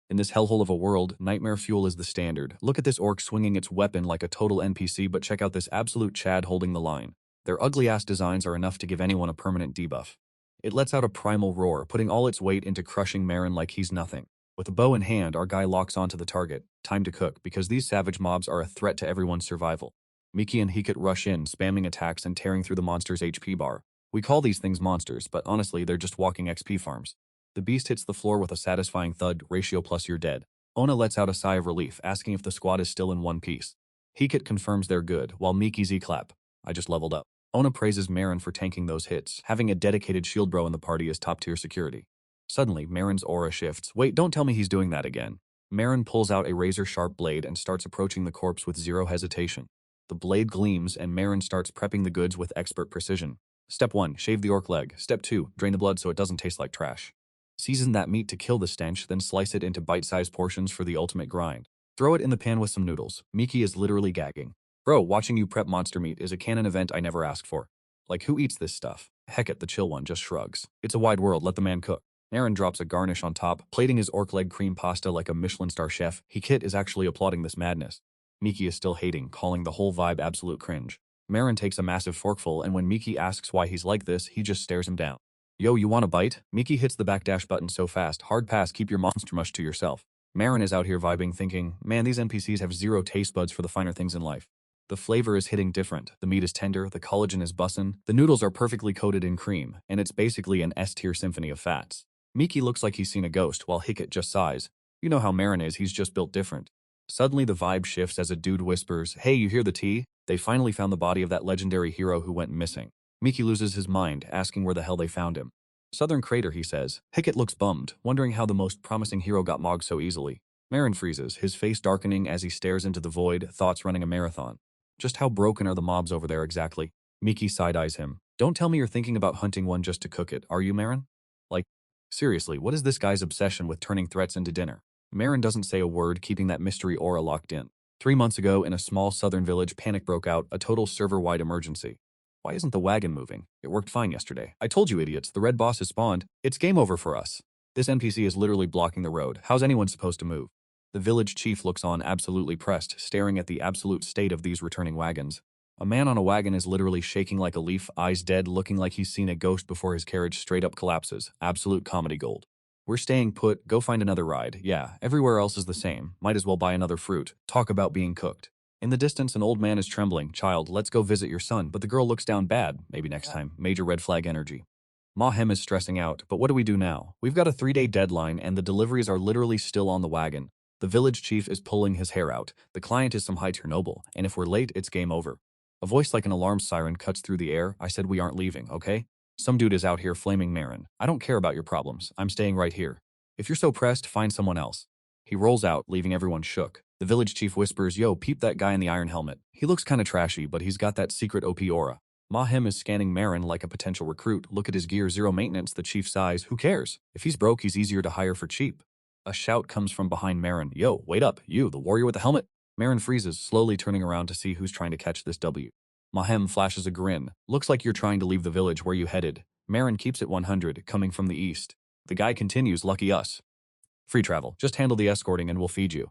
In this hellhole of a world, nightmare fuel is the standard. Look at this orc swinging its weapon like a total NPC, but check out this absolute Chad holding the line. Their ugly-ass designs are enough to give anyone a permanent debuff. It lets out a primal roar, putting all its weight into crushing Maron like he's nothing. With a bow in hand, our guy locks onto the target. Time to cook, because these savage mobs are a threat to everyone's survival. Miki and Hikit rush in, spamming attacks and tearing through the monster's HP bar. We call these things monsters, but honestly, they're just walking XP farms. The beast hits the floor with a satisfying thud, ratio plus you're dead. Ona lets out a sigh of relief, asking if the squad is still in one piece. Hikit confirms they're good, while Miki Z-clap. I just leveled up. Ona praises Maron for tanking those hits. Having a dedicated shield bro in the party is top-tier security. Suddenly, Maron's aura shifts. Wait, don't tell me he's doing that again. Maron pulls out a razor-sharp blade and starts approaching the corpse with zero hesitation. The blade gleams, and Maron starts prepping the goods with expert precision. Step 1, shave the orc leg. Step 2, drain the blood so it doesn't taste like trash. Season that meat to kill the stench, then slice it into bite-sized portions for the ultimate grind. Throw it in the pan with some noodles. Miki is literally gagging. Bro, watching you prep monster meat is a canon event I never asked for. Like, who eats this stuff? Hecate, the chill one, just shrugs. It's a wide world, let the man cook. Maron drops a garnish on top, plating his orc leg cream pasta like a Michelin-star chef. Hikit is actually applauding this madness. Miki is still hating, calling the whole vibe absolute cringe. Maron takes a massive forkful, and when Miki asks why he's like this, he just stares him down. Yo, you want a bite? Miki hits the backdash button so fast, hard pass, keep your monster mush to yourself. Maron is out here vibing, thinking, man, these NPCs have zero taste buds for the finer things in life. The flavor is hitting different. The meat is tender, the collagen is bussin', the noodles are perfectly coated in cream, and it's basically an S-tier symphony of fats. Miki looks like he's seen a ghost, while Hikit just sighs. You know how Maron is, he's just built different. Suddenly the vibe shifts as a dude whispers, hey, you hear the tea? They finally found the body of that legendary hero who went missing. Miki loses his mind, asking where the hell they found him. Southern Crater, he says. Hikit looks bummed, wondering how the most promising hero got mogged so easily. Maron freezes, his face darkening as he stares into the void, thoughts running a marathon. Just how broken are the mobs over there exactly? Miki side-eyes him. Don't tell me you're thinking about hunting one just to cook it, are you, Maron? Like, seriously, what is this guy's obsession with turning threats into dinner? Maron doesn't say a word, keeping that mystery aura locked in. 3 months ago, in a small southern village, panic broke out, a total server-wide emergency. Why isn't the wagon moving? It worked fine yesterday. I told you idiots, the red boss has spawned. It's game over for us. This NPC is literally blocking the road. How's anyone supposed to move? The village chief looks on, absolutely pressed, staring at the absolute state of these returning wagons. A man on a wagon is literally shaking like a leaf, eyes dead, looking like he's seen a ghost before his carriage straight up collapses. Absolute comedy gold. We're staying put, go find another ride. Yeah, everywhere else is the same. Might as well buy another fruit. Talk about being cooked. In the distance, an old man is trembling. Child, let's go visit your son. But the girl looks down bad. Maybe next time. Major red flag energy. Mahem is stressing out. But what do we do now? We've got a 3-day deadline and the deliveries are literally still on the wagon. The village chief is pulling his hair out. The client is some high-tier noble, and if we're late, it's game over. A voice like an alarm siren cuts through the air. I said we aren't leaving, okay? Some dude is out here flaming Maron. I don't care about your problems. I'm staying right here. If you're so pressed, find someone else. He rolls out, leaving everyone shook. The village chief whispers, yo, peep that guy in the iron helmet. He looks kinda trashy, but he's got that secret OP aura. Mahem is scanning Maron like a potential recruit. Look at his gear, zero maintenance. The chief sighs. Who cares? If he's broke, he's easier to hire for cheap. A shout comes from behind Maron. Yo, wait up, you, the warrior with the helmet. Maron freezes, slowly turning around to see who's trying to catch this W. Mahem flashes a grin. Looks like you're trying to leave the village. Where you headed? Maron keeps it 100, coming from the east. The guy continues, lucky us. Free travel. Just handle the escorting and we'll feed you.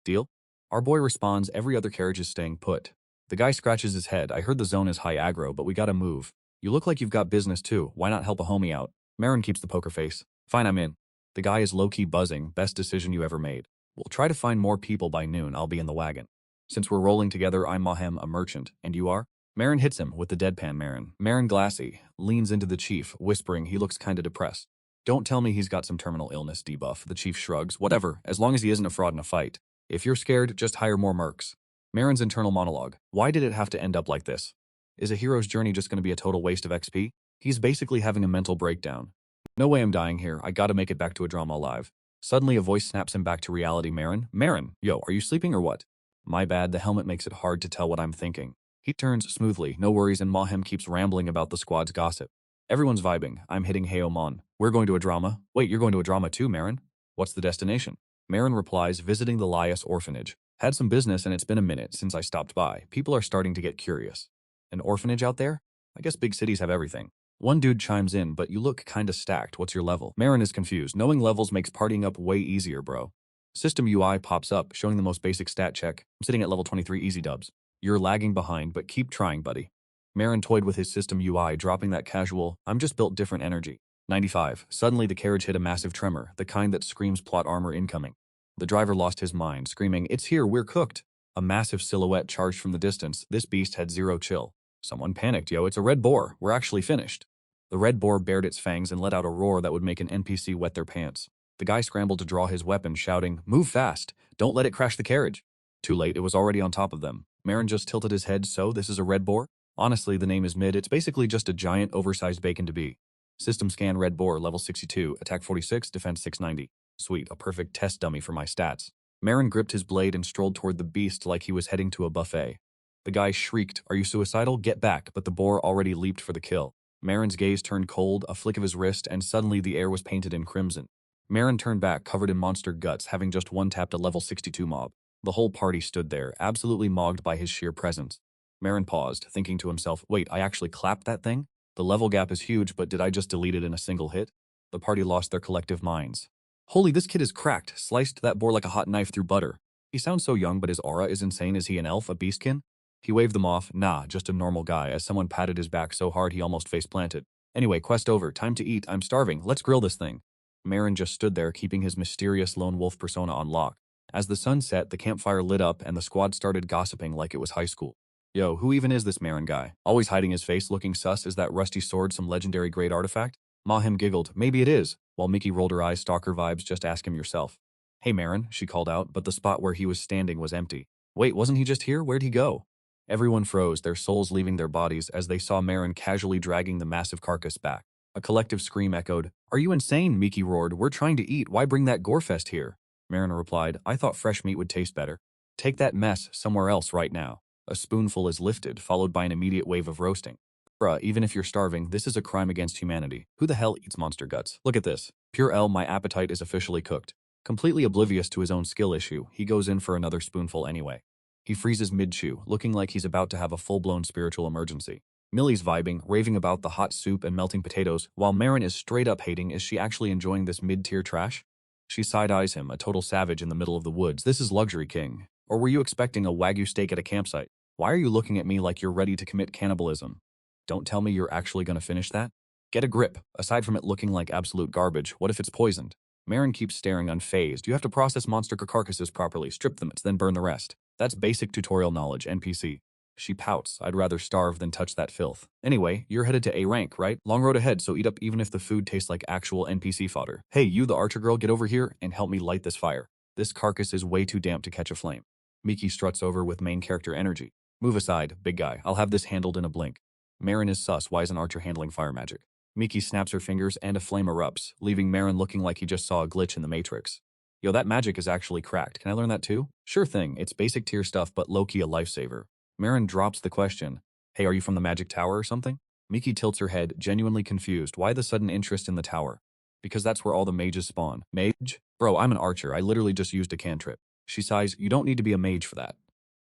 Deal? Our boy responds, every other carriage is staying put. The guy scratches his head. I heard the zone is high aggro, but we gotta move. You look like you've got business too. Why not help a homie out? Maron keeps the poker face. Fine, I'm in. The guy is low-key buzzing. Best decision you ever made. We'll try to find more people by noon. I'll be in the wagon. Since we're rolling together, I'm Mahem, a merchant. And you are? Maron hits him with the deadpan Maron. Maron glassy, leans into the chief, whispering he looks kinda depressed. Don't tell me he's got some terminal illness debuff. The chief shrugs. Whatever, as long as he isn't a fraud in a fight. If you're scared, just hire more mercs. Maron's internal monologue. Why did it have to end up like this? Is a hero's journey just going to be a total waste of XP? He's basically having a mental breakdown. No way I'm dying here. I gotta make it back to a drama alive. Suddenly a voice snaps him back to reality. Maron? Maron, yo, are you sleeping or what? My bad, the helmet makes it hard to tell what I'm thinking. He turns smoothly, no worries, and Mahem keeps rambling about the squad's gossip. Everyone's vibing. I'm hitting Heomon. We're going to a drama. Wait, you're going to a drama too, Maron? What's the destination? Maron replies, visiting the Lias orphanage. Had some business and it's been a minute since I stopped by. People are starting to get curious. An orphanage out there? I guess big cities have everything. One dude chimes in, but you look kinda stacked. What's your level? Maron is confused. Knowing levels makes partying up way easier, bro. System UI pops up, showing the most basic stat check. I'm sitting at level 23 easy dubs. You're lagging behind, but keep trying, buddy. Maron toyed with his system UI, dropping that casual, I'm just built different energy. 95. Suddenly the carriage hit a massive tremor, the kind that screams plot armor incoming. The driver lost his mind, screaming, "It's here, we're cooked." A massive silhouette charged from the distance. This beast had zero chill. Someone panicked, yo, it's a red boar, we're actually finished. The red boar bared its fangs and let out a roar that would make an NPC wet their pants. The guy scrambled to draw his weapon, shouting, "Move fast! Don't let it crash the carriage!" Too late, it was already on top of them. Maron just tilted his head, so this is a red boar? Honestly, the name is mid, it's basically just a giant, oversized bacon to be. System scan red boar, level 62, attack 46, defense 690. Sweet, a perfect test dummy for my stats. Maron gripped his blade and strolled toward the beast like he was heading to a buffet. The guy shrieked, "Are you suicidal? Get back," but the boar already leaped for the kill. Maron's gaze turned cold, a flick of his wrist, and suddenly the air was painted in crimson. Maron turned back, covered in monster guts, having just one-tapped a level 62 mob. The whole party stood there, absolutely mogged by his sheer presence. Maron paused, thinking to himself, wait, I actually clapped that thing? The level gap is huge, but did I just delete it in a single hit? The party lost their collective minds. Holy, this kid is cracked, sliced that boar like a hot knife through butter. He sounds so young, but his aura is insane. Is he an elf, a beastkin? He waved them off, nah, just a normal guy, as someone patted his back so hard he almost face-planted. Anyway, quest over, time to eat, I'm starving, let's grill this thing. Maron just stood there, keeping his mysterious lone wolf persona on lock. As the sun set, the campfire lit up and the squad started gossiping like it was high school. Yo, who even is this Maron guy? Always hiding his face, looking sus. Is that rusty sword some legendary great artifact? Mahim giggled, maybe it is, while Mickey rolled her eyes, stalker vibes, just ask him yourself. Hey Maron, she called out, but the spot where he was standing was empty. Wait, wasn't he just here? Where'd he go? Everyone froze, their souls leaving their bodies as they saw Maron casually dragging the massive carcass back. A collective scream echoed. Are you insane? Mickey roared. We're trying to eat. Why bring that gorefest here? Maron replied, I thought fresh meat would taste better. Take that mess somewhere else right now. A spoonful is lifted, followed by an immediate wave of roasting. Bruh, even if you're starving, this is a crime against humanity. Who the hell eats monster guts? Look at this. Pure L, my appetite is officially cooked. Completely oblivious to his own skill issue, he goes in for another spoonful anyway. He freezes mid-chew, looking like he's about to have a full-blown spiritual emergency. Millie's vibing, raving about the hot soup and melting potatoes, while Maron is straight-up hating. Is she actually enjoying this mid-tier trash? She side-eyes him, a total savage in the middle of the woods. This is luxury, king. Or were you expecting a Wagyu steak at a campsite? Why are you looking at me like you're ready to commit cannibalism? Don't tell me you're actually gonna finish that? Get a grip. Aside from it looking like absolute garbage, what if it's poisoned? Maron keeps staring unfazed. You have to process monster carcasses properly, strip them, then burn the rest. That's basic tutorial knowledge, NPC. She pouts. I'd rather starve than touch that filth. Anyway, you're headed to A rank, right? Long road ahead, so eat up even if the food tastes like actual NPC fodder. Hey, you the archer girl, get over here and help me light this fire. This carcass is way too damp to catch a flame. Miki struts over with main character energy. Move aside, big guy. I'll have this handled in a blink. Maron is sus. Why is an archer handling fire magic? Miki snaps her fingers and a flame erupts, leaving Maron looking like he just saw a glitch in the Matrix. Yo, that magic is actually cracked. Can I learn that too? Sure thing. It's basic tier stuff, but low-key a lifesaver. Maron drops the question. Hey, are you from the magic tower or something? Miki tilts her head, genuinely confused. Why the sudden interest in the tower? Because that's where all the mages spawn. Mage? Bro, I'm an archer. I literally just used a cantrip. She sighs. You don't need to be a mage for that.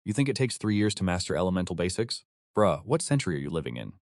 You think it takes 3 years to master elemental basics? Bruh, what century are you living in?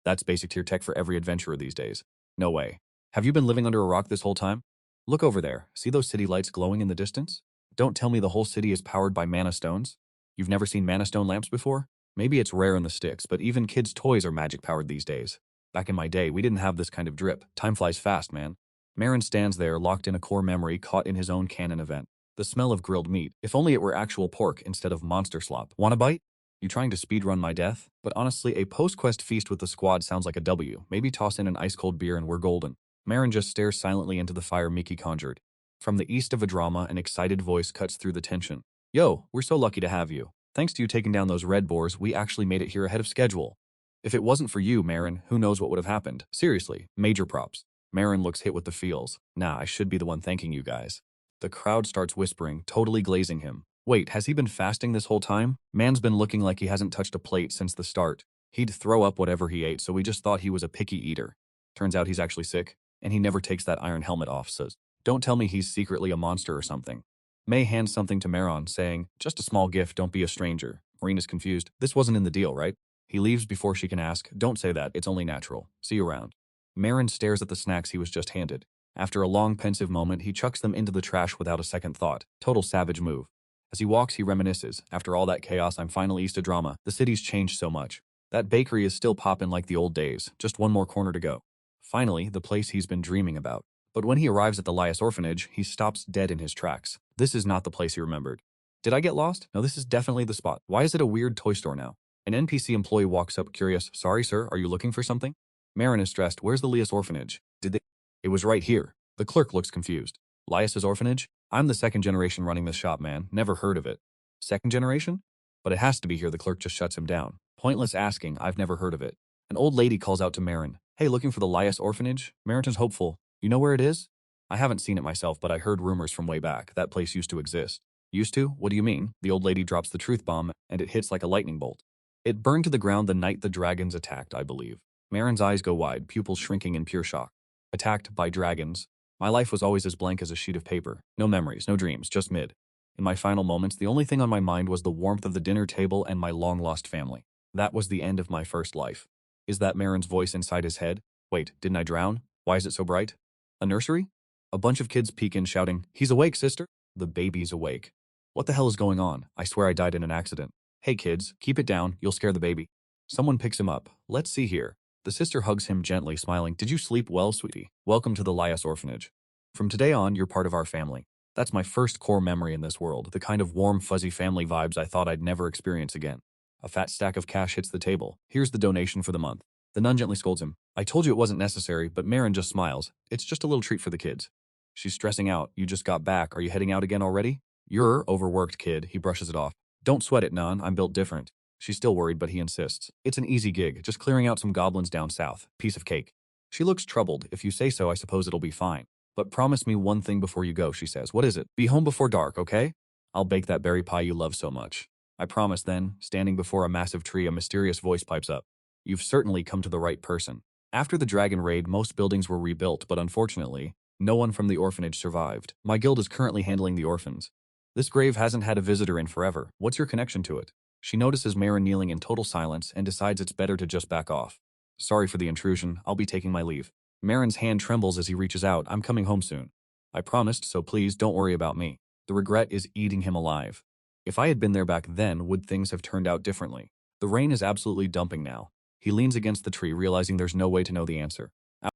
That's basic tier tech for every adventurer these days. No way. Have you been living under a rock this whole time? Look over there. See those city lights glowing in the distance? Don't tell me the whole city is powered by mana stones. You've never seen mana stone lamps before? Maybe it's rare in the sticks, but even kids' toys are magic powered these days. Back in my day, we didn't have this kind of drip. Time flies fast, man. Maron stands there, locked in a core memory caught in his own canon event. The smell of grilled meat. If only it were actual pork instead of monster slop. Want a bite? You trying to speedrun my death? But honestly, a post-quest feast with the squad sounds like a W. Maybe toss in an ice-cold beer and we're golden. Maron just stares silently into the fire Miki conjured. From the east of a drama, an excited voice cuts through the tension. Yo, we're so lucky to have you. Thanks to you taking down those red boars, we actually made it here ahead of schedule. If it wasn't for you, Maron, who knows what would have happened? Seriously, major props. Maron looks hit with the feels. Nah, I should be the one thanking you guys. The crowd starts whispering, totally glazing him. Wait, has he been fasting this whole time? Man's been looking like he hasn't touched a plate since the start. He'd throw up whatever he ate, so we just thought he was a picky eater. Turns out he's actually sick, and he never takes that iron helmet off, so don't tell me he's secretly a monster or something. May hands something to Maron, saying, just a small gift, don't be a stranger. Maureen is confused. This wasn't in the deal, right? He leaves before she can ask, don't say that, it's only natural. See you around. Maron stares at the snacks he was just handed. After a long pensive moment, he chucks them into the trash without a second thought. Total savage move. As he walks, he reminisces. After all that chaos, I'm finally used to drama. The city's changed so much. That bakery is still poppin' like the old days. Just one more corner to go. Finally, the place he's been dreaming about. But when he arrives at the Lias orphanage, he stops dead in his tracks. This is not the place he remembered. Did I get lost? No, this is definitely the spot. Why is it a weird toy store now? An NPC employee walks up curious. Sorry, sir, are you looking for something? Maron is stressed. Where's the Lias orphanage? Did they? It was right here. The clerk looks confused. Lias's orphanage? I'm the second generation running this shop, man. Never heard of it. Second generation? But it has to be here. The clerk just shuts him down. Pointless asking. I've never heard of it. An old lady calls out to Maron. Hey, looking for the Lias orphanage? Maron is hopeful. You know where it is? I haven't seen it myself, but I heard rumors from way back. That place used to exist. Used to? What do you mean? The old lady drops the truth bomb, and it hits like a lightning bolt. It burned to the ground the night the dragons attacked, I believe. Maron's eyes go wide, pupils shrinking in pure shock. Attacked by dragons. My life was always as blank as a sheet of paper. No memories, no dreams, just mid. In my final moments, the only thing on my mind was the warmth of the dinner table and my long-lost family. That was the end of my first life. Is that Maron's voice inside his head? Wait, didn't I drown? Why is it so bright? A nursery? A bunch of kids peek in shouting, "He's awake, sister!" The baby's awake. What the hell is going on? I swear I died in an accident. Hey kids, keep it down, you'll scare the baby. Someone picks him up. Let's see here. The sister hugs him gently, smiling. Did you sleep well, sweetie? Welcome to the Lias orphanage. From today on, you're part of our family. That's my first core memory in this world, the kind of warm, fuzzy family vibes I thought I'd never experience again. A fat stack of cash hits the table. Here's the donation for the month. The nun gently scolds him. I told you it wasn't necessary, but Maron just smiles. It's just a little treat for the kids. She's stressing out. You just got back. Are you heading out again already? You're overworked, kid. He brushes it off. Don't sweat it, nun. I'm built different. She's still worried, but he insists. It's an easy gig, just clearing out some goblins down south. Piece of cake. She looks troubled. If you say so, I suppose it'll be fine. But promise me one thing before you go, she says. What is it? Be home before dark, okay? I'll bake that berry pie you love so much. I promise. Then, standing before a massive tree, a mysterious voice pipes up. You've certainly come to the right person. After the dragon raid, most buildings were rebuilt, but unfortunately, no one from the orphanage survived. My guild is currently handling the orphans. This grave hasn't had a visitor in forever. What's your connection to it? She notices Maron kneeling in total silence and decides it's better to just back off. Sorry for the intrusion. I'll be taking my leave. Maron's hand trembles as he reaches out. I'm coming home soon. I promised, so please don't worry about me. The regret is eating him alive. If I had been there back then, would things have turned out differently? The rain is absolutely dumping now. He leans against the tree, realizing there's no way to know the answer.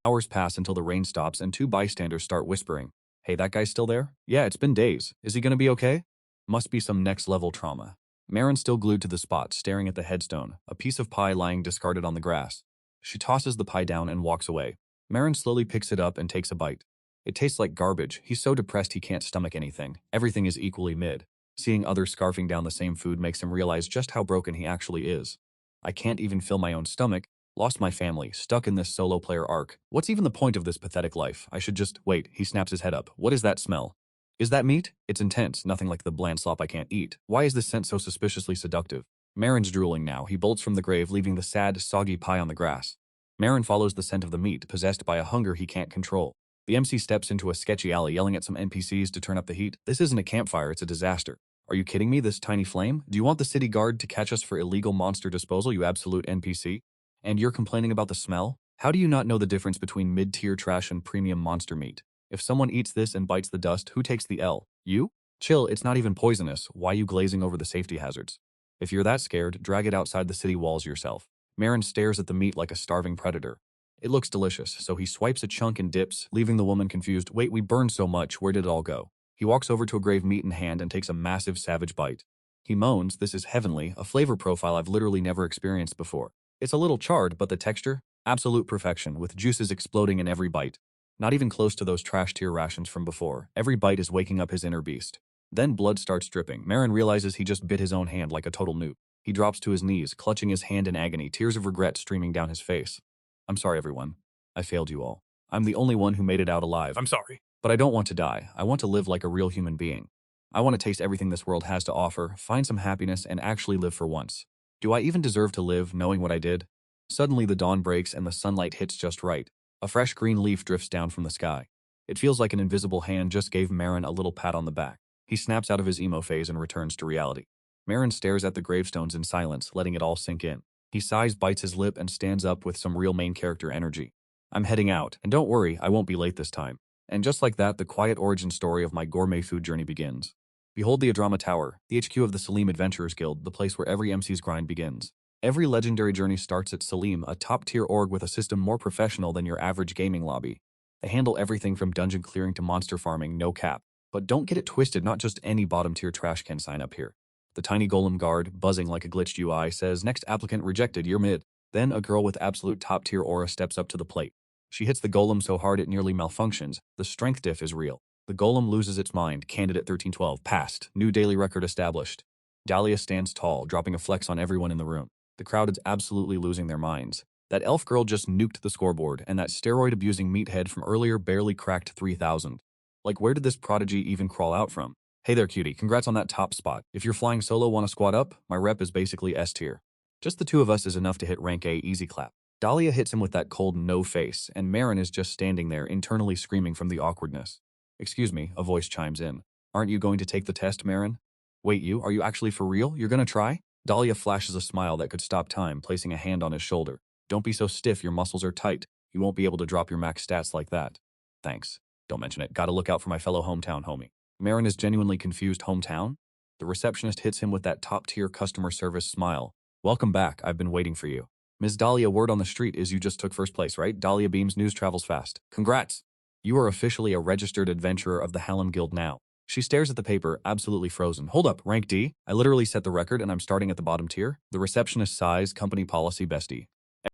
Hours pass until the rain stops and two bystanders start whispering. Hey, that guy's still there? Yeah, it's been days. Is he gonna be okay? Must be some next-level trauma. Maron's still glued to the spot, staring at the headstone, a piece of pie lying discarded on the grass. She tosses the pie down and walks away. Maron slowly picks it up and takes a bite. It tastes like garbage. He's so depressed he can't stomach anything. Everything is equally mid. Seeing others scarfing down the same food makes him realize just how broken he actually is. I can't even fill my own stomach. Lost my family, stuck in this solo player arc. What's even the point of this pathetic life? I should just wait. He snaps his head up. What is that smell? Is that meat? It's intense, nothing like the bland slop I can't eat. Why is this scent so suspiciously seductive? Maron's drooling now. He bolts from the grave, leaving the sad, soggy pie on the grass. Maron follows the scent of the meat, possessed by a hunger he can't control. The MC steps into a sketchy alley, yelling at some NPCs to turn up the heat. This isn't a campfire, it's a disaster. Are you kidding me, this tiny flame? Do you want the city guard to catch us for illegal monster disposal, you absolute NPC? And you're complaining about the smell? How do you not know the difference between mid-tier trash and premium monster meat? If someone eats this and bites the dust, who takes the L? You? Chill, it's not even poisonous. Why you glazing over the safety hazards? If you're that scared, drag it outside the city walls yourself. Maron stares at the meat like a starving predator. It looks delicious, so he swipes a chunk and dips, leaving the woman confused. Wait, we burned so much, where did it all go? He walks over to a grave meat in hand and takes a massive savage bite. He moans, this is heavenly, a flavor profile I've literally never experienced before. It's a little charred, but the texture? Absolute perfection, with juices exploding in every bite. Not even close to those trash tier rations from before. Every bite is waking up his inner beast. Then blood starts dripping. Maron realizes he just bit his own hand like a total noob. He drops to his knees, clutching his hand in agony, tears of regret streaming down his face. I'm sorry, everyone. I failed you all. I'm the only one who made it out alive. I'm sorry. But I don't want to die. I want to live like a real human being. I want to taste everything this world has to offer, find some happiness, and actually live for once. Do I even deserve to live, knowing what I did? Suddenly the dawn breaks and the sunlight hits just right. A fresh green leaf drifts down from the sky. It feels like an invisible hand just gave Maron a little pat on the back. He snaps out of his emo phase and returns to reality. Maron stares at the gravestones in silence, letting it all sink in. He sighs, bites his lip, and stands up with some real main character energy. I'm heading out, and don't worry, I won't be late this time. And just like that, the quiet origin story of my gourmet food journey begins. Behold the Adrama Tower, the HQ of the Salim Adventurers Guild, the place where every MC's grind begins. Every legendary journey starts at Salim, a top-tier org with a system more professional than your average gaming lobby. They handle everything from dungeon clearing to monster farming, no cap. But don't get it twisted, not just any bottom-tier trash can sign up here. The tiny golem guard, buzzing like a glitched UI, says, "Next applicant rejected, you're mid." Then a girl with absolute top-tier aura steps up to the plate. She hits the golem so hard it nearly malfunctions. The strength diff is real. The golem loses its mind. Candidate 1312, passed. New daily record established. Dahlia stands tall, dropping a flex on everyone in the room. The crowd is absolutely losing their minds. That elf girl just nuked the scoreboard, and that steroid-abusing meathead from earlier barely cracked 3,000. Like, where did this prodigy even crawl out from? Hey there, cutie. Congrats on that top spot. If you're flying solo, want to squad up? My rep is basically S tier. Just the two of us is enough to hit rank A easy clap. Dahlia hits him with that cold no face, and Maron is just standing there, internally screaming from the awkwardness. "Excuse me," a voice chimes in. "Aren't you going to take the test, Maron?" "Wait, you? Are you actually for real? You're gonna try?" Dahlia flashes a smile that could stop time, placing a hand on his shoulder. "Don't be so stiff, your muscles are tight. You won't be able to drop your max stats like that." "Thanks. Don't mention it. Gotta look out for my fellow hometown homie." Maron is genuinely confused. Hometown? The receptionist hits him with that top-tier customer service smile. "Welcome back. I've been waiting for you." "Ms. Dahlia, word on the street is you just took first place, right?" Dahlia beams, "News travels fast." "Congrats! You are officially a registered adventurer of the Hallam Guild now." She stares at the paper, absolutely frozen. "Hold up, rank D? I literally set the record and I'm starting at the bottom tier?" The receptionist sighs, company policy bestie.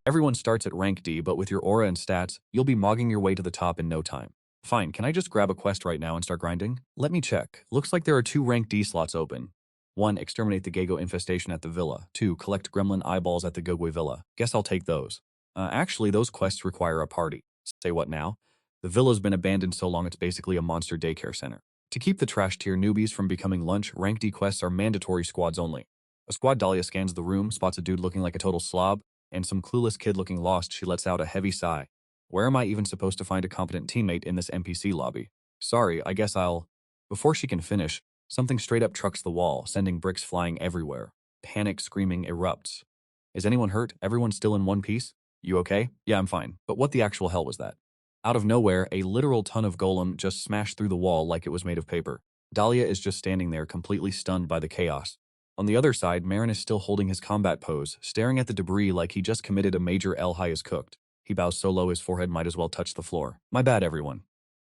"Everyone starts at rank D, but with your aura and stats, you'll be mogging your way to the top in no time." "Fine, can I just grab a quest right now and start grinding?" "Let me check. Looks like there are 2 rank D slots open. 1. Exterminate the Gago infestation at the villa. 2. Collect gremlin eyeballs at the Gogwe villa. Guess I'll take those." Actually, those quests require a party." "Say what now?" "The villa's been abandoned so long it's basically a monster daycare center. To keep the trash tier newbies from becoming lunch, rank D quests are mandatory squads only." A squad. Dahlia scans the room, spots a dude looking like a total slob, and some clueless kid looking lost. She lets out a heavy sigh. "Where am I even supposed to find a competent teammate in this NPC lobby? Sorry, I guess I'll..." Before she can finish, something straight up trucks the wall, sending bricks flying everywhere. Panic screaming erupts. "Is anyone hurt? Everyone still in one piece? You okay?" "Yeah, I'm fine. But what the actual hell was that?" Out of nowhere, a literal ton of golem just smashed through the wall like it was made of paper. Dahlia is just standing there, completely stunned by the chaos. On the other side, Maron is still holding his combat pose, staring at the debris like he just committed a major El Hayas cooked. He bows so low his forehead might as well touch the floor. "My bad, everyone."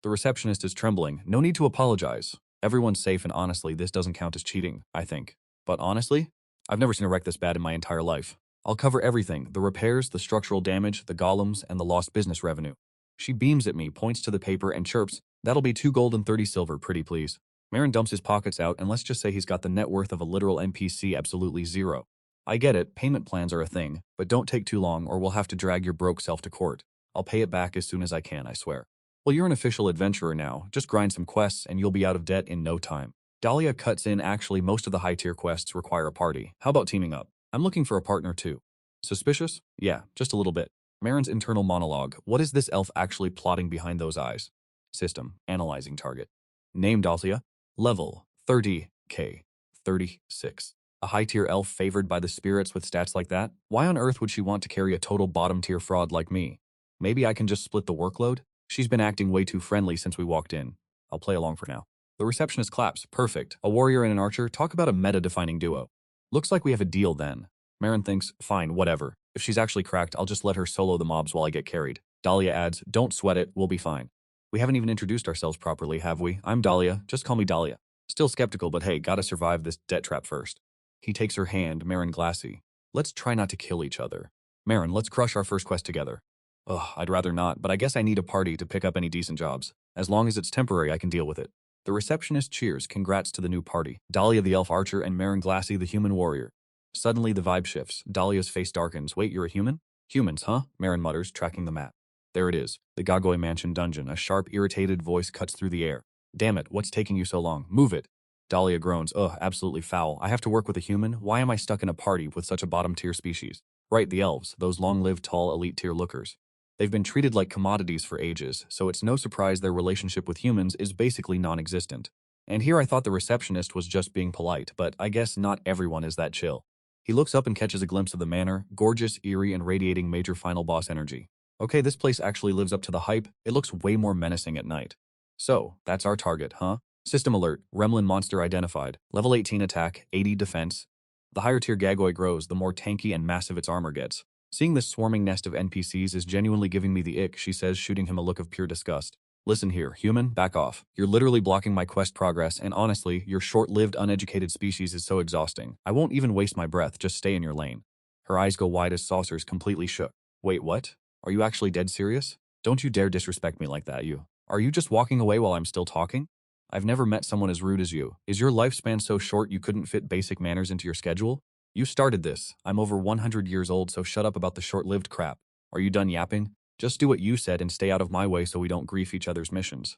The receptionist is trembling. "No need to apologize. Everyone's safe, and honestly, this doesn't count as cheating, I think. But honestly, I've never seen a wreck this bad in my entire life. I'll cover everything, the repairs, the structural damage, the golems, and the lost business revenue." She beams at me, points to the paper, and chirps, "That'll be 2 gold and 30 silver, pretty please." Maron dumps his pockets out, and let's just say he's got the net worth of a literal NPC, absolutely zero. "I get it, payment plans are a thing, but don't take too long or we'll have to drag your broke self to court. I'll pay it back as soon as I can, I swear." "Well, you're an official adventurer now. Just grind some quests and you'll be out of debt in no time." Dahlia cuts in. "Actually, most of the high-tier quests require a party. How about teaming up? I'm looking for a partner too." "Suspicious?" "Yeah, just a little bit." Maron's internal monologue. What is this elf actually plotting behind those eyes? System. Analyzing target. Name Dahlia. Level. 30k. 36. A high-tier elf favored by the spirits with stats like that? Why on earth would she want to carry a total bottom-tier fraud like me? Maybe I can just split the workload? She's been acting way too friendly since we walked in. I'll play along for now. The receptionist claps. Perfect. A warrior and an archer? Talk about a meta-defining duo. Looks like we have a deal then. Maron thinks, fine, whatever. If she's actually cracked, I'll just let her solo the mobs while I get carried. Dahlia adds, "Don't sweat it, we'll be fine." We haven't even introduced ourselves properly, have we? I'm Dahlia, just call me Dahlia. Still skeptical, but hey, gotta survive this debt trap first. He takes her hand, Maron glassy. "Let's try not to kill each other. Maron, let's crush our first quest together." Ugh, I'd rather not, but I guess I need a party to pick up any decent jobs. As long as it's temporary, I can deal with it. The receptionist cheers, congrats to the new party. Dahlia the elf archer and Maron Glassy the human warrior. Suddenly the vibe shifts. Dahlia's face darkens. "Wait, you're a human?" "Humans, huh?" Maron mutters, tracking the map. There it is. The Gagoi Mansion dungeon. A sharp, irritated voice cuts through the air. "Damn it, what's taking you so long? Move it." Dahlia groans. "Ugh, absolutely foul. I have to work with a human? Why am I stuck in a party with such a bottom-tier species?" Right, the elves, those long-lived, tall, elite-tier lookers. They've been treated like commodities for ages, so it's no surprise their relationship with humans is basically non-existent. And here I thought the receptionist was just being polite, but I guess not everyone is that chill. He looks up and catches a glimpse of the manor, gorgeous, eerie, and radiating major final boss energy. Okay, this place actually lives up to the hype. It looks way more menacing at night. So, that's our target, huh? System alert, Gremlin monster identified. Level 18 attack, 80 defense. The higher tier Gagoi grows, the more tanky and massive its armor gets. Seeing this swarming nest of NPCs is genuinely giving me the ick, she says, shooting him a look of pure disgust. Listen here, human, back off. You're literally blocking my quest progress, and honestly, your short-lived, uneducated species is so exhausting. I won't even waste my breath, just stay in your lane. Her eyes go wide as saucers, completely shook. Wait, what? Are you actually dead serious? Don't you dare disrespect me like that, you. Are you just walking away while I'm still talking? I've never met someone as rude as you. Is your lifespan so short you couldn't fit basic manners into your schedule? You started this. I'm over 100 years old, so shut up about the short-lived crap. Are you done yapping? Just do what you said and stay out of my way so we don't grief each other's missions.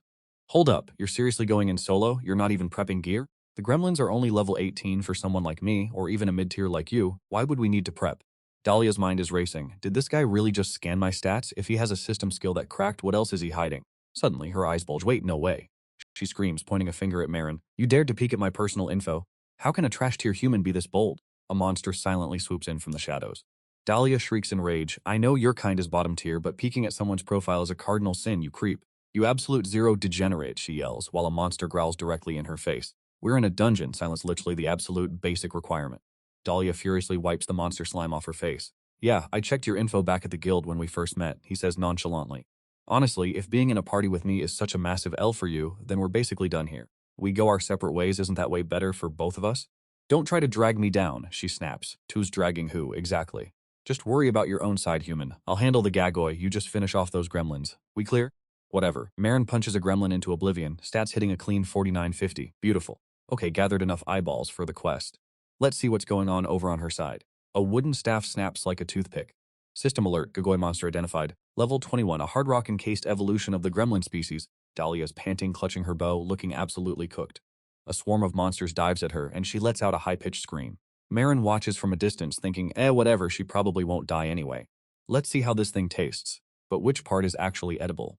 Hold up, you're seriously going in solo? You're not even prepping gear? The gremlins are only level 18 for someone like me, or even a mid-tier like you. Why would we need to prep? Dahlia's mind is racing. Did this guy really just scan my stats? If he has a system skill that cracked, what else is he hiding? Suddenly, her eyes bulge. Wait, no way. She screams, pointing a finger at Maron. You dared to peek at my personal info. How can a trash-tier human be this bold? A monster silently swoops in from the shadows. Dahlia shrieks in rage. I know your kind is bottom tier, but peeking at someone's profile is a cardinal sin, you creep. You absolute zero degenerate, she yells, while a monster growls directly in her face. We're in a dungeon, silence literally the absolute basic requirement. Dahlia furiously wipes the monster slime off her face. Yeah, I checked your info back at the guild when we first met, he says nonchalantly. Honestly, if being in a party with me is such a massive L for you, then we're basically done here. We go our separate ways, isn't that way better for both of us? Don't try to drag me down, she snaps. Who's dragging who, exactly? Just worry about your own side, human. I'll handle the Gagoi, you just finish off those gremlins. We clear? Whatever. Maron punches a gremlin into oblivion, stats hitting a clean 4950. Beautiful. Okay, gathered enough eyeballs for the quest. Let's see what's going on over on her side. A wooden staff snaps like a toothpick. System alert, Gagoi monster identified. Level 21, a hard rock encased evolution of the gremlin species. Dahlia's panting, clutching her bow, looking absolutely cooked. A swarm of monsters dives at her, and she lets out a high-pitched scream. Maron watches from a distance, thinking, whatever, she probably won't die anyway. Let's see how this thing tastes. But which part is actually edible?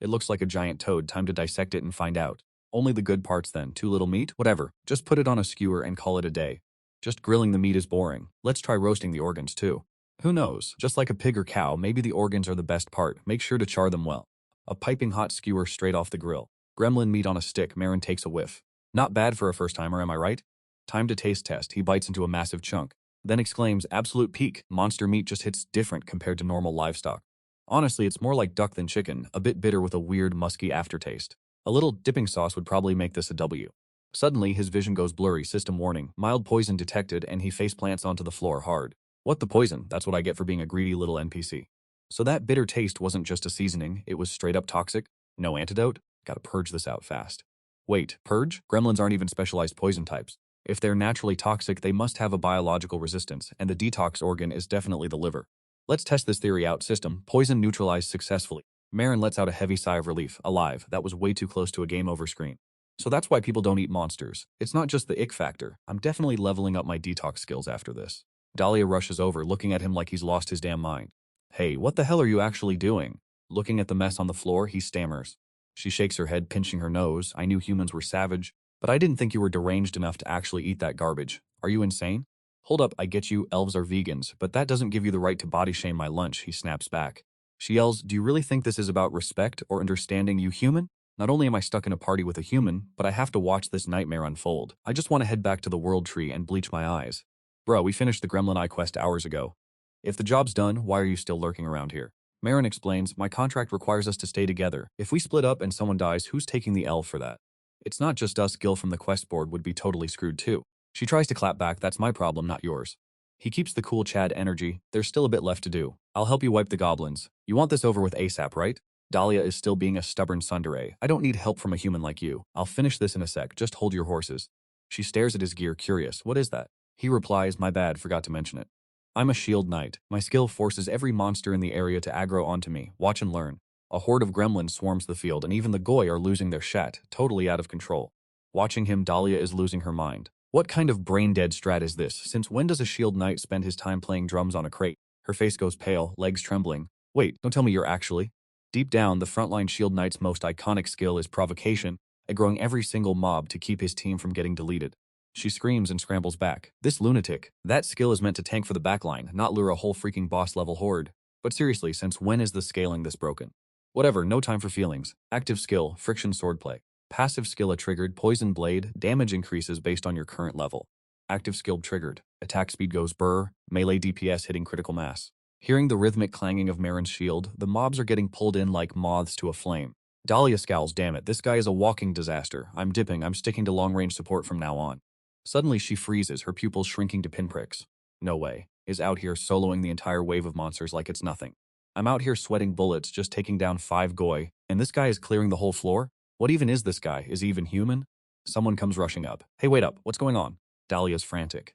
It looks like a giant toad, time to dissect it and find out. Only the good parts then, too little meat? Whatever, just put it on a skewer and call it a day. Just grilling the meat is boring. Let's try roasting the organs too. Who knows, just like a pig or cow, maybe the organs are the best part, make sure to char them well. A piping hot skewer straight off the grill. Gremlin meat on a stick, Maron takes a whiff. Not bad for a first-timer, am I right? Time to taste test, he bites into a massive chunk. Then exclaims, absolute peak, monster meat just hits different compared to normal livestock. Honestly, it's more like duck than chicken, a bit bitter with a weird musky aftertaste. A little dipping sauce would probably make this a W. Suddenly, his vision goes blurry, system warning, mild poison detected, and he faceplants onto the floor hard. What the poison? That's what I get for being a greedy little NPC. So that bitter taste wasn't just a seasoning, it was straight up toxic? No antidote? Gotta purge this out fast. Wait, purge? Gremlins aren't even specialized poison types. If they're naturally toxic, they must have a biological resistance, and the detox organ is definitely the liver. Let's test this theory out, system. Poison neutralized successfully. Maron lets out a heavy sigh of relief. Alive. That was way too close to a game over screen. So that's why people don't eat monsters. It's not just the ick factor. I'm definitely leveling up my detox skills after this. Dahlia rushes over, looking at him like he's lost his damn mind. Hey, what the hell are you actually doing? Looking at the mess on the floor, he stammers. She shakes her head, pinching her nose. I knew humans were savage, but I didn't think you were deranged enough to actually eat that garbage. Are you insane? Hold up, I get you, elves are vegans, but that doesn't give you the right to body shame my lunch, he snaps back. She yells, do you really think this is about respect or understanding, you human? Not only am I stuck in a party with a human, but I have to watch this nightmare unfold. I just want to head back to the world tree and bleach my eyes. Bro, we finished the Gremlin Eye quest hours ago. If the job's done, why are you still lurking around here? Maron explains, my contract requires us to stay together. If we split up and someone dies, who's taking the L for that? It's not just us, Gil from the quest board would be totally screwed too. She tries to clap back, that's my problem, not yours. He keeps the cool Chad energy, there's still a bit left to do. I'll help you wipe the goblins. You want this over with ASAP, right? Dahlia is still being a stubborn tsundere. I don't need help from a human like you. I'll finish this in a sec, just hold your horses. She stares at his gear, curious, what is that? He replies, my bad, forgot to mention it. I'm a shield knight. My skill forces every monster in the area to aggro onto me. Watch and learn. A horde of gremlins swarms the field, and even the Goi are losing their shat, totally out of control. Watching him, Dahlia is losing her mind. What kind of brain-dead strat is this? Since when does a shield knight spend his time playing drums on a crate? Her face goes pale, legs trembling. Wait, don't tell me you're actually. Deep down, the frontline shield knight's most iconic skill is provocation, aggroing every single mob to keep his team from getting deleted. She screams and scrambles back. This lunatic. That skill is meant to tank for the backline, not lure a whole freaking boss-level horde. But seriously, since when is the scaling this broken? Whatever, no time for feelings. Active skill, friction swordplay. Passive skill a triggered, poison blade, damage increases based on your current level. Active skill triggered, attack speed goes burr, melee DPS hitting critical mass. Hearing the rhythmic clanging of Maron's shield, the mobs are getting pulled in like moths to a flame. Dahlia scowls, damn it, this guy is a walking disaster. I'm dipping, I'm sticking to long-range support from now on. Suddenly she freezes, her pupils shrinking to pinpricks. No way, is out here soloing the entire wave of monsters like it's nothing. I'm out here sweating bullets, just taking down 5 goi, and this guy is clearing the whole floor? What even is this guy? Is he even human? Someone comes rushing up. Hey, wait up, what's going on? Dahlia's frantic.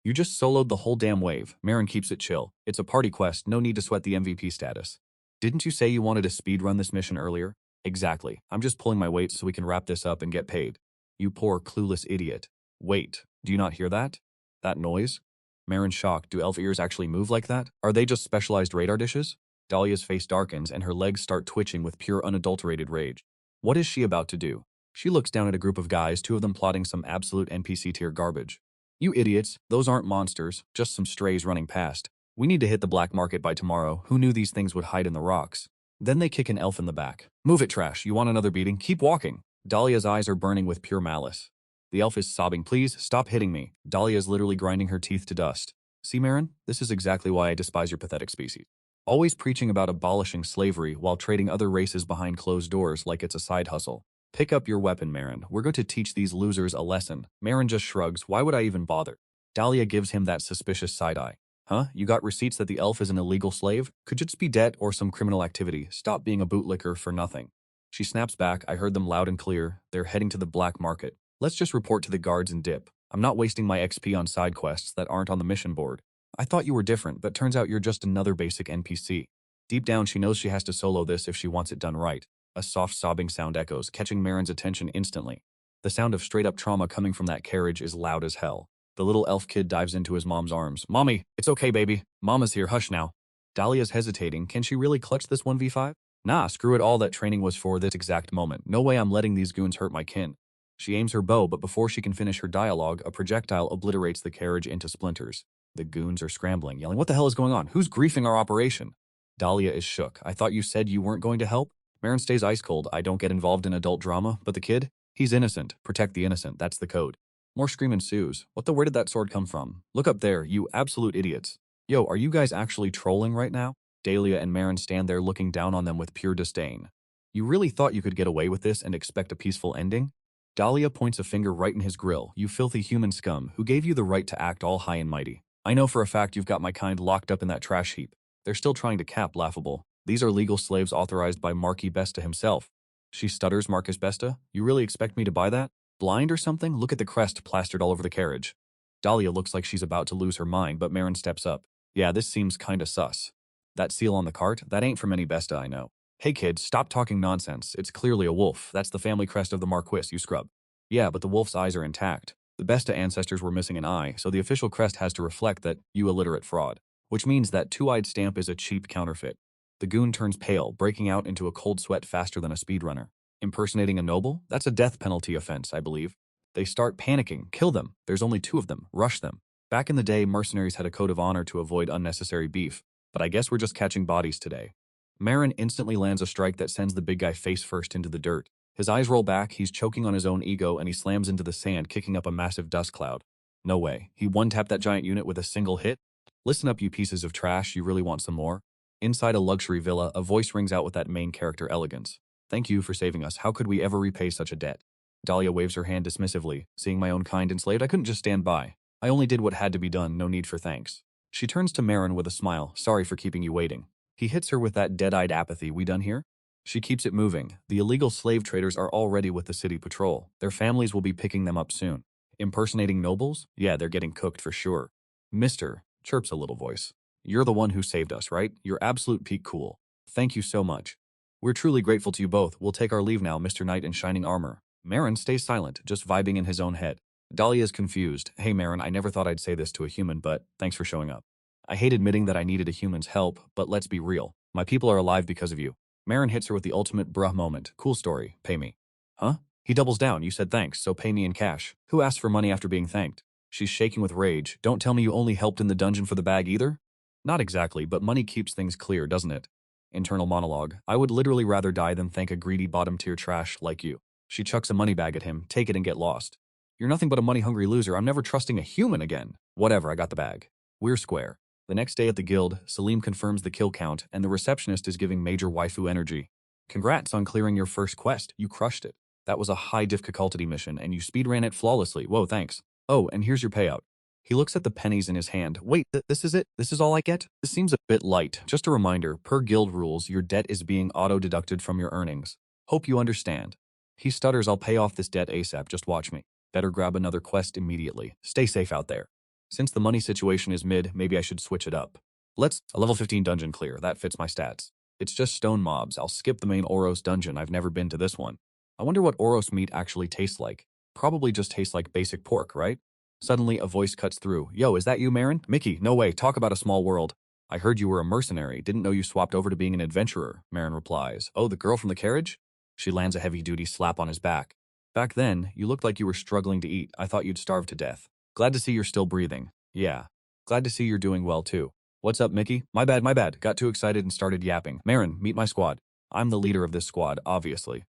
You just soloed the whole damn wave. Maron keeps it chill. It's a party quest, no need to sweat the MVP status. Didn't you say you wanted to speedrun this mission earlier? Exactly. I'm just pulling my weight so we can wrap this up and get paid. You poor, clueless idiot. Wait, do you not hear that? That noise? Maron's shocked. Do elf ears actually move like that? Are they just specialized radar dishes? Dahlia's face darkens and her legs start twitching with pure unadulterated rage. What is she about to do? She looks down at a group of guys, 2 of them plotting some absolute NPC tier garbage. You idiots, those aren't monsters, just some strays running past. We need to hit the black market by tomorrow. Who knew these things would hide in the rocks? Then they kick an elf in the back. Move it, trash. You want another beating? Keep walking. Dahlia's eyes are burning with pure malice. The elf is sobbing, please, stop hitting me. Dahlia is literally grinding her teeth to dust. See, Maron? This is exactly why I despise your pathetic species. Always preaching about abolishing slavery while trading other races behind closed doors like it's a side hustle. Pick up your weapon, Maron. We're going to teach these losers a lesson. Maron just shrugs. Why would I even bother? Dahlia gives him that suspicious side-eye. Huh? You got receipts that the elf is an illegal slave? Could just be debt or some criminal activity. Stop being a bootlicker for nothing. She snaps back. I heard them loud and clear. They're heading to the black market. Let's just report to the guards and dip. I'm not wasting my XP on side quests that aren't on the mission board. I thought you were different, but turns out you're just another basic NPC. Deep down, she knows she has to solo this if she wants it done right. A soft sobbing sound echoes, catching Maron's attention instantly. The sound of straight-up trauma coming from that carriage is loud as hell. The little elf kid dives into his mom's arms. Mommy, it's okay, baby. Mama's here, hush now. Dahlia's hesitating. Can she really clutch this 1v5? Nah, screw it all, that training was for this exact moment. No way I'm letting these goons hurt my kin. She aims her bow, but before she can finish her dialogue, a projectile obliterates the carriage into splinters. The goons are scrambling, yelling, what the hell is going on? Who's griefing our operation? Dahlia is shook. I thought you said you weren't going to help? Maron stays ice cold. I don't get involved in adult drama, but the kid? He's innocent. Protect the innocent. That's the code. More scream ensues. Where did that sword come from? Look up there, you absolute idiots. Yo, are you guys actually trolling right now? Dahlia and Maron stand there looking down on them with pure disdain. You really thought you could get away with this and expect a peaceful ending? Dahlia points a finger right in his grill. You filthy human scum, who gave you the right to act all high and mighty? I know for a fact you've got my kind locked up in that trash heap. They're still trying to cap Laughable. These are legal slaves authorized by Marquis Besta himself. She stutters, Marcus Besta? You really expect me to buy that? Blind or something? Look at the crest plastered all over the carriage. Dahlia looks like she's about to lose her mind, but Maron steps up. Yeah, this seems kinda sus. That seal on the cart? That ain't from any Besta I know. Hey kid, stop talking nonsense. It's clearly a wolf. That's the family crest of the Marquis, you scrub. Yeah, but the wolf's eyes are intact. The Besta ancestors were missing an eye, so the official crest has to reflect that, you illiterate fraud. Which means that 2-eyed stamp is a cheap counterfeit. The goon turns pale, breaking out into a cold sweat faster than a speedrunner. Impersonating a noble? That's a death penalty offense, I believe. They start panicking. Kill them. There's only 2 of them. Rush them. Back in the day, mercenaries had a code of honor to avoid unnecessary beef, but I guess we're just catching bodies today. Maron instantly lands a strike that sends the big guy face first into the dirt. His eyes roll back, he's choking on his own ego, and he slams into the sand, kicking up a massive dust cloud. No way. He one-tapped that giant unit with a single hit? Listen up, you pieces of trash. You really want some more? Inside a luxury villa, a voice rings out with that main character elegance. Thank you for saving us. How could we ever repay such a debt? Dahlia waves her hand dismissively. Seeing my own kind enslaved, I couldn't just stand by. I only did what had to be done, no need for thanks. She turns to Maron with a smile. Sorry for keeping you waiting. He hits her with that dead-eyed apathy. We done here? She keeps it moving. The illegal slave traders are already with the city patrol. Their families will be picking them up soon. Impersonating nobles? Yeah, they're getting cooked for sure. Mister, chirps a little voice. You're the one who saved us, right? You're absolute peak cool. Thank you so much. We're truly grateful to you both. We'll take our leave now, Mr. Knight in shining armor. Maron stays silent, just vibing in his own head. Dahlia is confused. Hey Maron, I never thought I'd say this to a human, but thanks for showing up. I hate admitting that I needed a human's help, but let's be real. My people are alive because of you. Maron hits her with the ultimate bruh moment. Cool story. Pay me. Huh? He doubles down. You said thanks, so pay me in cash. Who asked for money after being thanked? She's shaking with rage. Don't tell me you only helped in the dungeon for the bag either? Not exactly, but money keeps things clear, doesn't it? Internal monologue. I would literally rather die than thank a greedy bottom-tier trash like you. She chucks a money bag at him. Take it and get lost. You're nothing but a money-hungry loser. I'm never trusting a human again. Whatever, I got the bag. We're square. The next day at the guild, Salim confirms the kill count, and the receptionist is giving major waifu energy. Congrats on clearing your first quest. You crushed it. That was a high difficulty mission, and you speedran it flawlessly. Whoa, thanks. Oh, and here's your payout. He looks at the pennies in his hand. Wait, this is it? This is all I get? This seems a bit light. Just a reminder, per guild rules, your debt is being auto-deducted from your earnings. Hope you understand. He stutters, I'll pay off this debt ASAP, just watch me. Better grab another quest immediately. Stay safe out there. Since the money situation is mid, maybe I should switch it up. Let's a level 15 dungeon clear. That fits my stats. It's just stone mobs. I'll skip the main Oros dungeon. I've never been to this one. I wonder what Oros meat actually tastes like. Probably just tastes like basic pork, right? Suddenly, a voice cuts through. Yo, is that you, Maron? Mickey, no way. Talk about a small world. I heard you were a mercenary. Didn't know you swapped over to being an adventurer, Maron replies. Oh, the girl from the carriage? She lands a heavy-duty slap on his back. Back then, you looked like you were struggling to eat. I thought you'd starve to death. Glad to see you're still breathing. Yeah. Glad to see you're doing well, too. What's up, Mickey? My bad. Got too excited and started yapping. Maron, meet my squad. I'm the leader of this squad, obviously.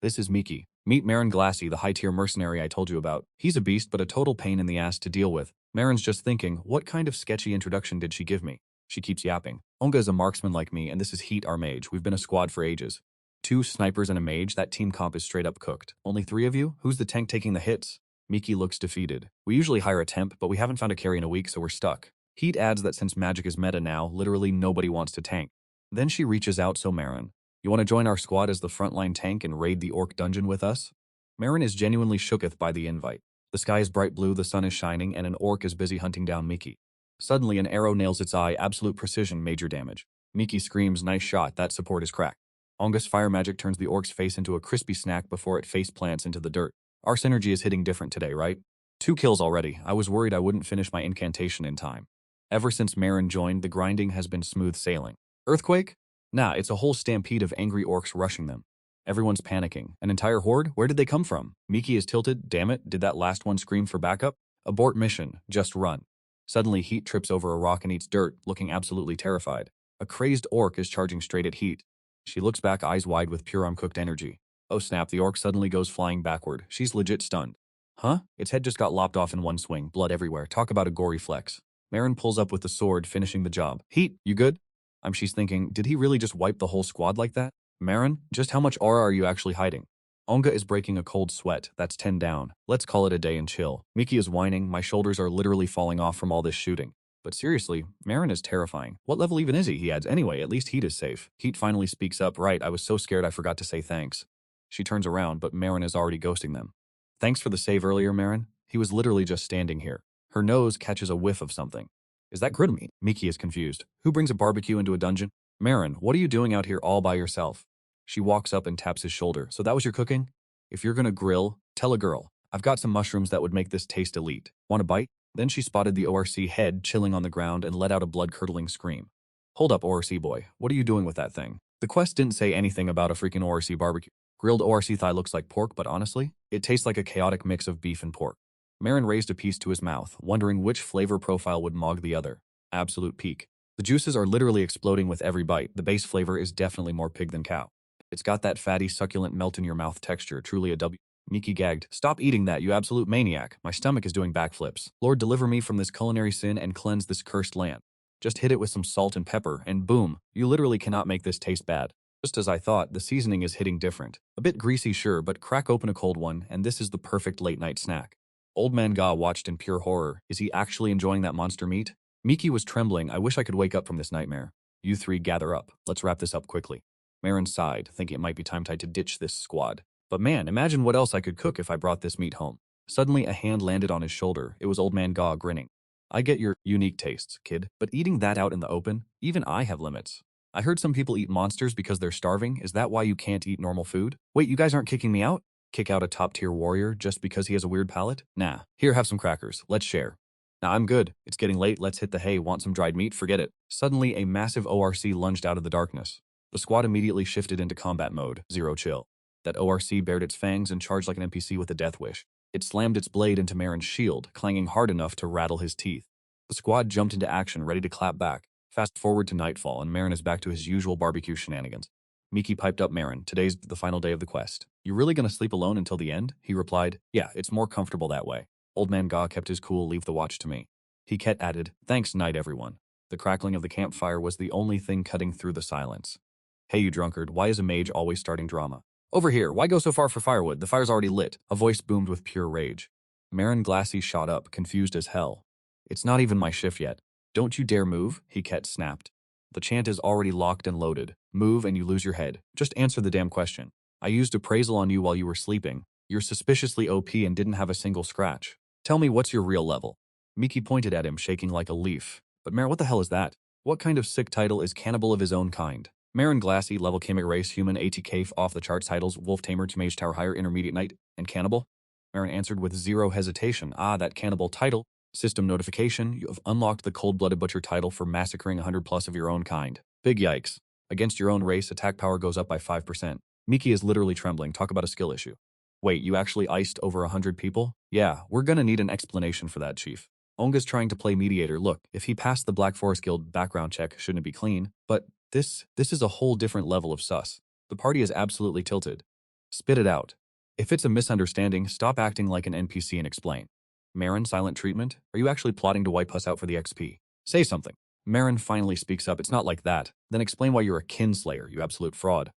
This is Mickey. Meet Maron Glassy, the high-tier mercenary I told you about. He's a beast, but a total pain in the ass to deal with. Maron's just thinking, what kind of sketchy introduction did she give me? She keeps yapping. Onga is a marksman like me, and this is Heat, our mage. We've been a squad for ages. 2 snipers and a mage, that team comp is straight up cooked. Only 3 of you? Who's the tank taking the hits? Miki looks defeated. We usually hire a temp, but we haven't found a carry in a week, so we're stuck. Heat adds that since magic is meta now, literally nobody wants to tank. Then she reaches out, so Maron, you want to join our squad as the frontline tank and raid the orc dungeon with us? Maron is genuinely shooketh by the invite. The sky is bright blue, the sun is shining, and an orc is busy hunting down Miki. Suddenly, an arrow nails its eye, absolute precision, major damage. Miki screams, nice shot, that support is cracked. Onga's fire magic turns the orc's face into a crispy snack before it face plants into the dirt. Our synergy is hitting different today, right? 2 kills already. I was worried I wouldn't finish my incantation in time. Ever since Maron joined, the grinding has been smooth sailing. Earthquake? Nah, it's a whole stampede of angry orcs rushing them. Everyone's panicking. An entire horde? Where did they come from? Miki is tilted. Damn it, did that last one scream for backup? Abort mission. Just run. Suddenly, Heat trips over a rock and eats dirt, looking absolutely terrified. A crazed orc is charging straight at Heat. She looks back, eyes wide with pure uncooked energy. Oh snap, the orc suddenly goes flying backward. She's legit stunned. Huh? Its head just got lopped off in one swing, blood everywhere. Talk about a gory flex. Maron pulls up with the sword, finishing the job. Heat, you good? She's thinking, did he really just wipe the whole squad like that? Maron, just how much aura are you actually hiding? Onga is breaking a cold sweat. That's 10 down. Let's call it a day and chill. Miki is whining. My shoulders are literally falling off from all this shooting. But seriously, Maron is terrifying. What level even is he? He adds, anyway, at least Heat is safe. Heat finally speaks up, right, I was so scared I forgot to say thanks. She turns around, but Maron is already ghosting them. Thanks for the save earlier, Maron. He was literally just standing here. Her nose catches a whiff of something. Is that grill meat? Miki is confused. Who brings a barbecue into a dungeon? Maron, what are you doing out here all by yourself? She walks up and taps his shoulder. So that was your cooking? If you're gonna grill, tell a girl. I've got some mushrooms that would make this taste elite. Want a bite? Then she spotted the ORC head chilling on the ground and let out a blood-curdling scream. Hold up, ORC boy. What are you doing with that thing? The quest didn't say anything about a freaking ORC barbecue. Grilled ORC thigh looks like pork, but honestly, it tastes like a chaotic mix of beef and pork. Maron raised a piece to his mouth, wondering which flavor profile would mog the other. Absolute peak. The juices are literally exploding with every bite. The base flavor is definitely more pig than cow. It's got that fatty, succulent melt-in-your-mouth texture, truly a W. Miki gagged. Stop eating that, you absolute maniac. My stomach is doing backflips. Lord, deliver me from this culinary sin and cleanse this cursed land. Just hit it with some salt and pepper, and boom, you literally cannot make this taste bad. Just as I thought, the seasoning is hitting different. A bit greasy, sure, but crack open a cold one, and this is the perfect late-night snack. Old Man Ga watched in pure horror. Is he actually enjoying that monster meat? Miki was trembling. I wish I could wake up from this nightmare. You 3 gather up. Let's wrap this up quickly. Maron sighed, thinking it might be time to ditch this squad. But man, imagine what else I could cook if I brought this meat home. Suddenly, a hand landed on his shoulder. It was Old Man Ga grinning. I get your unique tastes, kid, but eating that out in the open, even I have limits. I heard some people eat monsters because they're starving. Is that why you can't eat normal food? Wait, you guys aren't kicking me out? Kick out a top-tier warrior just because he has a weird palate? Nah. Here, have some crackers. Let's share. Nah, I'm good. It's getting late. Let's hit the hay. Want some dried meat? Forget it. Suddenly, a massive ORC lunged out of the darkness. The squad immediately shifted into combat mode. Zero chill. That ORC bared its fangs and charged like an NPC with a death wish. It slammed its blade into Maron's shield, clanging hard enough to rattle his teeth. The squad jumped into action, ready to clap back. Fast forward to nightfall and Maron is back to his usual barbecue shenanigans. Miki piped up Maron, today's the final day of the quest. You really gonna sleep alone until the end? He replied, yeah, it's more comfortable that way. Old man Ga kept his cool, leave the watch to me. Hiket added, thanks night everyone. The crackling of the campfire was the only thing cutting through the silence. Hey you drunkard, why is a mage always starting drama? Over here, why go so far for firewood? The fire's already lit. A voice boomed with pure rage. Maron Glassy shot up, confused as hell. It's not even my shift yet. Don't you dare move, Hiket snapped. The chant is already locked and loaded. Move and you lose your head. Just answer the damn question. I used appraisal on you while you were sleeping. You're suspiciously OP and didn't have a single scratch. Tell me what's your real level. Miki pointed at him, shaking like a leaf. But Maron, what the hell is that? What kind of sick title is cannibal of his own kind? Maron Glassy, level Kamic race, human, ATK, off the charts titles, wolf tamer, to mage tower higher, intermediate knight, and cannibal? Maron answered with zero hesitation. Ah, that cannibal title. System notification, you have unlocked the cold-blooded butcher title for massacring 100 plus of your own kind. Big yikes. Against your own race, attack power goes up by 5%. Miki is literally trembling. Talk about a skill issue. Wait, you actually iced over 100 people? Yeah, we're gonna need an explanation for that, Chief. Onga's trying to play mediator. Look, if he passed the Black Forest Guild background check, shouldn't it be clean? But this is a whole different level of sus. The party is absolutely tilted. Spit it out. If it's a misunderstanding, stop acting like an NPC and explain. Maron, silent treatment? Are you actually plotting to wipe us out for the XP? Say something. Maron finally speaks up. It's not like that. Then explain why you're a kinslayer, you absolute fraud.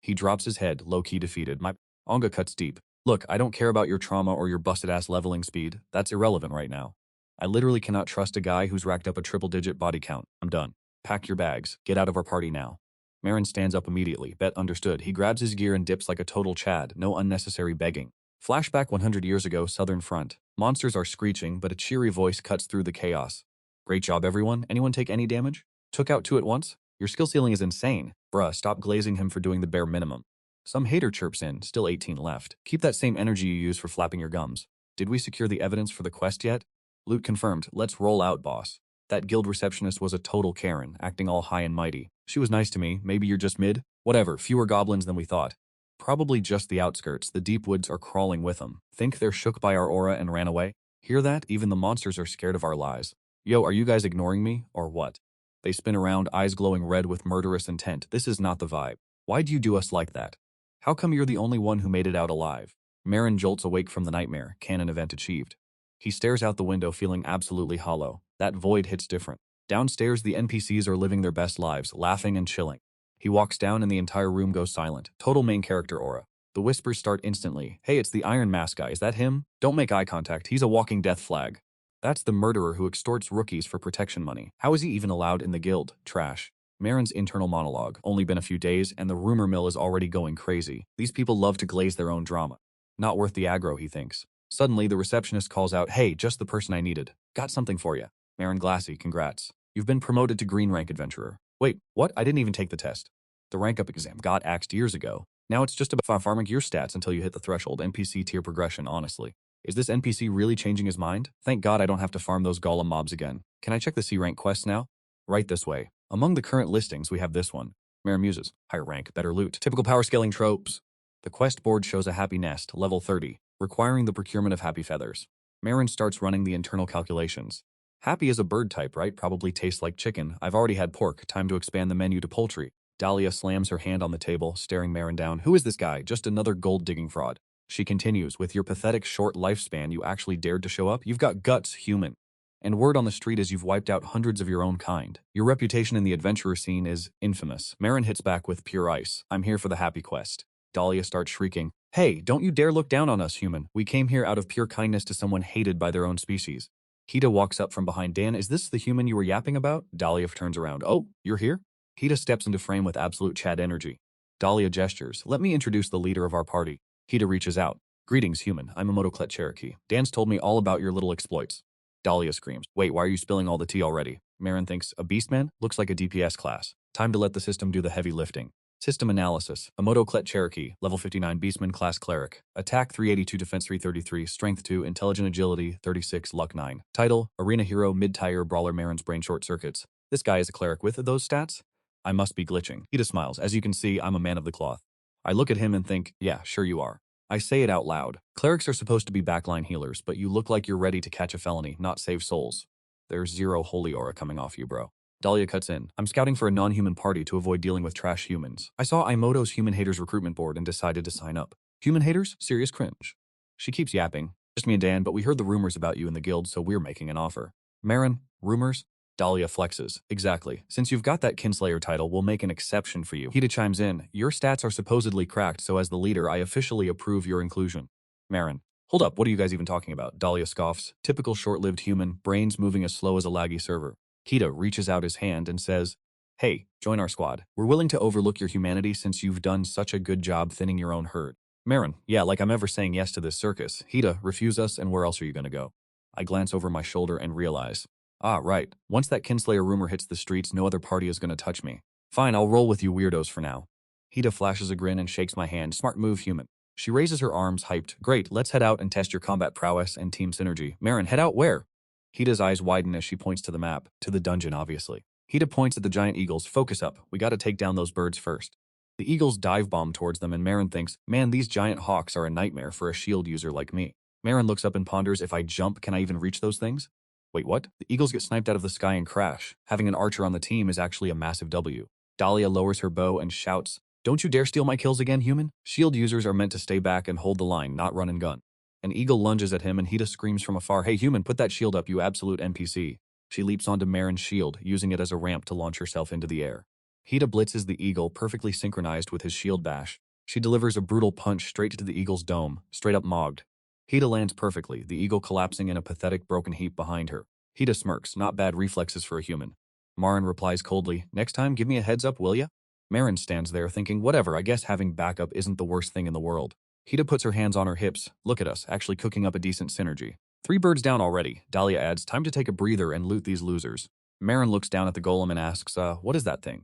He drops his head, low-key defeated. My Onga cuts deep. Look, I don't care about your trauma or your busted-ass leveling speed. That's irrelevant right now. I literally cannot trust a guy who's racked up a triple-digit body count. I'm done. Pack your bags. Get out of our party now. Maron stands up immediately. Bet understood. He grabs his gear and dips like a total Chad. No unnecessary begging. Flashback 100 years ago, Southern Front. Monsters are screeching, but a cheery voice cuts through the chaos. Great job, everyone. Anyone take any damage? Took out 2 at once? Your skill ceiling is insane. Bruh, stop glazing him for doing the bare minimum. Some hater chirps in, still 18 left. Keep that same energy you use for flapping your gums. Did we secure the evidence for the quest yet? Loot confirmed. Let's roll out, boss. That guild receptionist was a total Karen, acting all high and mighty. She was nice to me. Maybe you're just mid? Whatever, fewer goblins than we thought. Probably just the outskirts. The deep woods are crawling with them. Think they're shook by our aura and ran away? Hear that? Even the monsters are scared of our lies. Yo, are you guys ignoring me, or what? They spin around, eyes glowing red with murderous intent. This is not the vibe. Why'd you do us like that? How come you're the only one who made it out alive? Maron jolts awake from the nightmare. Canon event achieved. He stares out the window, feeling absolutely hollow. That void hits different. Downstairs, the NPCs are living their best lives, laughing and chilling. He walks down and the entire room goes silent. Total main character aura. The whispers start instantly. Hey, it's the Iron Mask guy. Is that him? Don't make eye contact. He's a walking death flag. That's the murderer who extorts rookies for protection money. How is he even allowed in the guild? Trash. Maron's internal monologue. Only been a few days, and the rumor mill is already going crazy. These people love to glaze their own drama. Not worth the aggro, he thinks. Suddenly, the receptionist calls out, hey, just the person I needed. Got something for you. Maron Glassy, congrats. You've been promoted to Green Rank Adventurer. Wait, what? I didn't even take the test. The rank up exam got axed years ago. Now it's just about farming your stats until you hit the threshold. NPC tier progression, honestly. Is this NPC really changing his mind? Thank God I don't have to farm those golem mobs again. Can I check the C rank quests now? Right this way. Among the current listings, we have this one. Maron muses. Higher rank, better loot. Typical power scaling tropes. The quest board shows a happy nest, level 30, requiring the procurement of happy feathers. Maron starts running the internal calculations. Happy is a bird type, right? Probably tastes like chicken. I've already had pork. Time to expand the menu to poultry. Dahlia slams her hand on the table, staring Maron down. Who is this guy? Just another gold-digging fraud. She continues, with your pathetic short lifespan, you actually dared to show up? You've got guts, human. And word on the street is you've wiped out hundreds of your own kind. Your reputation in the adventurer scene is infamous. Maron hits back with pure ice. I'm here for the happy quest. Dahlia starts shrieking. Hey, don't you dare look down on us, human. We came here out of pure kindness to someone hated by their own species. Hida walks up from behind. Dan, is this the human you were yapping about? Dahlia turns around. Oh, you're here? Hida steps into frame with absolute Chad energy. Dahlia gestures. Let me introduce the leader of our party. Hida reaches out. Greetings, human. I'm a Motoclet Cherokee. Dan's told me all about your little exploits. Dahlia screams. Wait, why are you spilling all the tea already? Maron thinks, a beastman? Looks like a DPS class. Time to let the system do the heavy lifting. System analysis. A Motoclet Cherokee, level 59 Beastman class cleric. Attack 382, defense 333, strength 2, intelligent agility 36, luck 9. Title, arena hero, mid-tire brawler. Maron's brain short circuits. This guy is a cleric with those stats? I must be glitching. Hida smiles. As you can see, I'm a man of the cloth. I look at him and think, yeah, sure you are. I say it out loud. Clerics are supposed to be backline healers, but you look like you're ready to catch a felony, not save souls. There's zero holy aura coming off you, bro. Dahlia cuts in. I'm scouting for a non-human party to avoid dealing with trash humans. I saw Imoto's Human Haters recruitment board and decided to sign up. Human haters? Serious cringe. She keeps yapping. Just me and Dan, but we heard the rumors about you in the guild, so we're making an offer. Maron, rumors? Dahlia flexes. Exactly. Since you've got that Kinslayer title, we'll make an exception for you. Hida chimes in. Your stats are supposedly cracked, so as the leader, I officially approve your inclusion. Maron. Hold up, what are you guys even talking about? Dahlia scoffs. Typical short-lived human, brains moving as slow as a laggy server. Hida reaches out his hand and says, Hey, join our squad. We're willing to overlook your humanity since you've done such a good job thinning your own herd. Maron, yeah, like I'm ever saying yes to this circus. Hida, refuse us and where else are you gonna go? I glance over my shoulder and realize, right. Once that Kinslayer rumor hits the streets, no other party is gonna touch me. Fine, I'll roll with you weirdos for now. Hida flashes a grin and shakes my hand. Smart move, human. She raises her arms, hyped. Great, let's head out and test your combat prowess and team synergy. Maron, head out where? Hida's eyes widen as she points to the map. To the dungeon, obviously. Hida points at the giant eagles. Focus up. We gotta take down those birds first. The eagles dive bomb towards them and Maron thinks, man, these giant hawks are a nightmare for a shield user like me. Maron looks up and ponders, if I jump, can I even reach those things? Wait, what? The eagles get sniped out of the sky and crash. Having an archer on the team is actually a massive W. Dahlia lowers her bow and shouts, Don't you dare steal my kills again, human? Shield users are meant to stay back and hold the line, not run and gun. An eagle lunges at him and Hida screams from afar, Hey human, put that shield up, you absolute NPC. She leaps onto Maron's shield, using it as a ramp to launch herself into the air. Hida blitzes the eagle, perfectly synchronized with his shield bash. She delivers a brutal punch straight to the eagle's dome, straight up mogged. Hida lands perfectly, the eagle collapsing in a pathetic broken heap behind her. Hida smirks, not bad reflexes for a human. Maron replies coldly, Next time give me a heads up, will ya? Maron stands there thinking, whatever, I guess having backup isn't the worst thing in the world. Hida puts her hands on her hips. Look at us, actually cooking up a decent synergy. 3 birds down already. Dahlia adds, time to take a breather and loot these losers. Maron looks down at the golem and asks, what is that thing?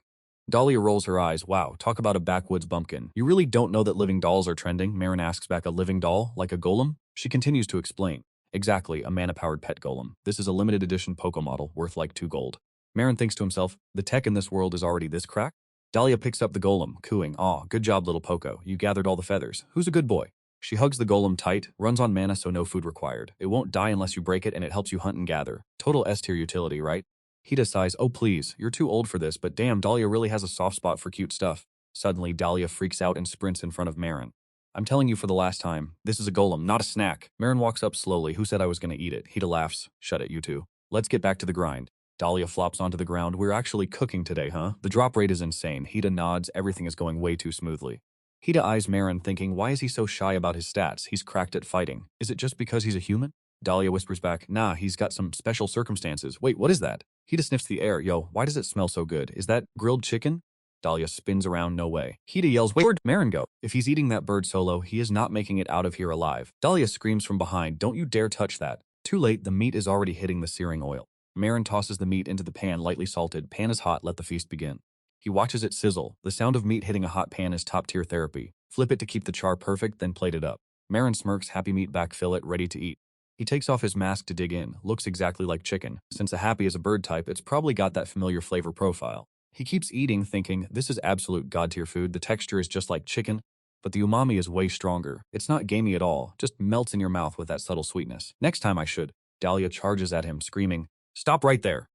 Dahlia rolls her eyes. Wow, talk about a backwoods bumpkin. You really don't know that living dolls are trending? Maron asks back, a living doll? Like a golem? She continues to explain. Exactly, a mana-powered pet golem. This is a limited edition Poké model, worth like 2 gold. Maron thinks to himself, the tech in this world is already this cracked? Dahlia picks up the golem, cooing, Aw, good job little Poco, you gathered all the feathers. Who's a good boy? She hugs the golem tight, runs on mana so no food required. It won't die unless you break it and it helps you hunt and gather. Total S-tier utility, right? Hida sighs, oh please, you're too old for this, but damn, Dahlia really has a soft spot for cute stuff. Suddenly, Dahlia freaks out and sprints in front of Maron. I'm telling you for the last time, this is a golem, not a snack. Maron walks up slowly. Who said I was gonna eat it? Hida laughs. Shut it, you two. Let's get back to the grind. Dahlia flops onto the ground. We're actually cooking today, huh? The drop rate is insane. Hida nods. Everything is going way too smoothly. Hida eyes Maron, thinking, why is he so shy about his stats? He's cracked at fighting. Is it just because he's a human? Dahlia whispers back, nah, he's got some special circumstances. Wait, what is that? Hida sniffs the air. Yo, why does it smell so good? Is that grilled chicken? Dahlia spins around, no way. Hida yells, where'd Maron go? If he's eating that bird solo, he is not making it out of here alive. Dahlia screams from behind, don't you dare touch that. Too late, the meat is already hitting the searing oil. Maron tosses the meat into the pan, lightly salted. Pan is hot, let the feast begin. He watches it sizzle. The sound of meat hitting a hot pan is top-tier therapy. Flip it to keep the char perfect, then plate it up. Maron smirks, happy meat back fillet, ready to eat. He takes off his mask to dig in. Looks exactly like chicken. Since a happy is a bird type, it's probably got that familiar flavor profile. He keeps eating, thinking, this is absolute god-tier food. The texture is just like chicken, but the umami is way stronger. It's not gamey at all, just melts in your mouth with that subtle sweetness. Next time I should. Dahlia charges at him, screaming, stop right there.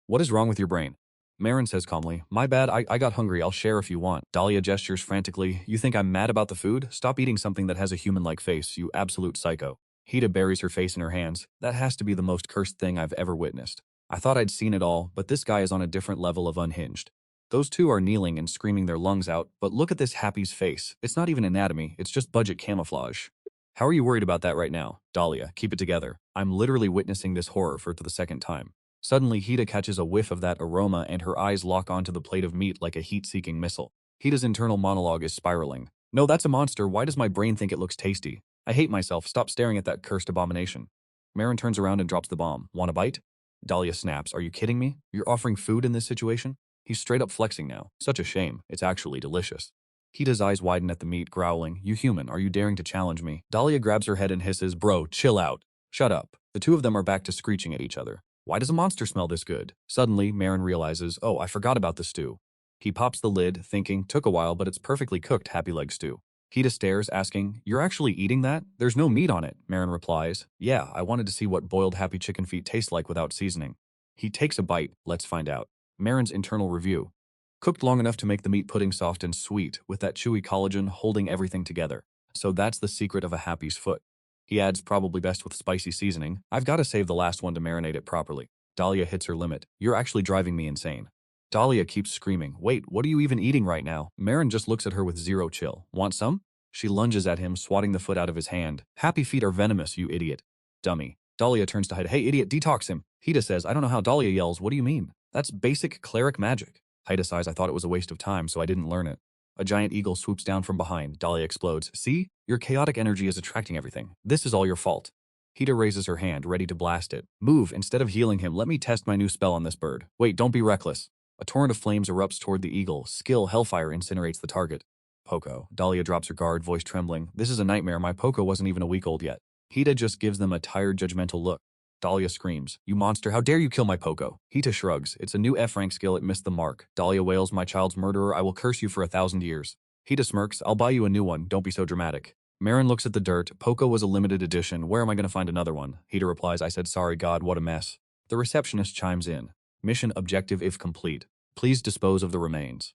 What is wrong with your brain? Maron says calmly, my bad, I got hungry, I'll share if you want. Dahlia gestures frantically, you think I'm mad about the food? Stop eating something that has a human-like face, you absolute psycho. Hida buries her face in her hands. That has to be the most cursed thing I've ever witnessed. I thought I'd seen it all, but this guy is on a different level of unhinged. Those two are kneeling and screaming their lungs out, but look at this happy's face. It's not even anatomy, it's just budget camouflage. How are you worried about that right now? Dahlia, keep it together. I'm literally witnessing this horror for the second time. Suddenly, Hida catches a whiff of that aroma and her eyes lock onto the plate of meat like a heat-seeking missile. Hida's internal monologue is spiraling. No, that's a monster. Why does my brain think it looks tasty? I hate myself. Stop staring at that cursed abomination. Maron turns around and drops the bomb. Want a bite? Dahlia snaps. Are you kidding me? You're offering food in this situation? He's straight up flexing now. Such a shame. It's actually delicious. Hida's eyes widen at the meat, growling, you human, are you daring to challenge me? Dahlia grabs her head and hisses, bro, chill out. Shut up. The two of them are back to screeching at each other. Why does a monster smell this good? Suddenly, Maron realizes, oh, I forgot about the stew. He pops the lid, thinking, took a while, but it's perfectly cooked happy leg stew. Hida stares, asking, you're actually eating that? There's no meat on it. Maron replies, yeah, I wanted to see what boiled happy chicken feet taste like without seasoning. He takes a bite, let's find out. Maron's internal review. Cooked long enough to make the meat pudding soft and sweet, with that chewy collagen holding everything together. So that's the secret of a happy's foot. He adds probably best with spicy seasoning. I've got to save the last one to marinate it properly. Dahlia hits her limit. You're actually driving me insane. Dahlia keeps screaming. Wait, what are you even eating right now? Maron just looks at her with zero chill. Want some? She lunges at him, swatting the foot out of his hand. Happy feet are venomous, you idiot. Dummy. Dahlia turns to Haida. Hey, idiot, detox him. Haida says, I don't know how. Dahlia yells, what do you mean? That's basic cleric magic. Haida sighs, I thought it was a waste of time, so I didn't learn it. A giant eagle swoops down from behind. Dahlia explodes. See? Your chaotic energy is attracting everything. This is all your fault. Haida raises her hand, ready to blast it. Move, instead of healing him, let me test my new spell on this bird. Wait, don't be reckless. A torrent of flames erupts toward the eagle. Skill Hellfire incinerates the target. Poco. Dahlia drops her guard, voice trembling. This is a nightmare. My Poco wasn't even a week old yet. Haida just gives them a tired, judgmental look. Dahlia screams, you monster, how dare you kill my Poco? Haida shrugs, it's a new F-rank skill, it missed the mark. Dahlia wails, my child's murderer, I will curse you for 1,000 years. Haida smirks, I'll buy you a new one, don't be so dramatic. Maron looks at the dirt, Poco was a limited edition, where am I going to find another one? Haida replies, I said sorry God, what a mess. The receptionist chimes in. Mission objective if complete. Please dispose of the remains.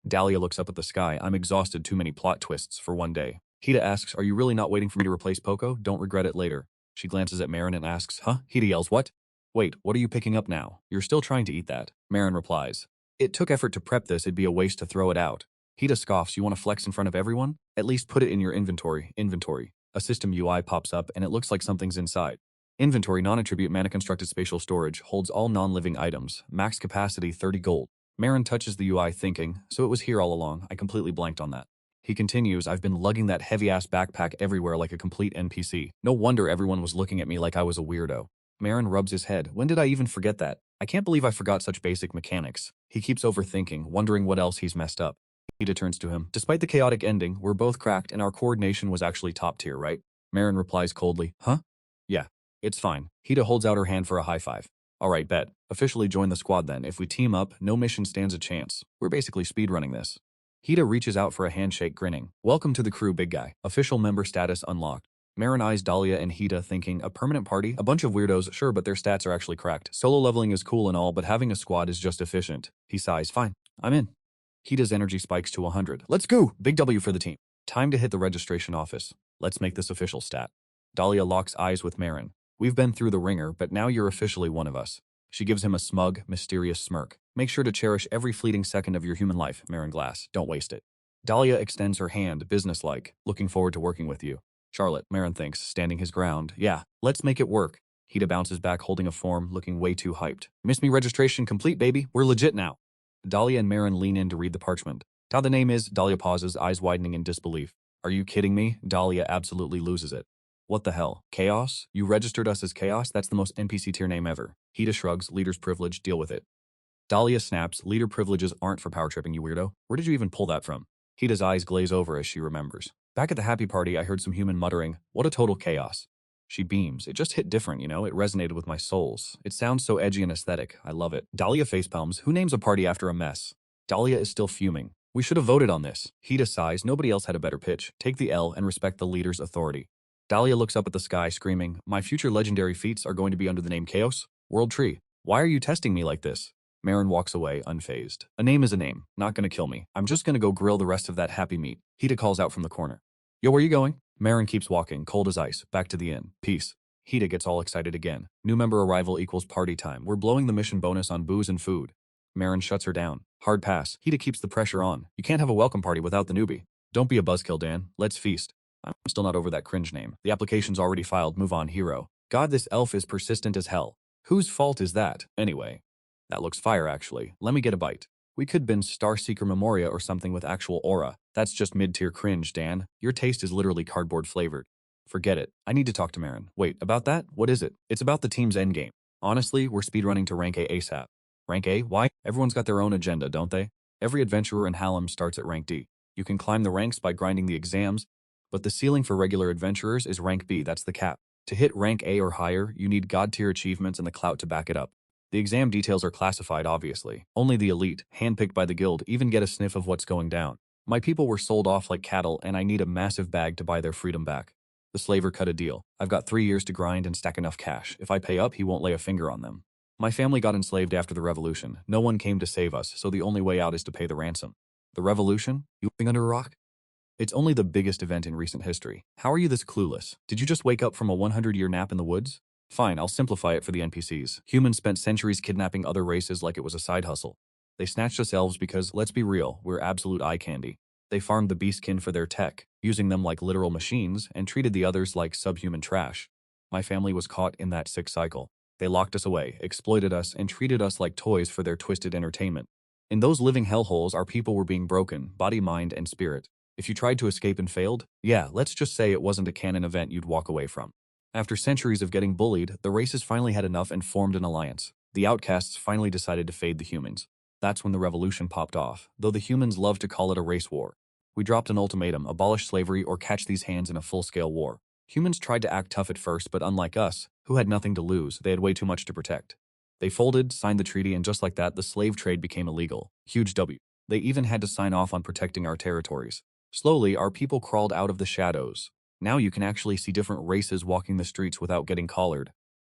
Dahlia looks up at the sky, I'm exhausted, too many plot twists for one day. Haida asks, are you really not waiting for me to replace Poco? Don't regret it later. She glances at Maron and asks, huh? Haida yells, what? Wait, what are you picking up now? You're still trying to eat that. Maron replies, it took effort to prep this, it'd be a waste to throw it out. Haida scoffs, you want to flex in front of everyone? At least put it in your inventory. Inventory. A system UI pops up and it looks like something's inside. Inventory non-attribute mana constructed spatial storage holds all non-living items. Max capacity 30 gold. Maron touches the UI thinking, so it was here all along, I completely blanked on that. He continues, I've been lugging that heavy-ass backpack everywhere like a complete NPC. No wonder everyone was looking at me like I was a weirdo. Maron rubs his head. When did I even forget that? I can't believe I forgot such basic mechanics. He keeps overthinking, wondering what else he's messed up. Haida turns to him. Despite the chaotic ending, we're both cracked and our coordination was actually top tier, right? Maron replies coldly, huh? Yeah, it's fine. Haida holds out her hand for a high five. Alright, bet. Officially join the squad then. If we team up, no mission stands a chance. We're basically speedrunning this. Haida reaches out for a handshake, grinning. Welcome to the crew, big guy. Official member status unlocked. Maron eyes Dahlia and Haida thinking, a permanent party? A bunch of weirdos, sure, but their stats are actually cracked. Solo leveling is cool and all, but having a squad is just efficient. He sighs, fine, I'm in. Haida's energy spikes to 100. Let's go! Big W for the team. Time to hit the registration office. Let's make this official stat. Dahlia locks eyes with Maron. We've been through the ringer, but now you're officially one of us. She gives him a smug, mysterious smirk. Make sure to cherish every fleeting second of your human life, Maron Glass. Don't waste it. Dahlia extends her hand, businesslike. Looking forward to working with you. Charlotte, Maron thinks, standing his ground. Yeah, let's make it work. Haida bounces back holding a form, looking way too hyped. Miss me registration complete, baby. We're legit now. Dahlia and Maron lean in to read the parchment. How the name is, Dahlia pauses, eyes widening in disbelief. Are you kidding me? Dahlia absolutely loses it. What the hell? Chaos? You registered us as Chaos? That's the most NPC tier name ever. Haida shrugs, leader's privilege, deal with it. Dahlia snaps, leader privileges aren't for power tripping, you weirdo. Where did you even pull that from? Haida's eyes glaze over as she remembers. Back at the happy party, I heard some human muttering, what a total chaos. She beams. It just hit different, you know? It resonated with my souls. It sounds so edgy and aesthetic. I love it. Dahlia facepalms. Who names a party after a mess? Dahlia is still fuming. We should have voted on this. Haida sighs. Nobody else had a better pitch. Take the L and respect the leader's authority. Dahlia looks up at the sky, screaming, my future legendary feats are going to be under the name Chaos? World Tree. Why are you testing me like this? Maron walks away, unfazed. A name is a name. Not gonna kill me. I'm just gonna go grill the rest of that happy meat. Haida calls out from the corner. Yo, where you going? Maron keeps walking, cold as ice, back to the inn. Peace. Haida gets all excited again. New member arrival equals party time. We're blowing the mission bonus on booze and food. Maron shuts her down. Hard pass. Haida keeps the pressure on. You can't have a welcome party without the newbie. Don't be a buzzkill, Dan. Let's feast. I'm still not over that cringe name. The application's already filed. Move on, hero. God, this elf is persistent as hell. Whose fault is that, anyway? That looks fire, actually. Let me get a bite. We could bin Starseeker Memoria or something with actual aura. That's just mid-tier cringe, Dan. Your taste is literally cardboard flavored. Forget it. I need to talk to Maron. Wait, about that? What is it? It's about the team's endgame. Honestly, we're speedrunning to rank A ASAP. Rank A? Why? Everyone's got their own agenda, don't they? Every adventurer in Hallam starts at rank D. You can climb the ranks by grinding the exams, but the ceiling for regular adventurers is rank B, that's the cap. To hit rank A or higher, you need god-tier achievements and the clout to back it up. The exam details are classified, obviously. Only the elite, handpicked by the guild, even get a sniff of what's going down. My people were sold off like cattle, and I need a massive bag to buy their freedom back. The slaver cut a deal. I've got 3 years to grind and stack enough cash. If I pay up, he won't lay a finger on them. My family got enslaved after the revolution. No one came to save us, so the only way out is to pay the ransom. The revolution? You living under a rock? It's only the biggest event in recent history. How are you this clueless? Did you just wake up from a 100-year nap in the woods? Fine, I'll simplify it for the NPCs. Humans spent centuries kidnapping other races like it was a side hustle. They snatched us elves because, let's be real, we're absolute eye candy. They farmed the beastkin for their tech, using them like literal machines, and treated the others like subhuman trash. My family was caught in that sick cycle. They locked us away, exploited us, and treated us like toys for their twisted entertainment. In those living hellholes, our people were being broken, body, mind, and spirit. If you tried to escape and failed, yeah, let's just say it wasn't a canon event you'd walk away from. After centuries of getting bullied, the races finally had enough and formed an alliance. The outcasts finally decided to fade the humans. That's when the revolution popped off, though the humans love to call it a race war. We dropped an ultimatum: abolish slavery or catch these hands in a full-scale war. Humans tried to act tough at first, but unlike us, who had nothing to lose, they had way too much to protect. They folded, signed the treaty, and just like that, the slave trade became illegal. Huge W. They even had to sign off on protecting our territories. Slowly, our people crawled out of the shadows. Now you can actually see different races walking the streets without getting collared.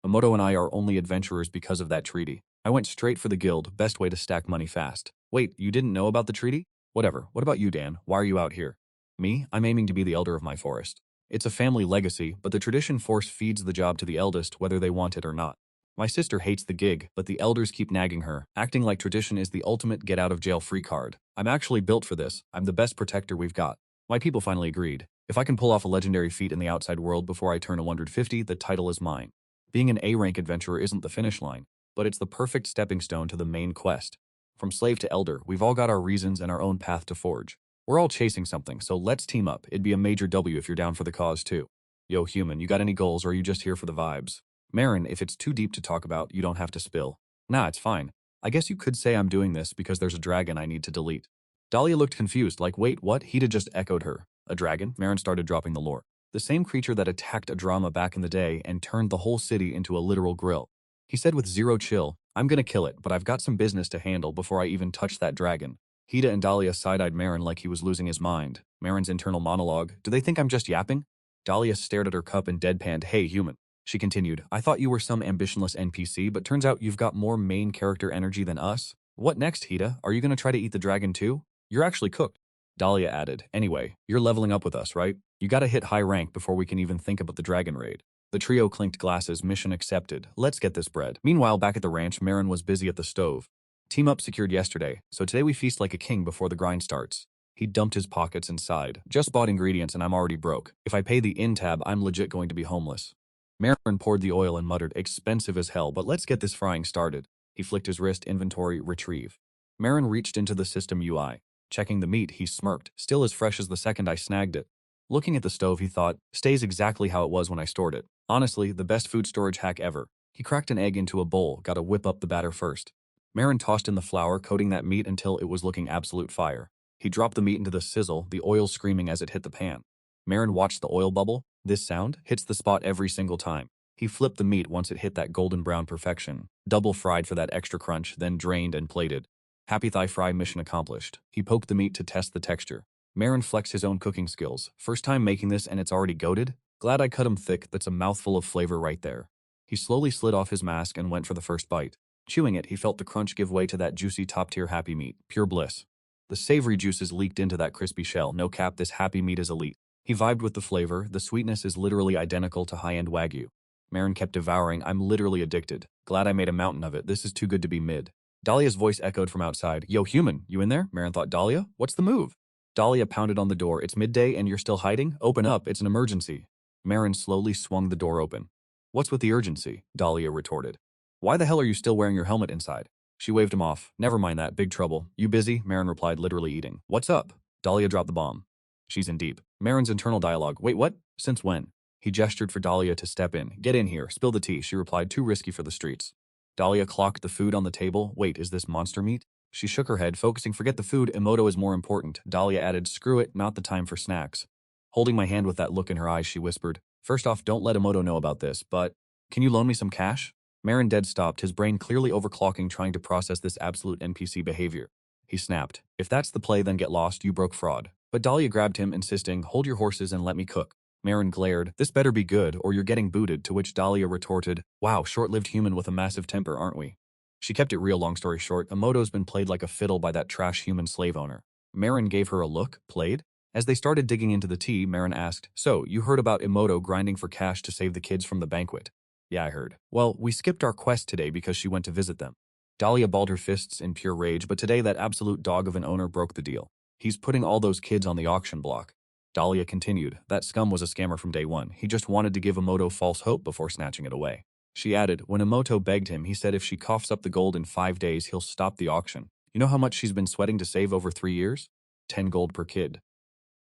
Emoto and I are only adventurers because of that treaty. I went straight for the guild, best way to stack money fast. Wait, you didn't know about the treaty? Whatever, what about you, Dan? Why are you out here? Me? I'm aiming to be the elder of my forest. It's a family legacy, but the tradition force feeds the job to the eldest whether they want it or not. My sister hates the gig, but the elders keep nagging her, acting like tradition is the ultimate get-out-of-jail-free card. I'm actually built for this. I'm the best protector we've got. My people finally agreed. If I can pull off a legendary feat in the outside world before I turn 150, the title is mine. Being an A-rank adventurer isn't the finish line, but it's the perfect stepping stone to the main quest. From slave to elder, we've all got our reasons and our own path to forge. We're all chasing something, so let's team up. It'd be a major W if you're down for the cause too. Yo, human, you got any goals or are you just here for the vibes? Maron, if it's too deep to talk about, you don't have to spill. Nah, it's fine. I guess you could say I'm doing this because there's a dragon I need to delete. Dahlia looked confused, like wait, what? He'd just echoed her. A dragon? Maron started dropping the lore. The same creature that attacked a drama back in the day and turned the whole city into a literal grill. He said with zero chill, I'm gonna kill it, but I've got some business to handle before I even touch that dragon. Hida and Dahlia side-eyed Maron like he was losing his mind. Maron's internal monologue, do they think I'm just yapping? Dahlia stared at her cup and deadpanned, hey human. She continued, I thought you were some ambitionless NPC, but turns out you've got more main character energy than us. What next, Hida? Are you gonna try to eat the dragon too? You're actually cooked. Dahlia added, anyway, you're leveling up with us, right? You gotta hit high rank before we can even think about the dragon raid. The trio clinked glasses, mission accepted. Let's get this bread. Meanwhile, back at the ranch, Maron was busy at the stove. Team up secured yesterday, so today we feast like a king before the grind starts. He dumped his pockets and sighed. Just bought ingredients and I'm already broke. If I pay the in tab, I'm legit going to be homeless. Maron poured the oil and muttered, expensive as hell, but let's get this frying started. He flicked his wrist, inventory, retrieve. Maron reached into the system UI. Checking the meat, he smirked, still as fresh as the second I snagged it. Looking at the stove, he thought, stays exactly how it was when I stored it. Honestly, the best food storage hack ever. He cracked an egg into a bowl, gotta whip up the batter first. Maron tossed in the flour, coating that meat until it was looking absolute fire. He dropped the meat into the sizzle, the oil screaming as it hit the pan. Maron watched the oil bubble. This sound hits the spot every single time. He flipped the meat once it hit that golden brown perfection. Double fried for that extra crunch, then drained and plated. Happy thigh fry, mission accomplished. He poked the meat to test the texture. Maron flexed his own cooking skills. First time making this and it's already goated? Glad I cut him thick, that's a mouthful of flavor right there. He slowly slid off his mask and went for the first bite. Chewing it, he felt the crunch give way to that juicy top-tier happy meat. Pure bliss. The savory juices leaked into that crispy shell. No cap, this happy meat is elite. He vibed with the flavor. The sweetness is literally identical to high-end Wagyu. Maron kept devouring. I'm literally addicted. Glad I made a mountain of it. This is too good to be mid. Dahlia's voice echoed from outside. Yo, human, you in there? Maron thought, Dahlia? What's the move? Dahlia pounded on the door. It's midday and you're still hiding? Open up, it's an emergency. Maron slowly swung the door open. What's with the urgency? Dahlia retorted. Why the hell are you still wearing your helmet inside? She waved him off. Never mind that, big trouble. You busy? Maron replied, literally eating. What's up? Dahlia dropped the bomb. She's in deep. Maron's internal dialogue. Wait, what? Since when? He gestured for Dahlia to step in. Get in here, spill the tea, she replied, too risky for the streets. Dahlia clocked the food on the table. Wait, is this monster meat? She shook her head, focusing, forget the food, Emoto is more important. Dahlia added, screw it, not the time for snacks. Holding my hand with that look in her eyes, she whispered, first off, don't let Emoto know about this, but can you loan me some cash? Maron dead stopped, his brain clearly overclocking trying to process this absolute NPC behavior. He snapped, if that's the play then get lost, you broke fraud. But Dahlia grabbed him, insisting, hold your horses and let me cook. Maron glared, "This better be good, or you're getting booted," to which Dahlia retorted, "Wow, short-lived human with a massive temper, aren't we?" She kept it real. Long story short, Emoto's been played like a fiddle by that trash human slave owner. Maron gave her a look. Played? As they started digging into the tea, Maron asked, "So, you heard about Emoto grinding for cash to save the kids from the banquet?" "Yeah, I heard." "Well, we skipped our quest today because she went to visit them." Dahlia balled her fists in pure rage, but today that absolute dog of an owner broke the deal. "He's putting all those kids on the auction block." Dahlia continued, "That scum was a scammer from day one. He just wanted to give Emoto false hope before snatching it away." She added, "When Emoto begged him, he said if she coughs up the gold in 5 days, he'll stop the auction. You know how much she's been sweating to save over 3 years? 10 gold per kid."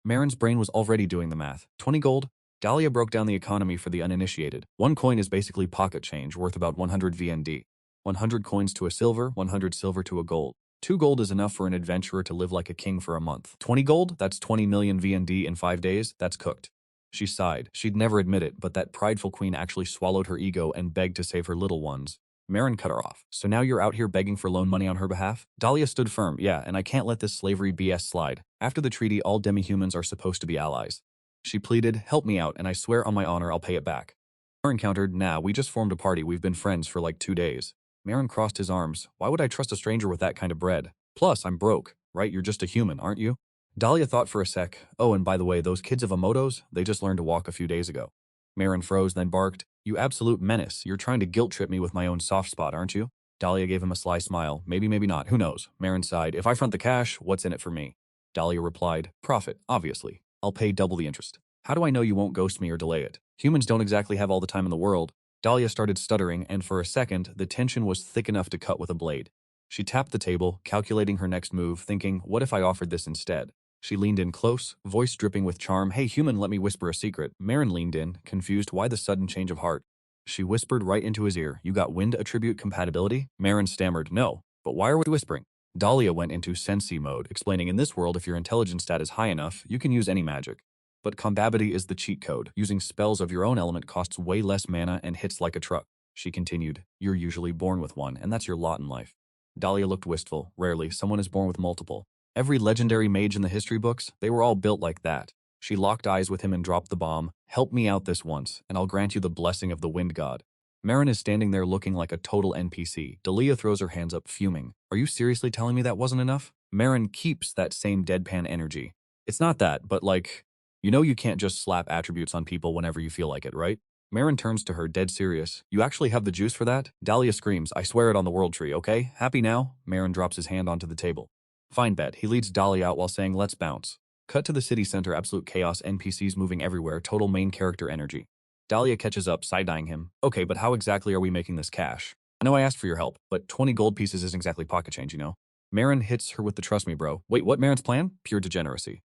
Maron's brain was already doing the math. 20 gold? Dahlia broke down the economy for the uninitiated. One coin is basically pocket change, worth about 100 VND. 100 coins to a silver, 100 silver to a gold. 2 gold is enough for an adventurer to live like a king for a month. 20 gold? That's 20 million VND in 5 days. That's cooked. She sighed. She'd never admit it, but that prideful queen actually swallowed her ego and begged to save her little ones. Maron cut her off. "So now you're out here begging for loan money on her behalf?" Dahlia stood firm. "Yeah, and I can't let this slavery BS slide. After the treaty, all demi-humans are supposed to be allies." She pleaded, "Help me out, and I swear on my honor I'll pay it back." Maron countered, "Nah, we just formed a party. We've been friends for like 2 days." Maron crossed his arms. "Why would I trust a stranger with that kind of bread? Plus, I'm broke, right? You're just a human, aren't you?" Dahlia thought for a sec. "Oh, and by the way, those kids of Emoto's, they just learned to walk a few days ago." Maron froze, then barked, "You absolute menace. You're trying to guilt-trip me with my own soft spot, aren't you?" Dahlia gave him a sly smile. "Maybe, maybe not. Who knows?" Maron sighed. "If I front the cash, what's in it for me?" Dahlia replied, "Profit, obviously. I'll pay double the interest." "How do I know you won't ghost me or delay it? Humans don't exactly have all the time in the world." Dahlia started stuttering, and for a second, the tension was thick enough to cut with a blade. She tapped the table, calculating her next move, thinking, what if I offered this instead? She leaned in close, voice dripping with charm. "Hey human, let me whisper a secret." Maron leaned in, confused. Why the sudden change of heart? She whispered right into his ear, "You got wind attribute compatibility?" Maron stammered, "No, but why are we whispering?" Dahlia went into Sensi mode, explaining, "In this world, if your intelligence stat is high enough, you can use any magic. But compatibility is the cheat code. Using spells of your own element costs way less mana and hits like a truck." She continued, "You're usually born with one, and that's your lot in life." Dahlia looked wistful. "Rarely, someone is born with multiple. Every legendary mage in the history books, they were all built like that." She locked eyes with him and dropped the bomb. "Help me out this once, and I'll grant you the blessing of the wind god." Maron is standing there looking like a total NPC. Dahlia throws her hands up, fuming. "Are you seriously telling me that wasn't enough?" Maron keeps that same deadpan energy. "It's not that, but like, you know you can't just slap attributes on people whenever you feel like it, right?" Maron turns to her, dead serious. "You actually have the juice for that?" Dahlia screams, "I swear it on the world tree, okay? Happy now?" Maron drops his hand onto the table. "Fine bet." He leads Dahlia out while saying, "Let's bounce." Cut to the city center, absolute chaos, NPCs moving everywhere, total main character energy. Dahlia catches up, side-eyeing him. "Okay, but how exactly are we making this cash? I know I asked for your help, but 20 gold pieces isn't exactly pocket change, you know?" Maron hits her with the "trust me, bro." "Wait, what? Maron's plan?" "Pure degeneracy.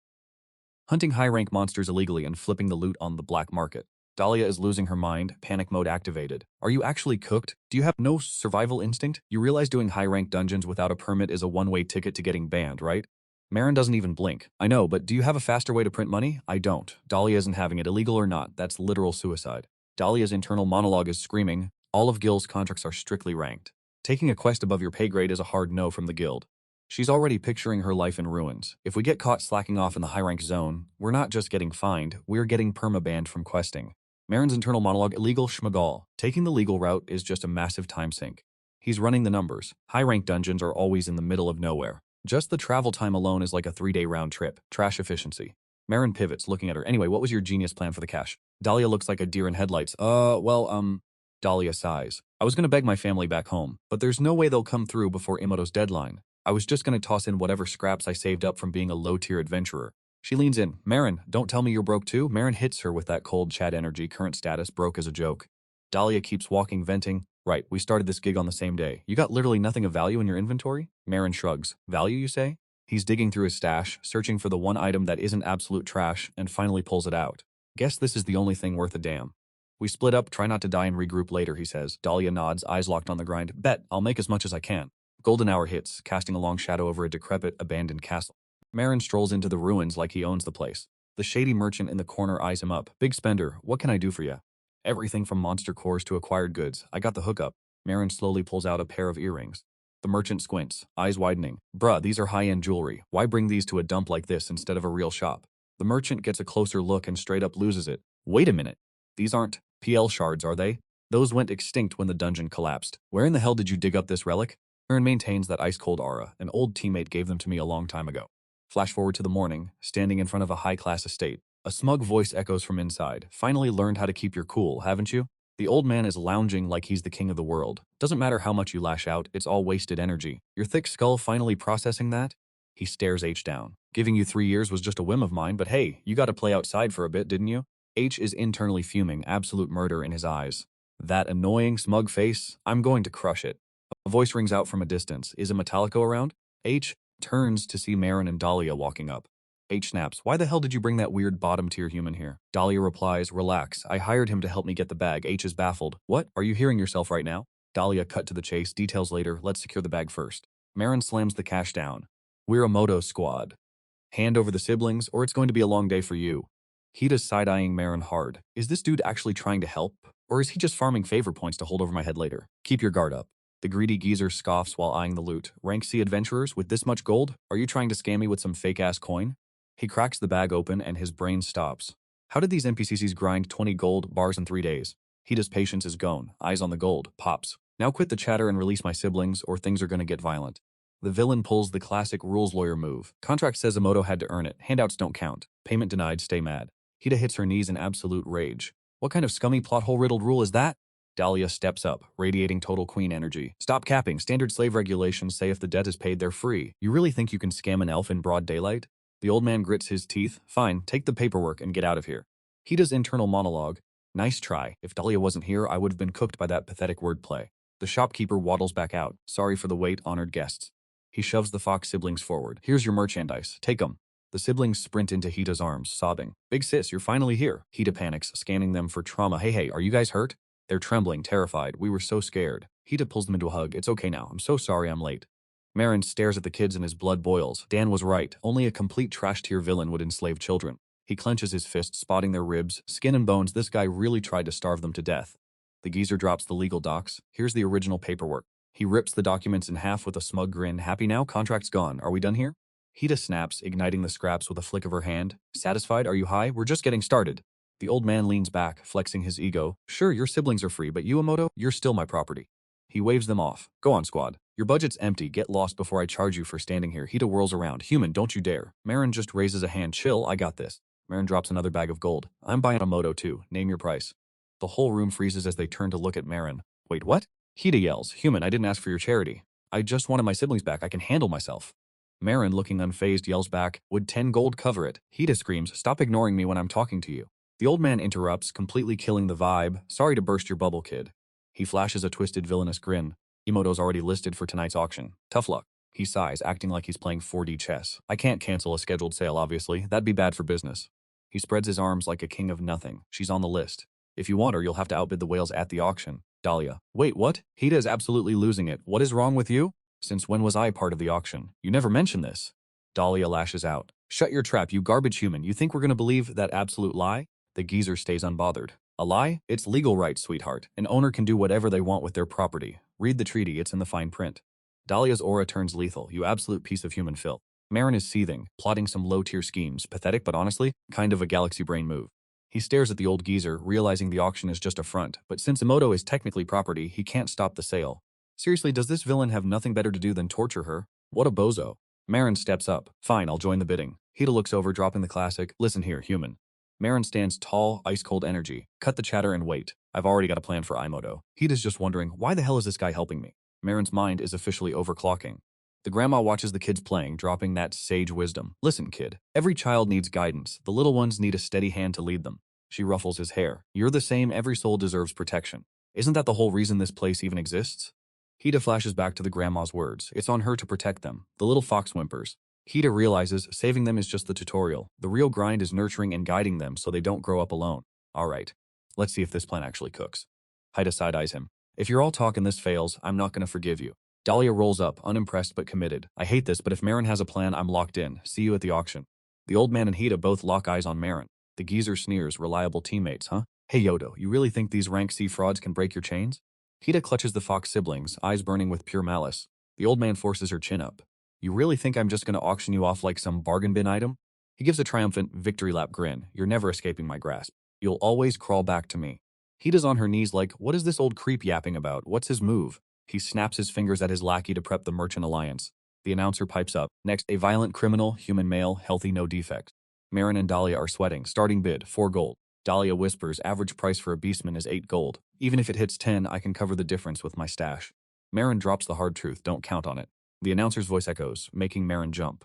Hunting high-rank monsters illegally and flipping the loot on the black market." Dahlia is losing her mind, panic mode activated. "Are you actually cooked? Do you have no survival instinct? You realize doing high-rank dungeons without a permit is a one-way ticket to getting banned, right?" Maron doesn't even blink. "I know, but do you have a faster way to print money?" "I don't." Dahlia isn't having it. "Illegal or not, that's literal suicide." Dahlia's internal monologue is screaming, "All of Guild's contracts are strictly ranked. Taking a quest above your pay grade is a hard no from the Guild." She's already picturing her life in ruins. If we get caught slacking off in the high-rank zone, we're not just getting fined, we're getting perma-banned from questing. Maron's internal monologue, "Illegal schmagal." Taking the legal route is just a massive time sink. He's running the numbers. High-rank dungeons are always in the middle of nowhere. Just the travel time alone is like a 3-day round trip. Trash efficiency. Maron pivots, looking at her. "Anyway, what was your genius plan for the cash?" Dahlia looks like a deer in headlights. Dahlia sighs. "I was gonna beg my family back home, but there's no way they'll come through before Imoto's deadline. I was just gonna toss in whatever scraps I saved up from being a low-tier adventurer." She leans in. "Maron, don't tell me you're broke too?" Maron hits her with that cold Chad energy, current status, broke as a joke. Dahlia keeps walking, venting. "Right, we started this gig on the same day. You got literally nothing of value in your inventory?" Maron shrugs. "Value, you say?" He's digging through his stash, searching for the one item that isn't absolute trash, and finally pulls it out. "Guess this is the only thing worth a damn." "We split up, try not to die and regroup later," he says. Dahlia nods, eyes locked on the grind. "Bet, I'll make as much as I can." Golden hour hits, casting a long shadow over a decrepit, abandoned castle. Maron strolls into the ruins like he owns the place. The shady merchant in the corner eyes him up. "Big spender, what can I do for ya?" "Everything from monster cores to acquired goods. I got the hookup." Maron slowly pulls out a pair of earrings. The merchant squints, eyes widening. "Bruh, these are high-end jewelry. Why bring these to a dump like this instead of a real shop?" The merchant gets a closer look and straight up loses it. Wait a minute. These aren't PL shards, are they? Those went extinct when the dungeon collapsed. Where in the hell did you dig up this relic? Aaron maintains that ice-cold aura. An old teammate gave them to me a long time ago. Flash forward to the morning, standing in front of a high-class estate. A smug voice echoes from inside. Finally learned how to keep your cool, haven't you? The old man is lounging like he's the king of the world. Doesn't matter how much you lash out, it's all wasted energy. Your thick skull finally processing that? He stares H down. Giving you 3 years was just a whim of mine, but hey, you got to play outside for a bit, didn't you? H is internally fuming, absolute murder in his eyes. That annoying, smug face, I'm going to crush it. A voice rings out from a distance. Is a Metallico around? H turns to see Maron and Dahlia walking up. H snaps, why the hell did you bring that weird bottom-tier human here? Dahlia replies, relax, I hired him to help me get the bag. H is baffled. What? Are you hearing yourself right now? Dahlia cut to the chase, details later, let's secure the bag first. Maron slams the cash down. We're a moto squad. Hand over the siblings, or it's going to be a long day for you. Hita's side-eyeing Maron hard. Is this dude actually trying to help? Or is he just farming favor points to hold over my head later? Keep your guard up. The greedy geezer scoffs while eyeing the loot. Rank C adventurers, with this much gold? Are you trying to scam me with some fake-ass coin? He cracks the bag open and his brain stops. How did these NPCs grind 20 gold bars in 3 days? Hita's patience is gone. Eyes on the gold. Pops. Now quit the chatter and release my siblings, or things are gonna get violent. The villain pulls the classic rules lawyer move. Contract says Emoto had to earn it. Handouts don't count. Payment denied, stay mad. Hita hits her knees in absolute rage. What kind of scummy plot hole riddled rule is that? Dahlia steps up, radiating total queen energy. Stop capping. Standard slave regulations say if the debt is paid, they're free. You really think you can scam an elf in broad daylight? The old man grits his teeth. Fine, take the paperwork and get out of here. Hita's internal monologue. Nice try. If Dahlia wasn't here, I would have been cooked by that pathetic wordplay. The shopkeeper waddles back out. Sorry for the wait, honored guests. He shoves the Fox siblings forward. Here's your merchandise. Take 'em. The siblings sprint into Hita's arms, sobbing. Big sis, you're finally here. Hita panics, scanning them for trauma. Hey, are you guys hurt? They're trembling, terrified. We were so scared. Hita pulls them into a hug. It's okay now. I'm so sorry I'm late. Maron stares at the kids and his blood boils. Dan was right. Only a complete trash-tier villain would enslave children. He clenches his fist, spotting their ribs. Skin and bones, this guy really tried to starve them to death. The geezer drops the legal docs. Here's the original paperwork. He rips the documents in half with a smug grin. Happy now? Contract's gone. Are we done here? Hita snaps, igniting the scraps with a flick of her hand. Satisfied? Are you high? We're just getting started. The old man leans back, flexing his ego. Sure, your siblings are free, but you, Emoto, you're still my property. He waves them off. Go on, squad. Your budget's empty. Get lost before I charge you for standing here. Hita whirls around. Human, don't you dare. Maron just raises a hand. Chill, I got this. Maron drops another bag of gold. I'm buying a moto too. Name your price. The whole room freezes as they turn to look at Maron. Wait, what? Hita yells. Human, I didn't ask for your charity. I just wanted my siblings back. I can handle myself. Maron, looking unfazed, yells back, would 10 gold cover it? Hita screams, stop ignoring me when I'm talking to you. The old man interrupts, completely killing the vibe. Sorry to burst your bubble, kid. He flashes a twisted villainous grin. Emoto's already listed for tonight's auction. Tough luck. He sighs, acting like he's playing 4D chess. I can't cancel a scheduled sale, obviously. That'd be bad for business. He spreads his arms like a king of nothing. She's on the list. If you want her, you'll have to outbid the whales at the auction. Dahlia. Wait, what? Hita is absolutely losing it. What is wrong with you? Since when was I part of the auction? You never mentioned this. Dahlia lashes out. Shut your trap, you garbage human. You think we're gonna believe that absolute lie? The geezer stays unbothered. A lie? It's legal rights, sweetheart. An owner can do whatever they want with their property. Read the treaty, it's in the fine print. Dahlia's aura turns lethal, you absolute piece of human filth. Maron is seething, plotting some low-tier schemes. Pathetic, but honestly, kind of a galaxy brain move. He stares at the old geezer, realizing the auction is just a front, but since Emoto is technically property, he can't stop the sale. Seriously, does this villain have nothing better to do than torture her? What a bozo. Maron steps up. Fine, I'll join the bidding. Hita looks over, dropping the classic, listen here, human. Maron stands tall, ice-cold energy. Cut the chatter and wait. I've already got a plan for Emoto. Hita's just wondering, why the hell is this guy helping me? Maron's mind is officially overclocking. The grandma watches the kids playing, dropping that sage wisdom. Listen, kid. Every child needs guidance. The little ones need a steady hand to lead them. She ruffles his hair. You're the same. Every soul deserves protection. Isn't that the whole reason this place even exists? Hita flashes back to the grandma's words. It's on her to protect them. The little fox whimpers. Hita realizes saving them is just the tutorial. The real grind is nurturing and guiding them so they don't grow up alone. Alright, let's see if this plan actually cooks. Hita side-eyes him. If you're all talk and this fails, I'm not gonna forgive you. Dahlia rolls up, unimpressed but committed. I hate this, but if Maron has a plan, I'm locked in. See you at the auction. The old man and Hita both lock eyes on Maron. The geezer sneers, reliable teammates, huh? Hey Yodo, you really think these rank C frauds can break your chains? Hita clutches the fox siblings, eyes burning with pure malice. The old man forces her chin up. You really think I'm just gonna auction you off like some bargain bin item? He gives a triumphant victory lap grin. You're never escaping my grasp. You'll always crawl back to me. Hida's on her knees like, what is this old creep yapping about? What's his move? He snaps his fingers at his lackey to prep the merchant alliance. The announcer pipes up. Next, a violent criminal, human male, healthy, no defects. Maron and Dahlia are sweating. Starting bid, 4 gold. Dahlia whispers, average price for a beastman is 8 gold. Even if it hits 10, I can cover the difference with my stash. Maron drops the hard truth, don't count on it. The announcer's voice echoes, making Maron jump.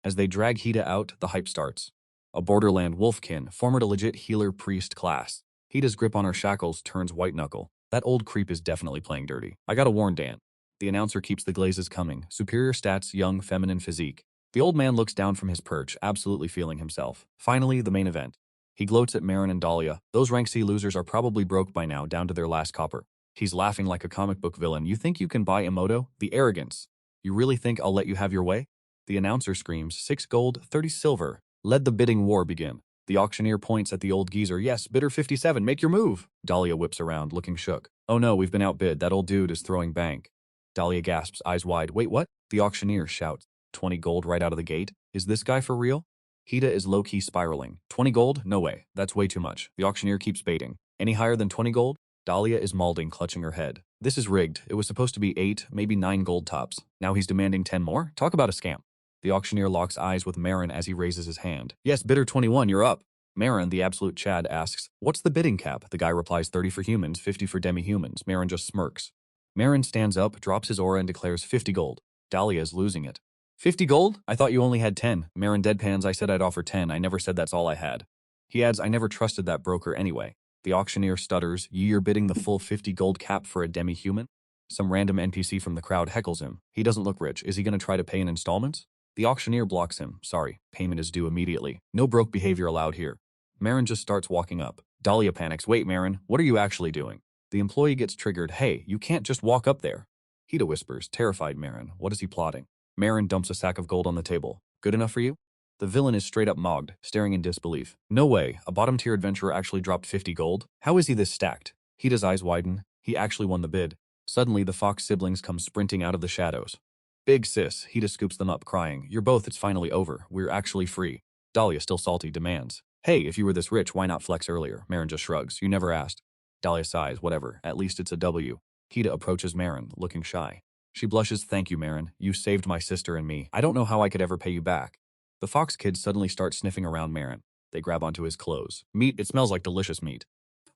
As they drag Hida out, the hype starts. A borderland wolfkin, former to legit healer priest class. Hida's grip on her shackles turns white knuckle. That old creep is definitely playing dirty. I gotta warn Dan. The announcer keeps the glazes coming. Superior stats, young, feminine physique. The old man looks down from his perch, absolutely feeling himself. Finally, the main event. He gloats at Maron and Dahlia. Those rank C losers are probably broke by now, down to their last copper. He's laughing like a comic book villain. You think you can buy Emoto? The arrogance. You really think I'll let you have your way? The announcer screams, 6 gold, 30 silver. Let the bidding war begin. The auctioneer points at the old geezer. Yes, bidder 57, make your move. Dahlia whips around, looking shook. Oh no, we've been outbid. That old dude is throwing bank. Dahlia gasps, eyes wide. Wait, what? The auctioneer shouts. 20 gold right out of the gate? Is this guy for real? Hida is low-key spiraling. 20 gold? No way. That's way too much. The auctioneer keeps baiting. Any higher than 20 gold? Dahlia is malding, clutching her head. This is rigged. It was supposed to be 8, maybe 9 gold tops. Now he's demanding 10 more? Talk about a scam. The auctioneer locks eyes with Maron as he raises his hand. Yes, bidder 21, you're up. Maron, the absolute Chad, asks, what's the bidding cap? The guy replies 30 for humans, 50 for demi-humans. Maron just smirks. Maron stands up, drops his aura and declares 50 gold. Dahlia is losing it. 50 gold? I thought you only had 10. Maron deadpans, I said I'd offer 10. I never said that's all I had. He adds, I never trusted that broker anyway. The auctioneer stutters, you're bidding the full 50 gold cap for a demi-human? Some random NPC from the crowd heckles him. He doesn't look rich. Is he going to try to pay in installments? The auctioneer blocks him. Sorry, payment is due immediately. No broke behavior allowed here. Maron just starts walking up. Dahlia panics. Wait, Maron, what are you actually doing? The employee gets triggered. Hey, you can't just walk up there. Hida whispers, terrified Maron. What is he plotting? Maron dumps a sack of gold on the table. Good enough for you? The villain is straight up mogged, staring in disbelief. No way, a bottom-tier adventurer actually dropped 50 gold? How is he this stacked? Hida's eyes widen. He actually won the bid. Suddenly, the Fox siblings come sprinting out of the shadows. Big sis, Hida scoops them up, crying. You're both, it's finally over. We're actually free. Dahlia, still salty, demands. Hey, if you were this rich, why not flex earlier? Maron just shrugs. You never asked. Dahlia sighs, whatever. At least it's a W. Hida approaches Maron, looking shy. She blushes, thank you, Maron. You saved my sister and me. I don't know how I could ever pay you back. The Fox kids suddenly start sniffing around Maron. They grab onto his clothes. Meat, it smells like delicious meat.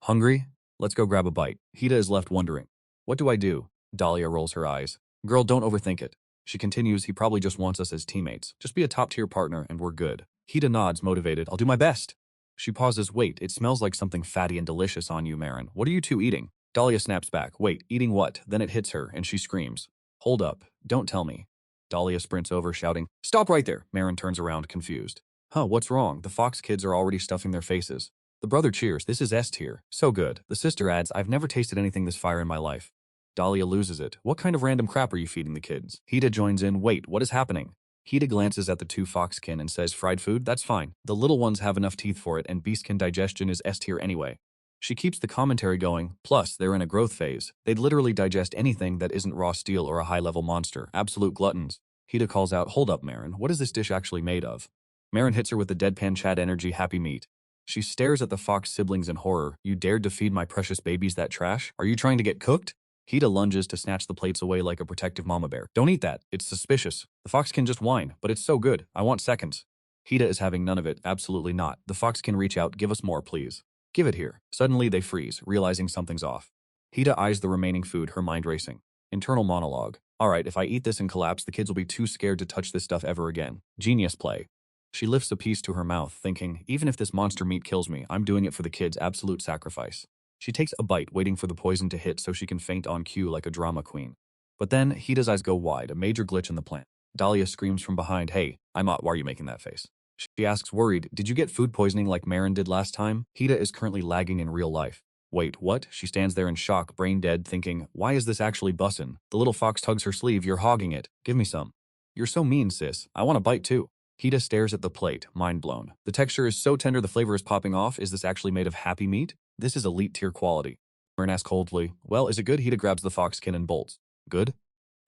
Hungry? Let's go grab a bite. Hida is left wondering. What do I do? Dahlia rolls her eyes. Girl, don't overthink it. She continues, he probably just wants us as teammates. Just be a top-tier partner and we're good. Hida nods, motivated. I'll do my best. She pauses. Wait, it smells like something fatty and delicious on you, Maron. What are you two eating? Dahlia snaps back. Wait, eating what? Then it hits her, and she screams. Hold up. Don't tell me. Dahlia sprints over, shouting, stop right there. Maron turns around, confused. Huh, what's wrong? The Fox kids are already stuffing their faces. The brother cheers. This is S tier. So good. The sister adds, I've never tasted anything this fire in my life. Dahlia loses it. What kind of random crap are you feeding the kids? Hida joins in. Wait, what is happening? Hida glances at the two foxkin and says, fried food? That's fine. The little ones have enough teeth for it and beastkin digestion is S tier anyway. She keeps the commentary going, plus they're in a growth phase. They'd literally digest anything that isn't raw steel or a high-level monster. Absolute gluttons. Hida calls out, hold up, Maron. What is this dish actually made of? Maron hits her with the deadpan Chad energy happy meat. She stares at the Fox siblings in horror. You dared to feed my precious babies that trash? Are you trying to get cooked? Hida lunges to snatch the plates away like a protective mama bear. Don't eat that. It's suspicious. The fox can just whine, but it's so good. I want seconds. Hida is having none of it. Absolutely not. The fox can reach out. Give us more, please. Give it here. Suddenly they freeze, realizing something's off. Hida eyes the remaining food, her mind racing. Internal monologue. Alright, if I eat this and collapse, the kids will be too scared to touch this stuff ever again. Genius play. She lifts a piece to her mouth, thinking, even if this monster meat kills me, I'm doing it for the kids. Absolute sacrifice. She takes a bite, waiting for the poison to hit so she can faint on cue like a drama queen. But then, Hida's eyes go wide, a major glitch in the plan. Dahlia screams from behind, hey, I'm out, why are you making that face? She asks, worried, did you get food poisoning like Maron did last time? Hida is currently lagging in real life. Wait, what? She stands there in shock, brain dead, thinking, why is this actually bussin'? The little fox tugs her sleeve, you're hogging it. Give me some. You're so mean, sis. I want a bite too. Hida stares at the plate, mind blown. The texture is so tender the flavor is popping off. Is this actually made of happy meat? This is elite tier quality. Maron asks coldly, well, is it good? Hida grabs the foxkin and bolts. Good?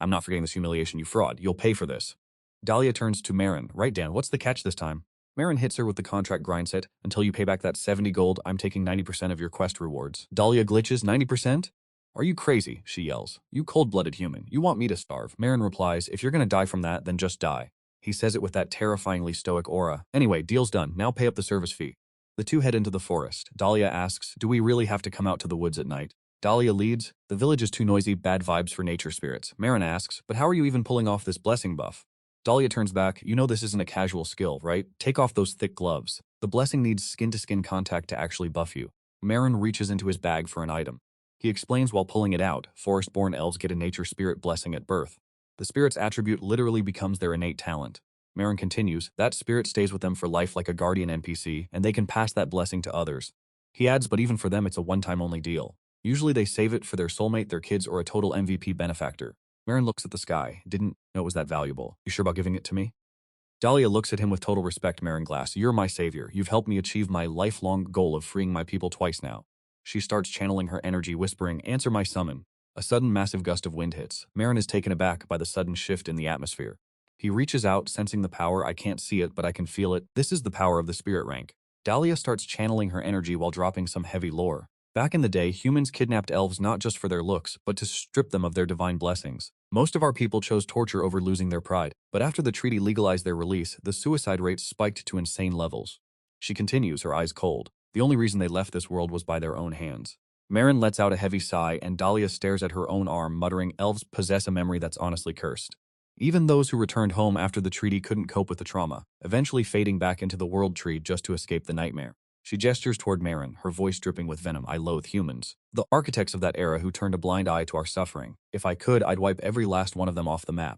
I'm not forgetting this humiliation, you fraud. You'll pay for this. Dahlia turns to Maron. Right, Dan, what's the catch this time? Maron hits her with the contract grind set. Until you pay back that 70 gold, I'm taking 90% of your quest rewards. Dahlia glitches, 90%? Are you crazy? She yells. You cold-blooded human. You want me to starve? Maron replies, if you're gonna die from that, then just die. He says it with that terrifyingly stoic aura. Anyway, deal's done. Now pay up the service fee. The two head into the forest. Dahlia asks, do we really have to come out to the woods at night? Dahlia leads, the village is too noisy, bad vibes for nature spirits. Maron asks, but how are you even pulling off this blessing buff? Dahlia turns back, you know this isn't a casual skill, right? Take off those thick gloves. The blessing needs skin-to-skin contact to actually buff you. Maron reaches into his bag for an item. He explains while pulling it out, forest-born elves get a nature spirit blessing at birth. The spirit's attribute literally becomes their innate talent. Maron continues, that spirit stays with them for life like a guardian NPC, and they can pass that blessing to others. He adds, but even for them it's a one-time only deal. Usually they save it for their soulmate, their kids, or a total MVP benefactor. Maron looks at the sky. Didn't know it was that valuable. You sure about giving it to me? Dahlia looks at him with total respect. Maron Glass, you're my savior. You've helped me achieve my lifelong goal of freeing my people twice now. She starts channeling her energy, whispering, answer my summon. A sudden massive gust of wind hits. Maron is taken aback by the sudden shift in the atmosphere. He reaches out, sensing the power. I can't see it, but I can feel it. This is the power of the spirit rank. Dahlia starts channeling her energy while dropping some heavy lore. Back in the day, humans kidnapped elves not just for their looks, but to strip them of their divine blessings. Most of our people chose torture over losing their pride, but after the treaty legalized their release, the suicide rate spiked to insane levels. She continues, her eyes cold. The only reason they left this world was by their own hands. Maron lets out a heavy sigh, and Dahlia stares at her own arm, muttering, elves possess a memory that's honestly cursed. Even those who returned home after the treaty couldn't cope with the trauma, eventually fading back into the world tree just to escape the nightmare. She gestures toward Maron, her voice dripping with venom. I loathe humans. The architects of that era who turned a blind eye to our suffering. If I could, I'd wipe every last one of them off the map.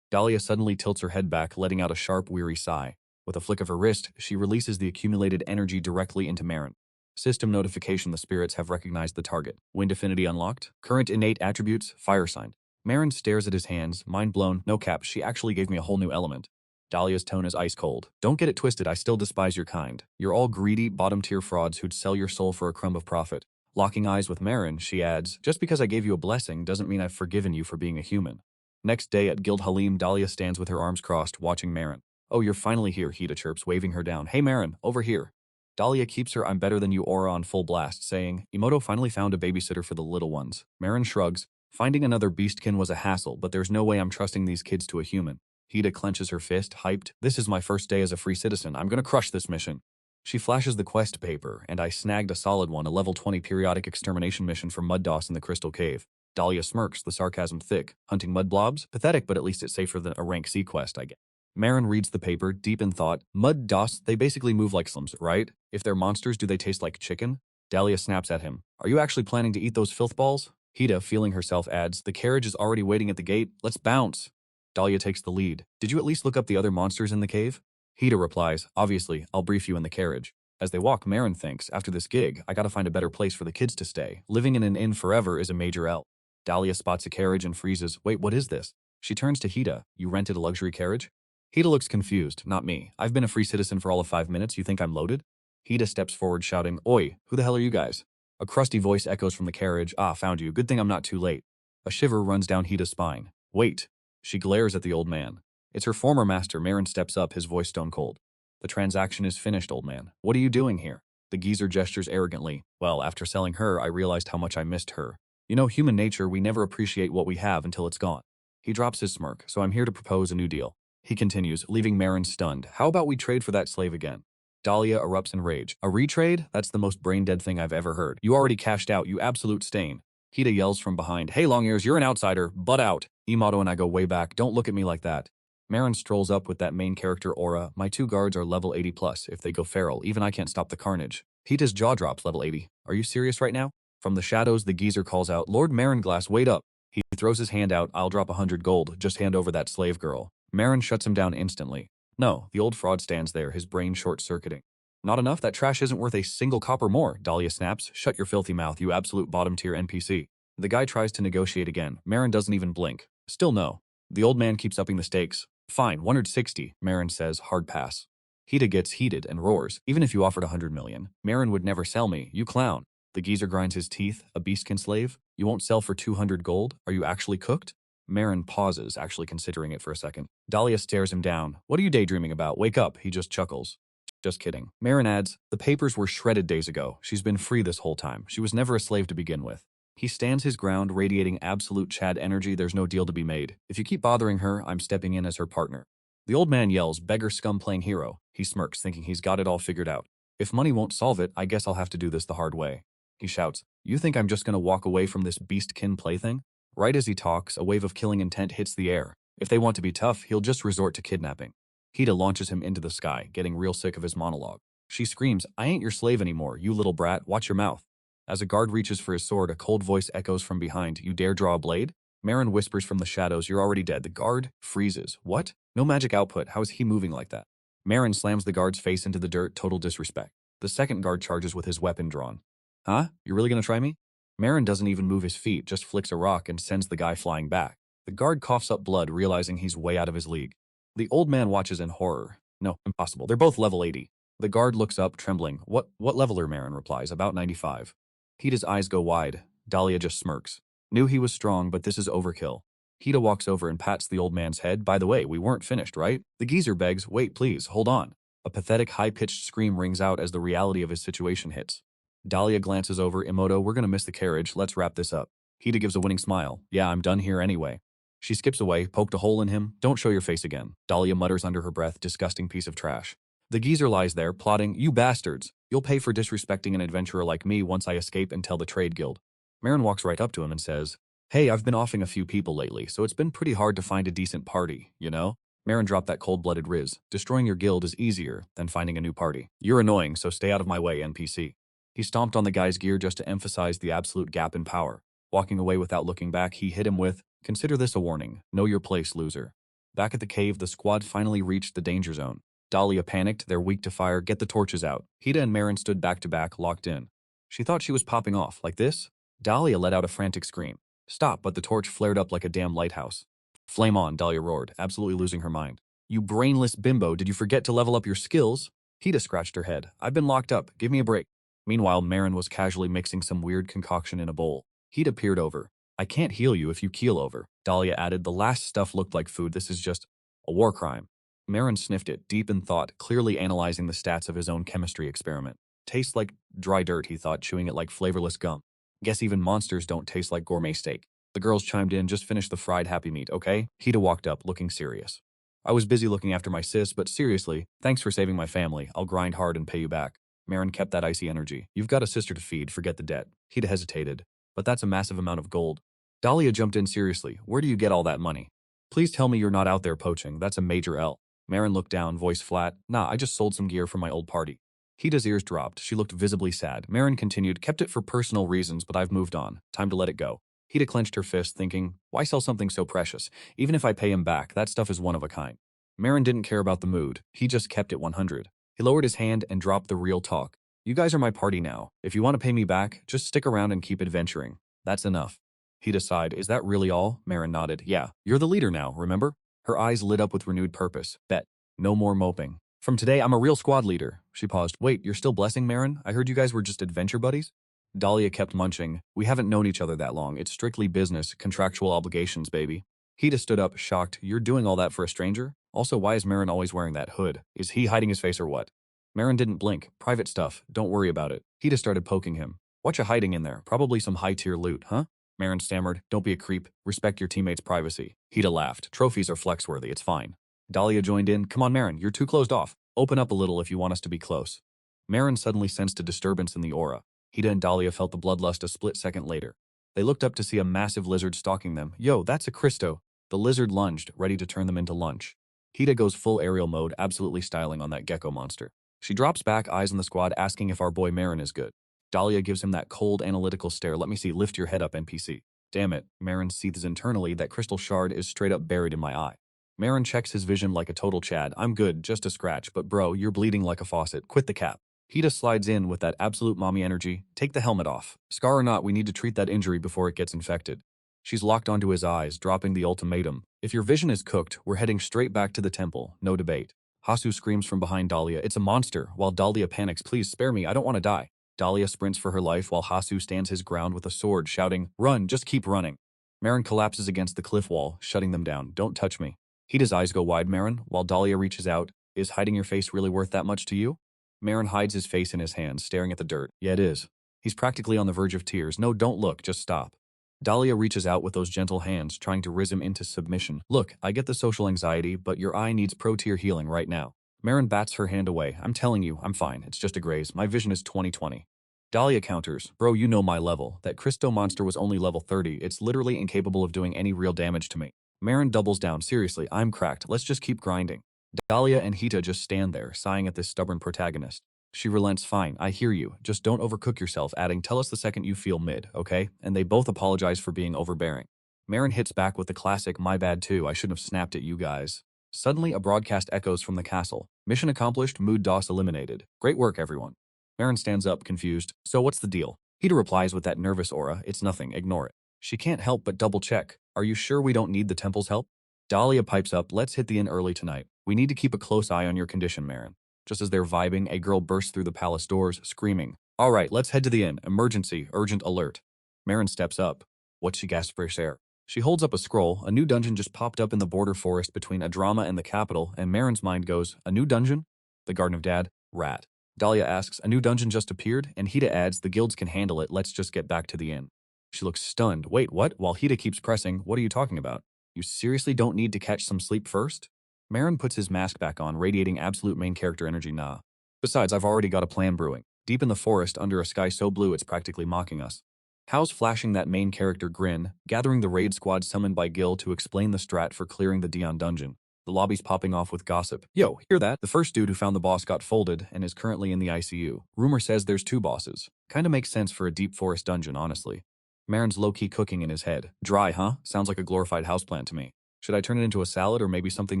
Dahlia suddenly tilts her head back, letting out a sharp, weary sigh. With a flick of her wrist, she releases the accumulated energy directly into Maron. System notification, the spirits have recognized the target. Wind affinity unlocked. Current innate attributes, fire sign. Maron stares at his hands, mind blown. No cap, she actually gave me a whole new element. Dahlia's tone is ice cold. Don't get it twisted, I still despise your kind. You're all greedy, bottom-tier frauds who'd sell your soul for a crumb of profit. Locking eyes with Maron, she adds, just because I gave you a blessing doesn't mean I've forgiven you for being a human. Next day at Guild Halim, Dahlia stands with her arms crossed, watching Maron. Oh, you're finally here, Hida chirps, waving her down. Hey Maron, over here. Dahlia keeps her I'm better than you aura on full blast, saying, Imoto finally found a babysitter for the little ones. Maron shrugs. Finding another beastkin was a hassle, but there's no way I'm trusting these kids to a human. Hida clenches her fist, hyped. This is my first day as a free citizen. I'm gonna crush this mission. She flashes the quest paper, and I snagged a solid one, a level 20 periodic extermination mission for Mud Doss in the Crystal Cave. Dahlia smirks, the sarcasm thick. Hunting mud blobs? Pathetic, but at least it's safer than a rank C quest, I guess. Maron reads the paper, deep in thought. Mud Doss, they basically move like slums, right? If they're monsters, do they taste like chicken? Dahlia snaps at him. Are you actually planning to eat those filth balls? Hida, feeling herself, adds, the carriage is already waiting at the gate. Let's bounce. Dahlia takes the lead. Did you at least look up the other monsters in the cave? Hida replies, obviously, I'll brief you in the carriage. As they walk, Maron thinks, after this gig, I gotta find a better place for the kids to stay. Living in an inn forever is a major L. Dahlia spots a carriage and freezes. Wait, what is this? She turns to Hida. You rented a luxury carriage? Hida looks confused. Not me. I've been a free citizen for all of 5 minutes. You think I'm loaded? Hida steps forward shouting, Oi, who the hell are you guys? A crusty voice echoes from the carriage. Ah, found you. Good thing I'm not too late. A shiver runs down Hida's spine. Wait. She glares at the old man. It's her former master. Maron steps up, his voice stone cold. The transaction is finished, old man. What are you doing here? The geezer gestures arrogantly. Well, after selling her, I realized how much I missed her. You know, human nature, we never appreciate what we have until it's gone. He drops his smirk, so I'm here to propose a new deal. He continues, leaving Maron stunned. How about we trade for that slave again? Dahlia erupts in rage. A retrade? That's the most brain-dead thing I've ever heard. You already cashed out, you absolute stain. Hida yells from behind. Hey, long ears, you're an outsider. Butt out. Imato and I go way back. Don't look at me like that. Maron strolls up with that main character aura. My 2 guards are level 80 plus. If they go feral, even I can't stop the carnage. Hida's jaw drops level 80. Are you serious right now? From the shadows, the geezer calls out, Lord Maronglass, wait up. He throws his hand out. I'll drop 100 gold. Just hand over that slave girl. Maron shuts him down instantly. No, the old fraud stands there, his brain short-circuiting. Not enough? That trash isn't worth a single copper more, Dahlia snaps. Shut your filthy mouth, you absolute bottom-tier NPC. The guy tries to negotiate again. Maron doesn't even blink. Still no. The old man keeps upping the stakes. Fine, 160, Maron says, hard pass. Hida gets heated and roars. Even if you offered 100 million, Maron would never sell me, you clown. The geezer grinds his teeth. A beastkin slave? You won't sell for 200 gold? Are you actually cooked? Maron pauses, actually considering it for a second. Dahlia stares him down. What are you daydreaming about? Wake up, he just chuckles. Just kidding. Maron adds, the papers were shredded days ago. She's been free this whole time. She was never a slave to begin with. He stands his ground, radiating absolute Chad energy. There's no deal to be made. If you keep bothering her, I'm stepping in as her partner. The old man yells, beggar scum playing hero. He smirks, thinking he's got it all figured out. If money won't solve it, I guess I'll have to do this the hard way. He shouts, you think I'm just gonna walk away from this beastkin plaything? Right as he talks, a wave of killing intent hits the air. If they want to be tough, he'll just resort to kidnapping. Hida launches him into the sky, getting real sick of his monologue. She screams, I ain't your slave anymore, you little brat, watch your mouth. As a guard reaches for his sword, a cold voice echoes from behind, you dare draw a blade? Maron whispers from the shadows, you're already dead. The guard freezes. What? No magic output, how is he moving like that? Maron slams the guard's face into the dirt, total disrespect. The second guard charges with his weapon drawn. Huh? You really gonna try me? Maron doesn't even move his feet, just flicks a rock and sends the guy flying back. The guard coughs up blood, realizing he's way out of his league. The old man watches in horror. No, impossible. They're both level 80. The guard looks up, trembling. What leveler? Maron replies, about 95. Hida's eyes go wide. Dahlia just smirks. Knew he was strong, but this is overkill. Hida walks over and pats the old man's head. By the way, we weren't finished, right? The geezer begs, wait, please, hold on. A pathetic, high-pitched scream rings out as the reality of his situation hits. Dahlia glances over, Imoto, we're gonna miss the carriage, let's wrap this up. Hida gives a winning smile. Yeah, I'm done here anyway. She skips away, poked a hole in him. Don't show your face again. Dahlia mutters under her breath, disgusting piece of trash. The geezer lies there, plotting, you bastards. You'll pay for disrespecting an adventurer like me once I escape and tell the trade guild. Maron walks right up to him and says, hey, I've been offing a few people lately, so it's been pretty hard to find a decent party, you know? Maron dropped that cold-blooded riz. Destroying your guild is easier than finding a new party. You're annoying, so stay out of my way, NPC. He stomped on the guy's gear just to emphasize the absolute gap in power. Walking away without looking back, he hit him with, consider this a warning. Know your place, loser. Back at the cave, the squad finally reached the danger zone. Dahlia panicked, they're weak to fire, get the torches out. Hida and Maron stood back to back, locked in. She thought she was popping off, like this? Dahlia let out a frantic scream. Stop, but the torch flared up like a damn lighthouse. Flame on, Dahlia roared, absolutely losing her mind. You brainless bimbo, did you forget to level up your skills? Hida scratched her head. I've been locked up, give me a break. Meanwhile, Maron was casually mixing some weird concoction in a bowl. Hida peered over. I can't heal you if you keel over. Dahlia added, the last stuff looked like food, this is just a war crime. Maron sniffed it, deep in thought, clearly analyzing the stats of his own chemistry experiment. Tastes like dry dirt, he thought, chewing it like flavorless gum. Guess even monsters don't taste like gourmet steak. The girls chimed in, just finish the fried Happy Meat, okay? Hida walked up, looking serious. I was busy looking after my sis, but seriously, thanks for saving my family. I'll grind hard and pay you back. Maron kept that icy energy. You've got a sister to feed, forget the debt. Hida hesitated. But that's a massive amount of gold. Dahlia jumped in seriously. Where do you get all that money? Please tell me you're not out there poaching. That's a major L. Maron looked down, voice flat. Nah, I just sold some gear from my old party. Hida's ears dropped. She looked visibly sad. Maron continued, kept it for personal reasons, but I've moved on. Time to let it go. Hida clenched her fist, thinking, why sell something so precious? Even if I pay him back, that stuff is one of a kind. Maron didn't care about the mood. He just kept it 100. He lowered his hand and dropped the real talk. You guys are my party now. If you want to pay me back, just stick around and keep adventuring. That's enough. Hida sighed. Is that really all? Maron nodded. Yeah, you're the leader now, remember? Her eyes lit up with renewed purpose. Bet. No more moping. From today, I'm a real squad leader. She paused. Wait, you're still blessing Maron? I heard you guys were just adventure buddies? Dahlia kept munching. We haven't known each other that long. It's strictly business, contractual obligations, baby. Hida stood up, shocked. You're doing all that for a stranger? Also, why is Maron always wearing that hood? Is he hiding his face or what? Maron didn't blink. Private stuff. Don't worry about it. Hida started poking him. What you hiding in there? Probably some high-tier loot, huh? Maron stammered. Don't be a creep. Respect your teammates' privacy. Hida laughed. Trophies are flex-worthy. It's fine. Dahlia joined in. Come on, Maron. You're too closed off. Open up a little if you want us to be close. Maron suddenly sensed a disturbance in the aura. Hida and Dahlia felt the bloodlust a split second later. They looked up to see a massive lizard stalking them. Yo, that's a Christo. The lizard lunged, ready to turn them into lunch. Hida goes full aerial mode, absolutely styling on that gecko monster. She drops back, eyes on the squad, asking if our boy Maron is good. Dahlia gives him that cold, analytical stare. Let me see, lift your head up, NPC. Damn it, Maron seethes internally. That crystal shard is straight up buried in my eye. Maron checks his vision like a total Chad. I'm good, just a scratch, but bro, you're bleeding like a faucet. Quit the cap. Hida slides in with that absolute mommy energy. Take the helmet off. Scar or not, we need to treat that injury before it gets infected. She's locked onto his eyes, dropping the ultimatum. If your vision is cooked, we're heading straight back to the temple. No debate. Hasu screams from behind Dahlia. It's a monster. While Dahlia panics, please spare me, I don't want to die. Dahlia sprints for her life while Hasu stands his ground with a sword, shouting, run, just keep running. Maron collapses against the cliff wall, shutting them down. Don't touch me. Hida's eyes go wide, Maron, while Dahlia reaches out. Is hiding your face really worth that much to you? Maron hides his face in his hands, staring at the dirt. Yeah, it is. He's practically on the verge of tears. No, don't look, just stop. Dahlia reaches out with those gentle hands, trying to riz him into submission. Look, I get the social anxiety, but your eye needs pro-tier healing right now. Maron bats her hand away. I'm telling you, I'm fine. It's just a graze. My vision is 20/20. Dahlia counters. Bro, you know my level. That Christo monster was only level 30. It's literally incapable of doing any real damage to me. Maron doubles down. Seriously, I'm cracked. Let's just keep grinding. Dahlia and Hita just stand there, sighing at this stubborn protagonist. She relents. Fine, I hear you. Just don't overcook yourself, adding, tell us the second you feel mid, okay? And they both apologize for being overbearing. Maron hits back with the classic, my bad too, I shouldn't have snapped at you guys. Suddenly, a broadcast echoes from the castle. Mission accomplished, mood DOS eliminated. Great work, everyone. Maron stands up, confused. So what's the deal? Hita replies with that nervous aura. It's nothing, ignore it. She can't help but double check. Are you sure we don't need the temple's help? Dahlia pipes up. Let's hit the inn early tonight. We need to keep a close eye on your condition, Maron. Just as they're vibing, a girl bursts through the palace doors, screaming, all right, let's head to the inn. Emergency, urgent alert. Maron steps up. What, she gasps for air. She holds up a scroll. A new dungeon just popped up in the border forest between Adrama and the capital, and Maron's mind goes, a new dungeon? The Garden of Dad? Rat. Dahlia asks, a new dungeon just appeared? And Hita adds, the guilds can handle it, let's just get back to the inn. She looks stunned. Wait, what? While Hita keeps pressing, what are you talking about? You seriously don't need to catch some sleep first? Maron puts his mask back on, radiating absolute main character energy. Nah. Besides, I've already got a plan brewing. Deep in the forest, under a sky so blue it's practically mocking us. How's flashing that main character grin, gathering the raid squad summoned by Gil to explain the strat for clearing the Dion dungeon. The lobby's popping off with gossip. Yo, hear that? The first dude who found the boss got folded and is currently in the ICU. Rumor says there's 2 bosses. Kinda makes sense for a deep forest dungeon, honestly. Maron's low-key cooking in his head. Dry, huh? Sounds like a glorified houseplant to me. Should I turn it into a salad or maybe something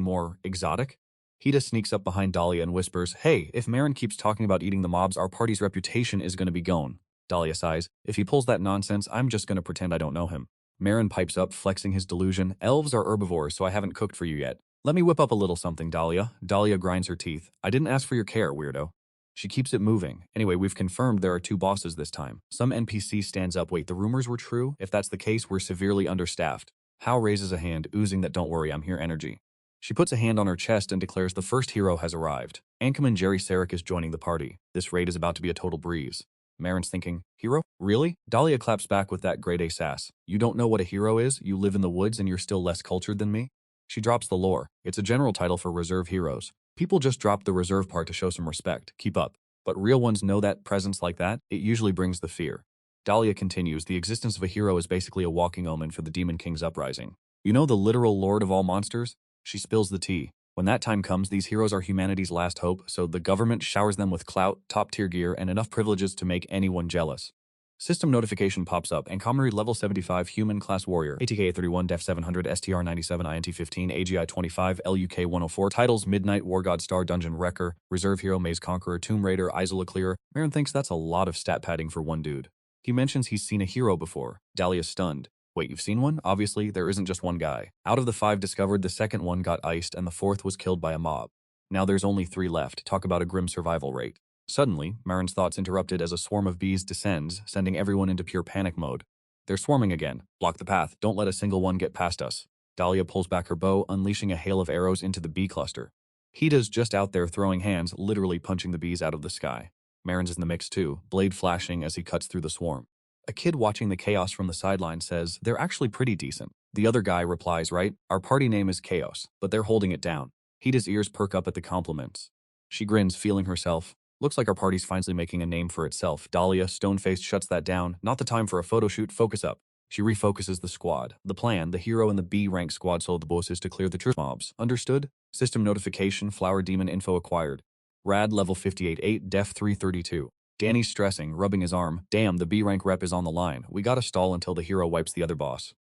more exotic? Hita sneaks up behind Dahlia and whispers, hey, if Maron keeps talking about eating the mobs, our party's reputation is gonna be gone. Dahlia sighs. If he pulls that nonsense, I'm just gonna pretend I don't know him. Maron pipes up, flexing his delusion. Elves are herbivores, so I haven't cooked for you yet. Let me whip up a little something, Dahlia. Dahlia grinds her teeth. I didn't ask for your care, weirdo. She keeps it moving. Anyway, we've confirmed there are 2 bosses this time. Some NPC stands up. Wait, the rumors were true? If that's the case, we're severely understaffed. Hao raises a hand, oozing that don't worry, I'm here energy. She puts a hand on her chest and declares the first hero has arrived. Ankaman Jerry Sarek is joining the party. This raid is about to be a total breeze. Maron's thinking, hero? Really? Dahlia claps back with that grade A sass. You don't know what a hero is? You live in the woods and you're still less cultured than me? She drops the lore. It's a general title for reserve heroes. People just drop the reserve part to show some respect. Keep up. But real ones know that presence like that, it usually brings the fear. Dahlia continues, the existence of a hero is basically a walking omen for the Demon King's uprising. You know the literal lord of all monsters? She spills the tea. When that time comes, these heroes are humanity's last hope, so the government showers them with clout, top-tier gear, and enough privileges to make anyone jealous. System notification pops up, Ancomary level 75 human class warrior, ATK 31, Def 700, STR 97, INT 15, AGI 25, LUK 104, titles Midnight War God Star Dungeon Wrecker, Reserve Hero Maze Conqueror, Tomb Raider, Isola Clearer. Maron thinks that's a lot of stat padding for one dude. He mentions he's seen a hero before. Dahlia's stunned. Wait, you've seen one? Obviously, there isn't just one guy. Out of the 5 discovered, the second one got iced and the 4th was killed by a mob. Now there's only 3 left. Talk about a grim survival rate. Suddenly, Maron's thoughts interrupted as a swarm of bees descends, sending everyone into pure panic mode. They're swarming again. Block the path. Don't let a single one get past us. Dahlia pulls back her bow, unleashing a hail of arrows into the bee cluster. Hita's just out there throwing hands, literally punching the bees out of the sky. Maron's in the mix too, blade flashing as he cuts through the swarm. A kid watching the chaos from the sideline says, they're actually pretty decent. The other guy replies, right? Our party name is Chaos, but they're holding it down. Hita's ears perk up at the compliments. She grins, feeling herself. Looks like our party's finally making a name for itself. Dahlia, stone-faced, shuts that down. Not the time for a photo shoot, focus up. She refocuses the squad. The plan, the hero and the B-rank squad solo the boss is to clear the truth mobs. Understood? System notification, flower demon info acquired. Rad level 58-8, def 332. Danny's stressing, rubbing his arm. Damn, the B-rank rep is on the line. We gotta stall until the hero wipes the other boss.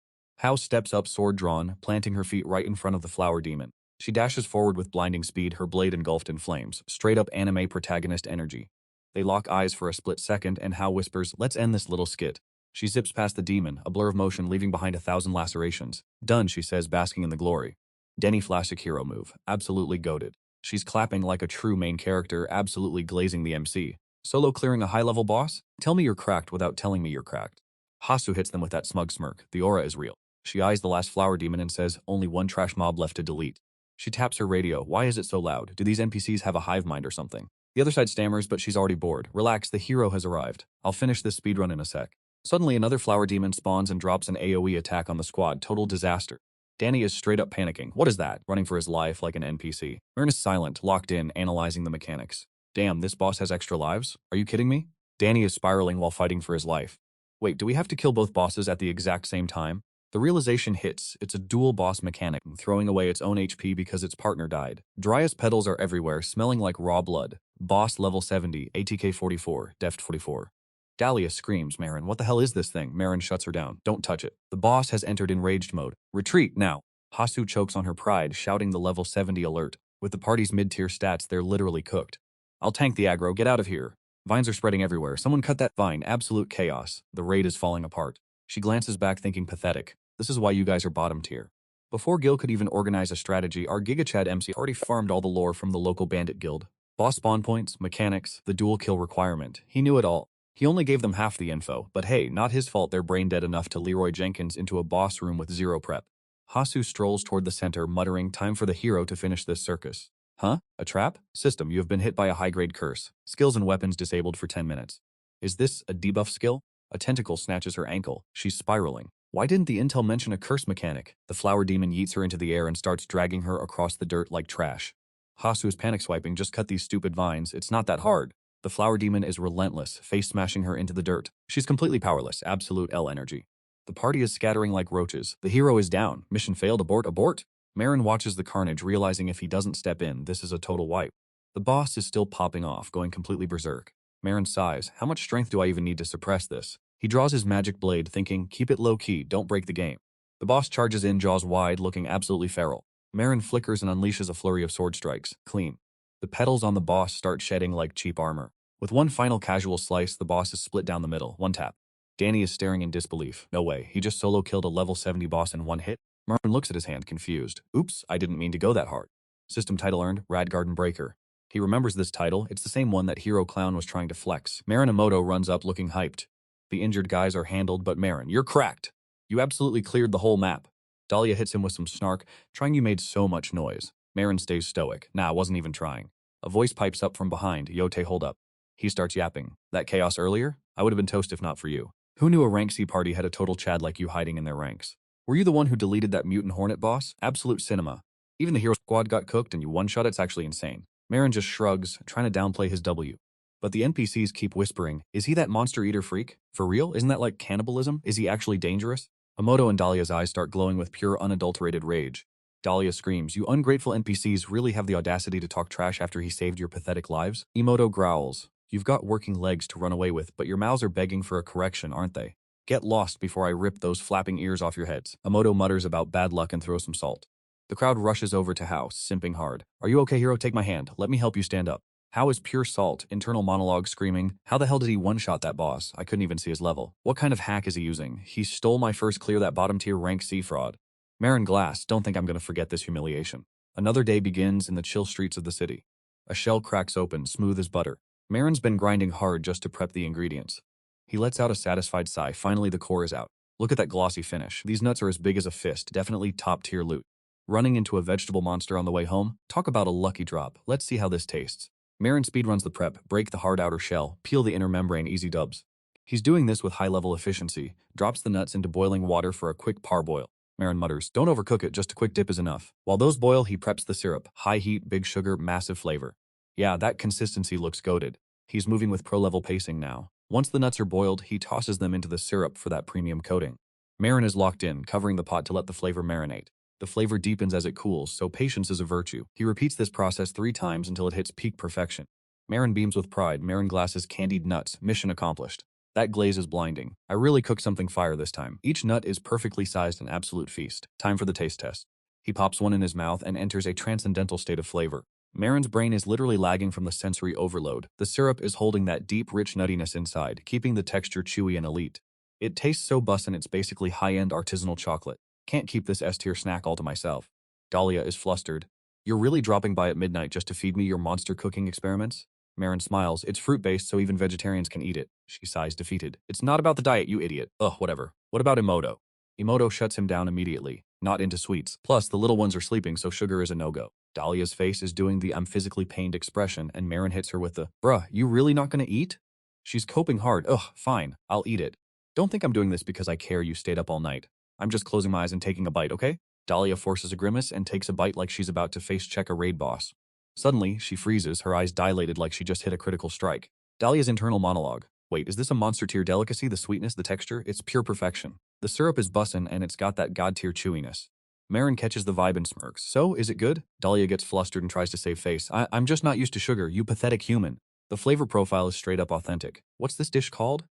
Hao steps up, sword drawn, planting her feet right in front of the flower demon. She dashes forward with blinding speed, her blade engulfed in flames. Straight up anime protagonist energy. They lock eyes for a split second, and Hao whispers, let's end this little skit. She zips past the demon, a blur of motion leaving behind 1,000 lacerations. Done, she says, basking in the glory. Denny flashed a hero move. Absolutely goated. She's clapping like a true main character, absolutely glazing the MC. Solo clearing a high-level boss? Tell me you're cracked without telling me you're cracked. Hasu hits them with that smug smirk. The aura is real. She eyes the last flower demon and says, only one trash mob left to delete. She taps her radio. Why is it so loud? Do these NPCs have a hive mind or something? The other side stammers, but she's already bored. Relax, the hero has arrived. I'll finish this speedrun in a sec. Suddenly, another flower demon spawns and drops an AoE attack on the squad. Total disaster. Danny is straight up panicking. What is that? Running for his life like an NPC. Maron is silent, locked in, analyzing the mechanics. Damn, this boss has extra lives? Are you kidding me? Danny is spiraling while fighting for his life. Wait, do we have to kill both bosses at the exact same time? The realization hits. It's a dual boss mechanic, throwing away its own HP because its partner died. Dryas petals are everywhere, smelling like raw blood. Boss level 70, ATK 44, Deft 44. Dahlia screams, Maron, what the hell is this thing? Maron shuts her down. Don't touch it. The boss has entered enraged mode. Retreat, now. Hasu chokes on her pride, shouting the level 70 alert. With the party's mid-tier stats, they're literally cooked. I'll tank the aggro, get out of here. Vines are spreading everywhere. Someone cut that vine. Absolute chaos. The raid is falling apart. She glances back thinking pathetic. This is why you guys are bottom tier. Before Gil could even organize a strategy, our GigaChad MC already farmed all the lore from the local bandit guild. Boss spawn points, mechanics, the dual kill requirement. He knew it all. He only gave them half the info, but hey, not his fault they're brain dead enough to Leroy Jenkins into a boss room with zero prep. Hasu strolls toward the center, muttering, time for the hero to finish this circus. Huh? A trap? System, you have been hit by a high-grade curse. Skills and weapons disabled for 10 minutes. Is this a debuff skill? A tentacle snatches her ankle. She's spiraling. Why didn't the intel mention a curse mechanic? The flower demon yeets her into the air and starts dragging her across the dirt like trash. Hasu is panic swiping, just cut these stupid vines. It's not that hard. The flower demon is relentless, face smashing her into the dirt. She's completely powerless, absolute L energy. The party is scattering like roaches. The hero is down. Mission failed, abort, abort. Maron watches the carnage, realizing if he doesn't step in, this is a total wipe. The boss is still popping off, going completely berserk. Maron sighs, how much strength do I even need to suppress this? He draws his magic blade, thinking, keep it low-key, don't break the game. The boss charges in, jaws wide, looking absolutely feral. Maron flickers and unleashes a flurry of sword strikes. Clean. The petals on the boss start shedding like cheap armor. With one final casual slice, the boss is split down the middle. One tap. Danny is staring in disbelief. No way, he just solo killed a level 70 boss in one hit? Maron looks at his hand, confused. Oops, I didn't mean to go that hard. System title earned, Radgarden Breaker. He remembers this title. It's the same one that Hero Clown was trying to flex. Marinamoto runs up looking hyped. The injured guys are handled, but Maron, you're cracked. You absolutely cleared the whole map. Dahlia hits him with some snark. Trying you made so much noise. Maron stays stoic. Nah, wasn't even trying. A voice pipes up from behind. Yote, hold up. He starts yapping. That chaos earlier? I would have been toast if not for you. Who knew a rank C party had a total Chad like you hiding in their ranks? Were you the one who deleted that mutant hornet boss? Absolute cinema. Even the hero squad got cooked and you one-shot it's actually insane. Maron just shrugs, trying to downplay his W. But the NPCs keep whispering, is he that monster eater freak? For real? Isn't that like cannibalism? Is he actually dangerous? Emoto and Dahlia's eyes start glowing with pure unadulterated rage. Dahlia screams, you ungrateful NPCs really have the audacity to talk trash after he saved your pathetic lives? Emoto growls, you've got working legs to run away with, but your mouths are begging for a correction, aren't they? Get lost before I rip those flapping ears off your heads. Emoto mutters about bad luck and throws some salt. The crowd rushes over to Hao, simping hard. Are you okay, hero? Take my hand. Let me help you stand up. Hao is pure salt, internal monologue screaming, how the hell did he one-shot that boss? I couldn't even see his level. What kind of hack is he using? He stole my first clear that bottom tier rank C fraud. Maron Glass, don't think I'm gonna forget this humiliation. Another day begins in the chill streets of the city. A shell cracks open, smooth as butter. Maron's been grinding hard just to prep the ingredients. He lets out a satisfied sigh. Finally, the core is out. Look at that glossy finish. These nuts are as big as a fist, definitely top-tier loot. Running into a vegetable monster on the way home? Talk about a lucky drop. Let's see how this tastes. Maron speedruns the prep, break the hard outer shell, peel the inner membrane, easy dubs. He's doing this with high-level efficiency, drops the nuts into boiling water for a quick parboil. Maron mutters, don't overcook it, just a quick dip is enough. While those boil, he preps the syrup. High heat, big sugar, massive flavor. Yeah, that consistency looks goated. He's moving with pro-level pacing now. Once the nuts are boiled, he tosses them into the syrup for that premium coating. Maron is locked in, covering the pot to let the flavor marinate. The flavor deepens as it cools, so patience is a virtue. He repeats this process 3 times until it hits peak perfection. Maron beams with pride. Maron Glass's candied nuts. Mission accomplished. That glaze is blinding. I really cooked something fire this time. Each nut is perfectly sized, an absolute feast. Time for the taste test. He pops one in his mouth and enters a transcendental state of flavor. Maron's brain is literally lagging from the sensory overload. The syrup is holding that deep, rich nuttiness inside, keeping the texture chewy and elite. It tastes so bussin' it's basically high-end artisanal chocolate. Can't keep this S-tier snack all to myself. Dahlia is flustered. You're really dropping by at midnight just to feed me your monster cooking experiments? Maron smiles. It's fruit-based so even vegetarians can eat it. She sighs defeated. It's not about the diet, you idiot. Ugh, whatever. What about Emoto? Emoto shuts him down immediately. Not into sweets. Plus, the little ones are sleeping so sugar is a no-go. Dahlia's face is doing the "I'm physically pained" expression, and Maron hits her with the, "Bruh, you really not gonna eat?" She's coping hard. Ugh, fine, I'll eat it. Don't think I'm doing this because I care you stayed up all night. I'm just closing my eyes and taking a bite, okay? Dahlia forces a grimace and takes a bite like she's about to face-check a raid boss. Suddenly, she freezes, her eyes dilated like she just hit a critical strike. Dahlia's internal monologue. Wait, is this a monster-tier delicacy? The sweetness, the texture? It's pure perfection. The syrup is bussin' and it's got that god-tier chewiness. Maron catches the vibe and smirks. So, is it good? Dahlia gets flustered and tries to save face. I'm just not used to sugar, you pathetic human. The flavor profile is straight up authentic. What's this dish called?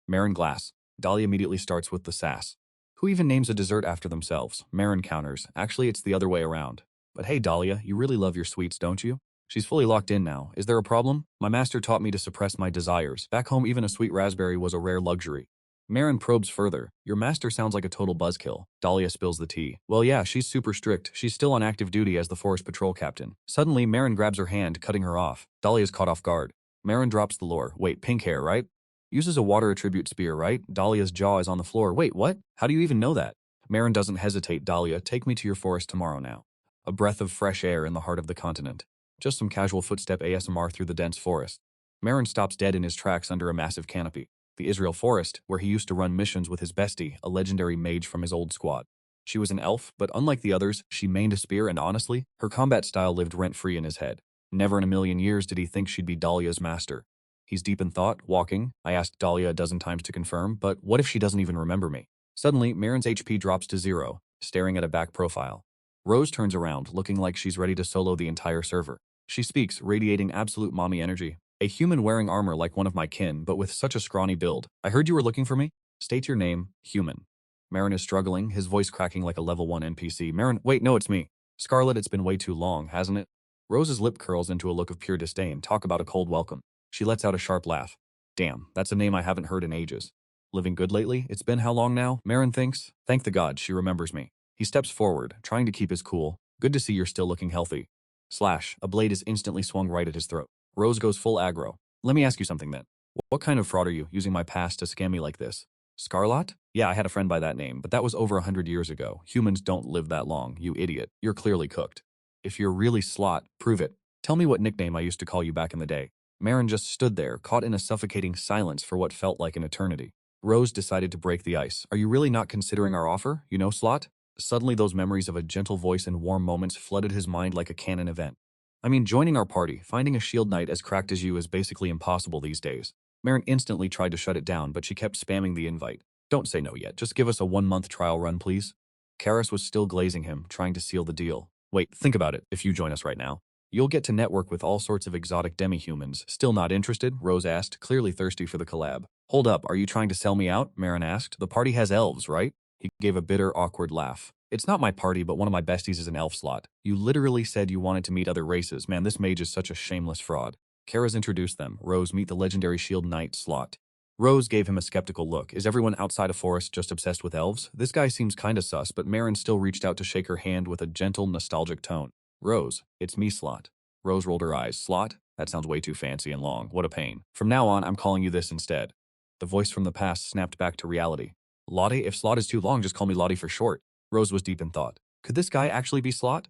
Maron glass. Dahlia immediately starts with the sass. Who even names a dessert after themselves? Maron counters. Actually, it's the other way around. But hey, Dahlia, you really love your sweets, don't you? She's fully locked in now. Is there a problem? My master taught me to suppress my desires. Back home, even a sweet raspberry was a rare luxury. Maron probes further. Your master sounds like a total buzzkill. Dahlia spills the tea. Well, yeah, she's super strict. She's still on active duty as the forest patrol captain. Suddenly, Maron grabs her hand, cutting her off. Dahlia's caught off guard. Maron drops the lore. Wait, pink hair, right? Uses a water attribute spear, right? Dahlia's jaw is on the floor. Wait, what? How do you even know that? Maron doesn't hesitate. Dahlia, take me to your forest tomorrow now. A breath of fresh air in the heart of the continent. Just some casual footstep ASMR through the dense forest. Maron stops dead in his tracks under a massive canopy. The Israel forest, where he used to run missions with his bestie, a legendary mage from his old squad. She was an elf, but unlike the others, she mained a spear and honestly, her combat style lived rent-free in his head. Never in a million years did he think she'd be Dahlia's master. He's deep in thought, walking. I asked Dahlia a dozen times to confirm, but what if she doesn't even remember me? Suddenly, Maron's HP drops to 0, staring at a back profile. Rose turns around, looking like she's ready to solo the entire server. She speaks, radiating absolute mommy energy. A human wearing armor like one of my kin, but with such a scrawny build. I heard you were looking for me? State your name, human. Maron is struggling, his voice cracking like a level 1 NPC. Maron, wait, no, it's me. Scarlet, it's been way too long, hasn't it? Rose's lip curls into a look of pure disdain. Talk about a cold welcome. She lets out a sharp laugh. Damn, that's a name I haven't heard in ages. Living good lately? It's been how long now? Maron thinks. Thank the gods, she remembers me. He steps forward, trying to keep his cool. Good to see you're still looking healthy. Slash, a blade is instantly swung right at his throat. Rose goes full aggro. Let me ask you something then. What kind of fraud are you, using my past to scam me like this? Scarlet? Yeah, I had a friend by that name, but that was over 100 years ago. Humans don't live that long, you idiot. You're clearly cooked. If you're really Slot, prove it. Tell me what nickname I used to call you back in the day. Maron just stood there, caught in a suffocating silence for what felt like an eternity. Rose decided to break the ice. Are you really not considering our offer? You know, Slot? Suddenly those memories of a gentle voice and warm moments flooded his mind like a canon event. I mean, joining our party, finding a shield knight as cracked as you is basically impossible these days. Maron instantly tried to shut it down, but she kept spamming the invite. Don't say no yet, just give us a 1-month trial run, please. Karis was still glazing him, trying to seal the deal. Wait, think about it, if you join us right now. You'll get to network with all sorts of exotic demi-humans. Still not interested? Rose asked, clearly thirsty for the collab. Hold up, are you trying to sell me out? Maron asked. The party has elves, right? He gave a bitter, awkward laugh. It's not my party, but one of my besties is an elf Slot. You literally said you wanted to meet other races. Man, this mage is such a shameless fraud. Kara's introduced them. Rose, meet the legendary shield knight, Slot. Rose gave him a skeptical look. Is everyone outside of Forest just obsessed with elves? This guy seems kinda sus, but Maron still reached out to shake her hand with a gentle, nostalgic tone. Rose, it's me, Slot. Rose rolled her eyes. Slot? That sounds way too fancy and long. What a pain. From now on, I'm calling you this instead. The voice from the past snapped back to reality. Lottie? If Slot is too long, just call me Lottie for short. Rose was deep in thought. Could this guy actually be Slot?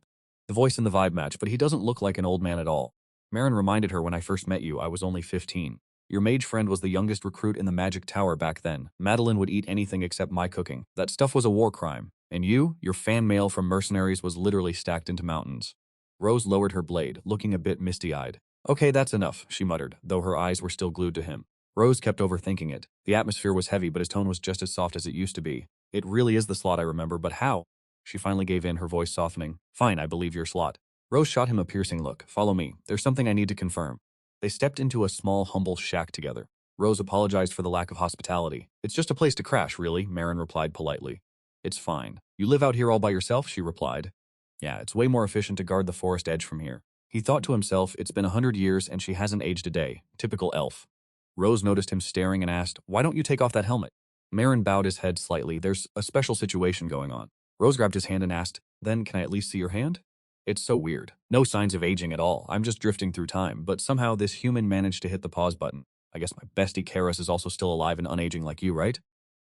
The voice and the vibe match, but he doesn't look like an old man at all. Maron reminded her, when I first met you, I was only 15. Your mage friend was the youngest recruit in the Magic Tower back then. Madeline would eat anything except my cooking. That stuff was a war crime. And you, your fan mail from mercenaries was literally stacked into mountains. Rose lowered her blade, looking a bit misty-eyed. Okay, that's enough, she muttered, though her eyes were still glued to him. Rose kept overthinking it. The atmosphere was heavy, but his tone was just as soft as it used to be. It really is the Slot I remember, but how? She finally gave in, her voice softening. Fine, I believe you're Slot. Rose shot him a piercing look. Follow me. There's something I need to confirm. They stepped into a small, humble shack together. Rose apologized for the lack of hospitality. It's just a place to crash, really, Maron replied politely. It's fine. You live out here all by yourself, she replied. Yeah, it's way more efficient to guard the forest edge from here. He thought to himself, it's been 100 years and she hasn't aged a day. Typical elf. Rose noticed him staring and asked, why don't you take off that helmet? Maron bowed his head slightly. There's a special situation going on. Rose grabbed his hand and asked, then can I at least see your hand? It's so weird. No signs of aging at all. I'm just drifting through time, but somehow this human managed to hit the pause button. I guess my bestie Karis is also still alive and unaging like you, right?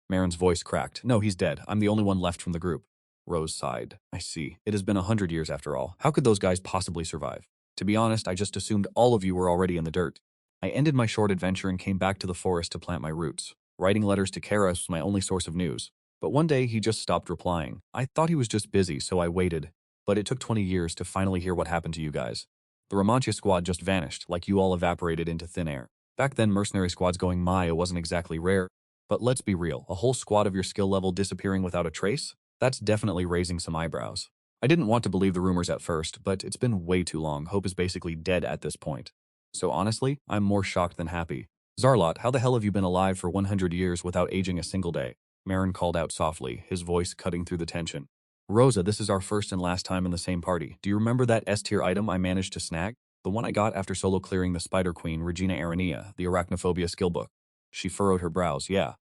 Maron's voice cracked. No, he's dead. I'm the only one left from the group. Rose sighed. I see. It has been 100 years after all. How could those guys possibly survive? To be honest, I just assumed all of you were already in the dirt. I ended my short adventure and came back to the forest to plant my roots. Writing letters to Karas was my only source of news. But one day he just stopped replying. I thought he was just busy, so I waited. But it took 20 years to finally hear what happened to you guys. The Romantia squad just vanished, like you all evaporated into thin air. Back then, mercenary squads going Maya wasn't exactly rare. But let's be real, a whole squad of your skill level disappearing without a trace? That's definitely raising some eyebrows. I didn't want to believe the rumors at first, but it's been way too long. Hope is basically dead at this point. So honestly, I'm more shocked than happy. Zarlot, how the hell have you been alive for 100 years without aging a single day? Maron called out softly, his voice cutting through the tension. Rosa, this is our first and last time in the same party. Do you remember that S-tier item I managed to snag? The one I got after solo clearing the Spider Queen, Regina Aranea, the Arachnophobia skill book. She furrowed her brows. Yeah.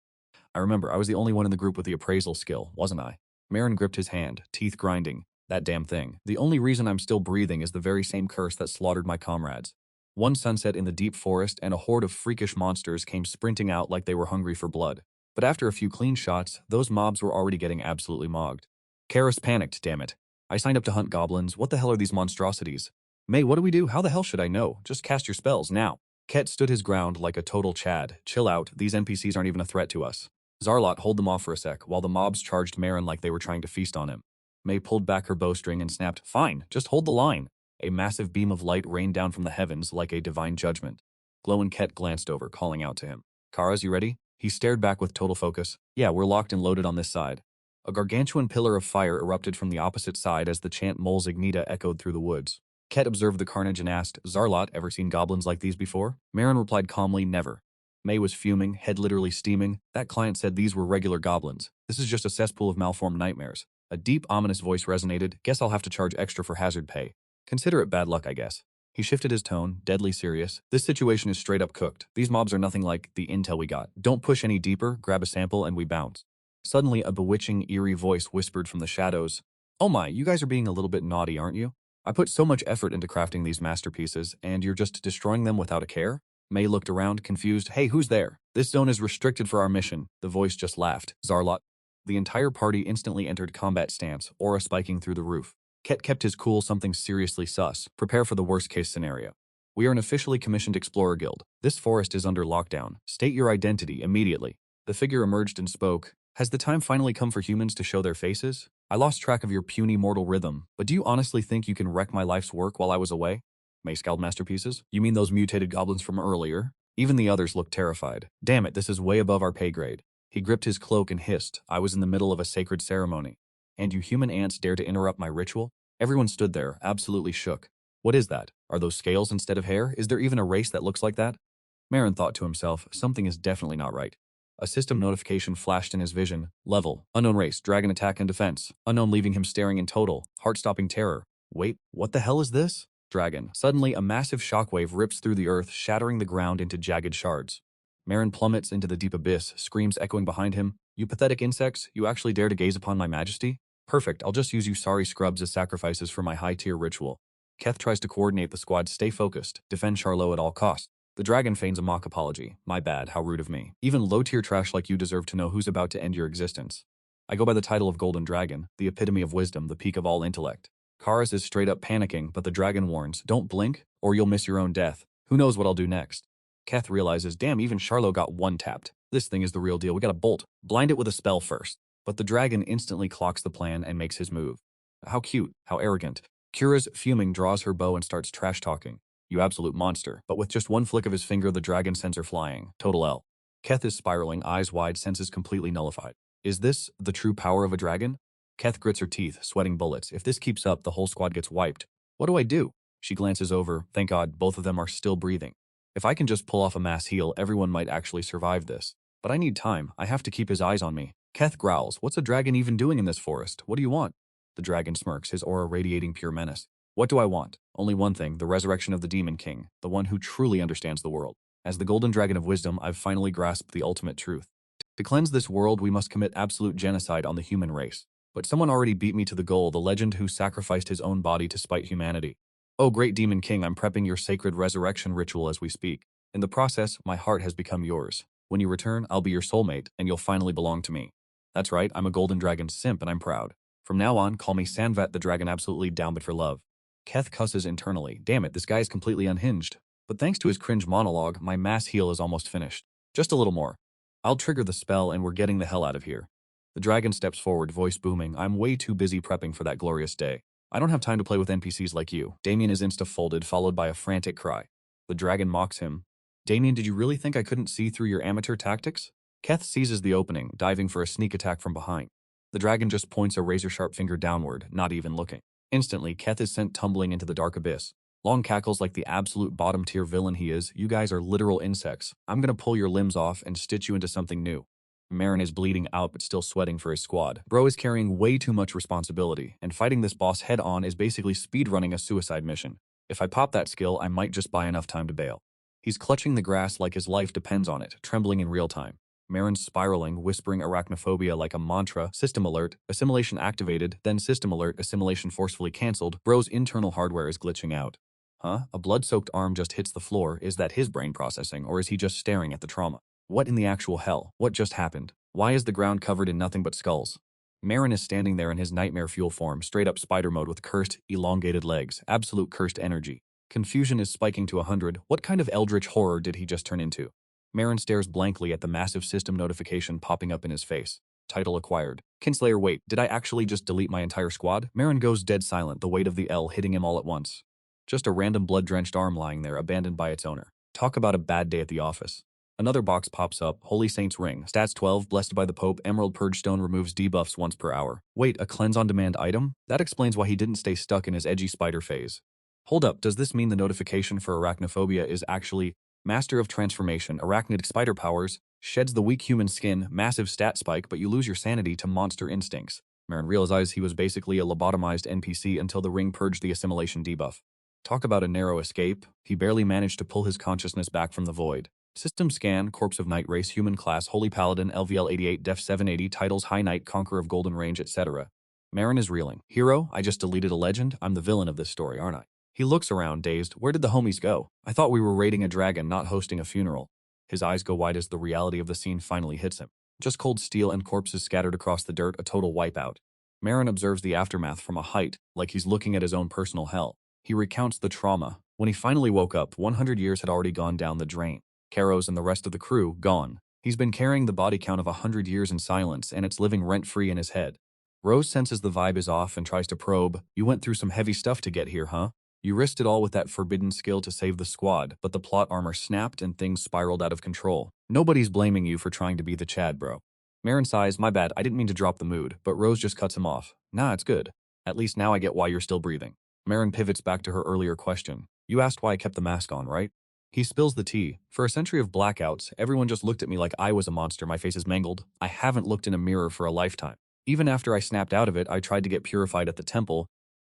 I remember, I was the only one in the group with the appraisal skill, wasn't I? Maron gripped his hand, teeth grinding. That damn thing. The only reason I'm still breathing is the very same curse that slaughtered my comrades. One sunset in the deep forest and a horde of freakish monsters came sprinting out like they were hungry for blood. But after a few clean shots, those mobs were already getting absolutely mogged. Karas panicked, damn it. I signed up to hunt goblins. What the hell are these monstrosities? May, what do we do? How the hell should I know? Just cast your spells, now. Ket stood his ground like a total Chad. Chill out, these NPCs aren't even a threat to us. Zarlot, hold them off for a sec, while the mobs charged Maron like they were trying to feast on him. May pulled back her bowstring and snapped, fine, just hold the line. A massive beam of light rained down from the heavens like a divine judgment. Glow and Ket glanced over, calling out to him. Karas, you ready? He stared back with total focus. Yeah, we're locked and loaded on this side. A gargantuan pillar of fire erupted from the opposite side as the chant Mols Ignita echoed through the woods. Ket observed the carnage and asked, Zarlot, ever seen goblins like these before? Maron replied calmly, never. May was fuming, head literally steaming. That client said these were regular goblins. This is just a cesspool of malformed nightmares. A deep, ominous voice resonated. Guess I'll have to charge extra for hazard pay. Consider it bad luck, I guess. He shifted his tone, deadly serious. This situation is straight up cooked. These mobs are nothing like the intel we got. Don't push any deeper, grab a sample, and we bounce. Suddenly, a bewitching, eerie voice whispered from the shadows. Oh my, you guys are being a little bit naughty, aren't you? I put so much effort into crafting these masterpieces, and you're just destroying them without a care? May looked around, confused. Hey, who's there? This zone is restricted for our mission. The voice just laughed. Zarlot. The entire party instantly entered combat stance, aura spiking through the roof. Ket kept his cool, something seriously sus. Prepare for the worst-case scenario. We are an officially commissioned explorer guild. This forest is under lockdown. State your identity immediately. The figure emerged and spoke. Has the time finally come for humans to show their faces? I lost track of your puny mortal rhythm, but do you honestly think you can wreck my life's work while I was away? May scowled masterpieces? You mean those mutated goblins from earlier? Even the others looked terrified. Damn it, this is way above our pay grade. He gripped his cloak and hissed. I was in the middle of a sacred ceremony. And you human ants dare to interrupt my ritual? Everyone stood there, absolutely shook. What is that? Are those scales instead of hair? Is there even a race that looks like that? Maron thought to himself, something is definitely not right. A system notification flashed in his vision. Level. Unknown race. Dragon attack and defense. Unknown, leaving him staring in total. Heart-stopping terror. Wait, what the hell is this? Dragon. Suddenly, a massive shockwave rips through the earth, shattering the ground into jagged shards. Maron plummets into the deep abyss, screams echoing behind him. You pathetic insects, you actually dare to gaze upon my majesty? Perfect, I'll just use you sorry scrubs as sacrifices for my high-tier ritual. Keth tries to coordinate the squad. Stay focused. Defend Charlot at all costs. The dragon feigns a mock apology. My bad, how rude of me. Even low-tier trash like you deserve to know who's about to end your existence. I go by the title of Golden Dragon, the epitome of wisdom, the peak of all intellect. Karas is straight up panicking, but the dragon warns, don't blink, or you'll miss your own death. Who knows what I'll do next? Keth realizes, damn, even Charlot got one tapped. This thing is the real deal, we gotta bolt. Blind it with a spell first. But the dragon instantly clocks the plan and makes his move. How cute, how arrogant. Kira's fuming draws her bow and starts trash-talking. You absolute monster. But with just one flick of his finger, the dragon sends her flying. Total L. Keth is spiraling, eyes wide, senses completely nullified. Is this the true power of a dragon? Keth grits her teeth, sweating bullets. If this keeps up, the whole squad gets wiped. What do I do? She glances over. Thank God, both of them are still breathing. If I can just pull off a mass heal, everyone might actually survive this. But I need time. I have to keep his eyes on me. Keth growls. What's a dragon even doing in this forest? What do you want? The dragon smirks, his aura radiating pure menace. What do I want? Only one thing, the resurrection of the Demon King, the one who truly understands the world. As the Golden Dragon of Wisdom, I've finally grasped the ultimate truth. To cleanse this world, we must commit absolute genocide on the human race. But someone already beat me to the goal, the legend who sacrificed his own body to spite humanity. Oh, great Demon King, I'm prepping your sacred resurrection ritual as we speak. In the process, my heart has become yours. When you return, I'll be your soulmate, and you'll finally belong to me. That's right, I'm a Golden Dragon simp, and I'm proud. From now on, call me Sanvat the dragon, absolutely down but for love. Keth cusses internally. Damn it, this guy is completely unhinged. But thanks to his cringe monologue, my mass heal is almost finished. Just a little more. I'll trigger the spell and we're getting the hell out of here. The dragon steps forward, voice booming. I'm way too busy prepping for that glorious day. I don't have time to play with NPCs like you. Damien is insta-folded, followed by a frantic cry. The dragon mocks him. Damien, did you really think I couldn't see through your amateur tactics? Keth seizes the opening, diving for a sneak attack from behind. The dragon just points a razor-sharp finger downward, not even looking. Instantly, Keth is sent tumbling into the dark abyss. Long cackles like the absolute bottom-tier villain he is. You guys are literal insects. I'm gonna pull your limbs off and stitch you into something new. Maron is bleeding out but still sweating for his squad. Bro is carrying way too much responsibility, and fighting this boss head-on is basically speedrunning a suicide mission. If I pop that skill, I might just buy enough time to bail. He's clutching the grass like his life depends on it, trembling in real time. Maron's spiraling, whispering arachnophobia like a mantra. System alert, assimilation activated, then system alert, assimilation forcefully cancelled. Bro's internal hardware is glitching out. Huh? A blood-soaked arm just hits the floor. Is that his brain processing, or is he just staring at the trauma? What in the actual hell? What just happened? Why is the ground covered in nothing but skulls? Maron is standing there in his nightmare fuel form, straight up spider mode with cursed, elongated legs, absolute cursed energy. Confusion is spiking to 100. What kind of eldritch horror did he just turn into? Maron stares blankly at the massive system notification popping up in his face. Title acquired. Kinslayer, wait, did I actually just delete my entire squad? Maron goes dead silent, the weight of the L hitting him all at once. Just a random blood-drenched arm lying there, abandoned by its owner. Talk about a bad day at the office. Another box pops up, Holy Saints Ring, stats 12, blessed by the Pope, Emerald Purge Stone removes debuffs once per hour. Wait, a cleanse-on-demand item? That explains why he didn't stay stuck in his edgy spider phase. Hold up, does this mean the notification for arachnophobia is actually Master of Transformation, Arachnid Spider Powers, sheds the weak human skin, massive stat spike, but you lose your sanity to monster instincts. Maron realizes he was basically a lobotomized NPC until the ring purged the assimilation debuff. Talk about a narrow escape. He barely managed to pull his consciousness back from the void. System scan, Corpse of Night Race, Human Class, Holy Paladin, LVL 88, Def 780, Titles, High Knight, Conqueror of Golden Range, etc. Maron is reeling. Hero, I just deleted a legend? I'm the villain of this story, aren't I? He looks around, dazed. Where did the homies go? I thought we were raiding a dragon, not hosting a funeral. His eyes go wide as the reality of the scene finally hits him. Just cold steel and corpses scattered across the dirt, a total wipeout. Maron observes the aftermath from a height, like he's looking at his own personal hell. He recounts the trauma. When he finally woke up, 100 years had already gone down the drain. Karos and the rest of the crew, gone. He's been carrying the body count of 100 years in silence, and it's living rent-free in his head. Rose senses the vibe is off and tries to probe. You went through some heavy stuff to get here, huh? You risked it all with that forbidden skill to save the squad, but the plot armor snapped and things spiraled out of control. Nobody's blaming you for trying to be the Chad, bro. Maron sighs, my bad, I didn't mean to drop the mood, but Rose just cuts him off. Nah, it's good. At least now I get why you're still breathing. Maron pivots back to her earlier question. You asked why I kept the mask on, right? He spills the tea. For a century of blackouts, everyone just looked at me like I was a monster, my face is mangled. I haven't looked in a mirror for a lifetime. Even after I snapped out of it, I tried to get purified at the temple,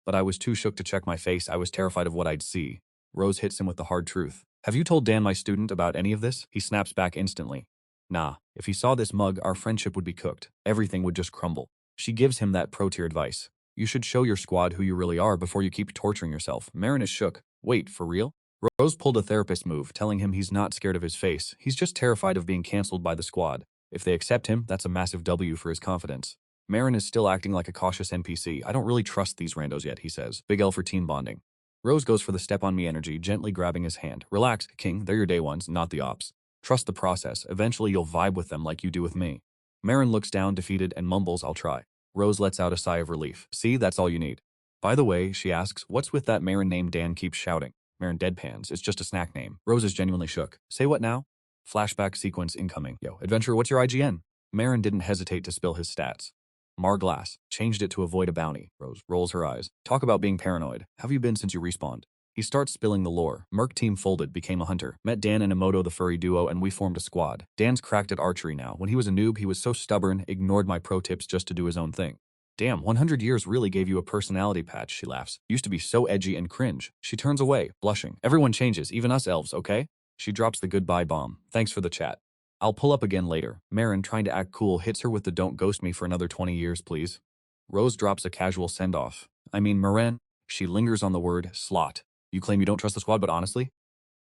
but I was too shook to check my face. I was terrified of what I'd see. Rose hits him with the hard truth. Have you told Dan, my student, about any of this? He snaps back instantly. Nah, if he saw this mug, our friendship would be cooked. Everything would just crumble. She gives him that pro-tier advice. You should show your squad who you really are before you keep torturing yourself. Maron is shook. Wait, for real? Rose pulled a therapist move, telling him he's not scared of his face. He's just terrified of being cancelled by the squad. If they accept him, that's a massive W for his confidence. Maron is still acting like a cautious NPC. I don't really trust these randos yet, he says. Big L for team bonding. Rose goes for the step-on-me energy, gently grabbing his hand. Relax, King. They're your day ones, not the ops. Trust the process. Eventually you'll vibe with them like you do with me. Maron looks down, defeated, and mumbles, I'll try. Rose lets out a sigh of relief. See, that's all you need. By the way, she asks, what's with that Maron name Dan keeps shouting? Maron deadpans. It's just a snack name. Rose is genuinely shook. Say what now? Flashback sequence incoming. Yo, adventurer, what's your IGN? Maron didn't hesitate to spill his stats. Marglass. Changed it to avoid a bounty. Rose rolls her eyes. Talk about being paranoid. How have you been since you respawned? He starts spilling the lore. Merc team folded, became a hunter. Met Dan and Emoto the furry duo and we formed a squad. Dan's cracked at archery now. When he was a noob, he was so stubborn, ignored my pro tips just to do his own thing. Damn, 100 years really gave you a personality patch, she laughs. Used to be so edgy and cringe. She turns away, blushing. Everyone changes, even us elves, okay? She drops the goodbye bomb. Thanks for the chat. I'll pull up again later. Maron, trying to act cool, hits her with the don't ghost me for another 20 years, please. Rose drops a casual send-off. I mean, Maron. She lingers on the word slot. You claim you don't trust the squad, but honestly,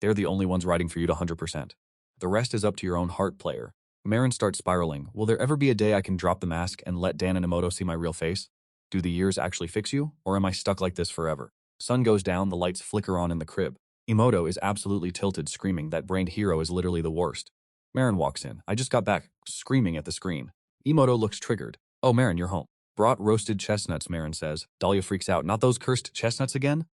they're the only ones riding for you to 100%. The rest is up to your own heart, player. Maron starts spiraling. Will there ever be a day I can drop the mask and let Dan and Emoto see my real face? Do the years actually fix you, or am I stuck like this forever? Sun goes down, the lights flicker on in the crib. Emoto is absolutely tilted, screaming that brained hero is literally the worst. Maron walks in. I just got back, screaming at the screen. Emoto looks triggered. Oh, Maron, you're home. Brought roasted chestnuts, Maron says. Dahlia freaks out. Not those cursed chestnuts again?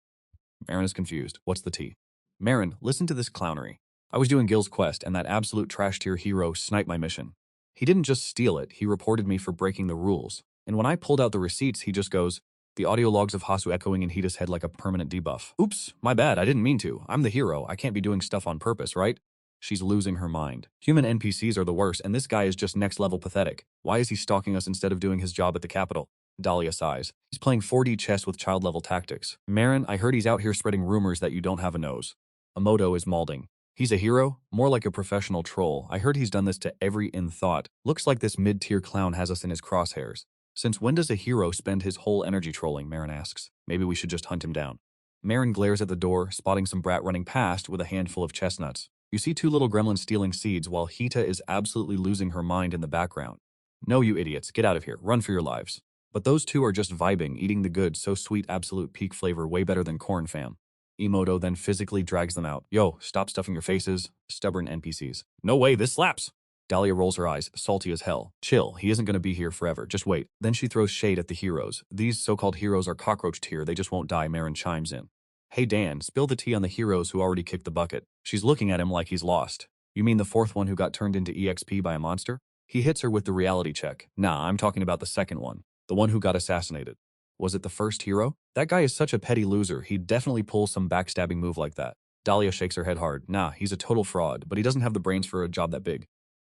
Maron is confused. What's the tea? Maron, listen to this clownery. I was doing Gil's quest, and that absolute trash tier hero sniped my mission. He didn't just steal it, he reported me for breaking the rules. And when I pulled out the receipts, he just goes, the audio logs of Hasu echoing in Hita's head like a permanent debuff. Oops, my bad, I didn't mean to. I'm the hero, I can't be doing stuff on purpose, right? She's losing her mind. Human NPCs are the worst, and this guy is just next level pathetic. Why is he stalking us instead of doing his job at the Capitol? Dahlia sighs. He's playing 4D chess with child-level tactics. Maron, I heard he's out here spreading rumors that you don't have a nose. Emoto is mauling. He's a hero? More like a professional troll. I heard he's done this to every in thought. Looks like this mid-tier clown has us in his crosshairs. Since when does a hero spend his whole energy trolling, Maron asks. Maybe we should just hunt him down. Maron glares at the door, spotting some brat running past with a handful of chestnuts. You see two little gremlins stealing seeds while Hita is absolutely losing her mind in the background. No, you idiots, get out of here, run for your lives. But those two are just vibing, eating the goods, so sweet, absolute peak flavor, way better than corn, fam. Emoto then physically drags them out. Yo, stop stuffing your faces, stubborn NPCs. No way, this slaps! Dahlia rolls her eyes, salty as hell. Chill, he isn't gonna be here forever, just wait. Then she throws shade at the heroes. These so-called heroes are cockroach tier, they just won't die, Maron chimes in. Hey Dan, spill the tea on the heroes who already kicked the bucket. She's looking at him like he's lost. You mean the fourth one who got turned into EXP by a monster? He hits her with the reality check. Nah, I'm talking about the second one. The one who got assassinated. Was it the first hero? That guy is such a petty loser, he'd definitely pull some backstabbing move like that. Dahlia shakes her head hard. Nah, he's a total fraud, but he doesn't have the brains for a job that big.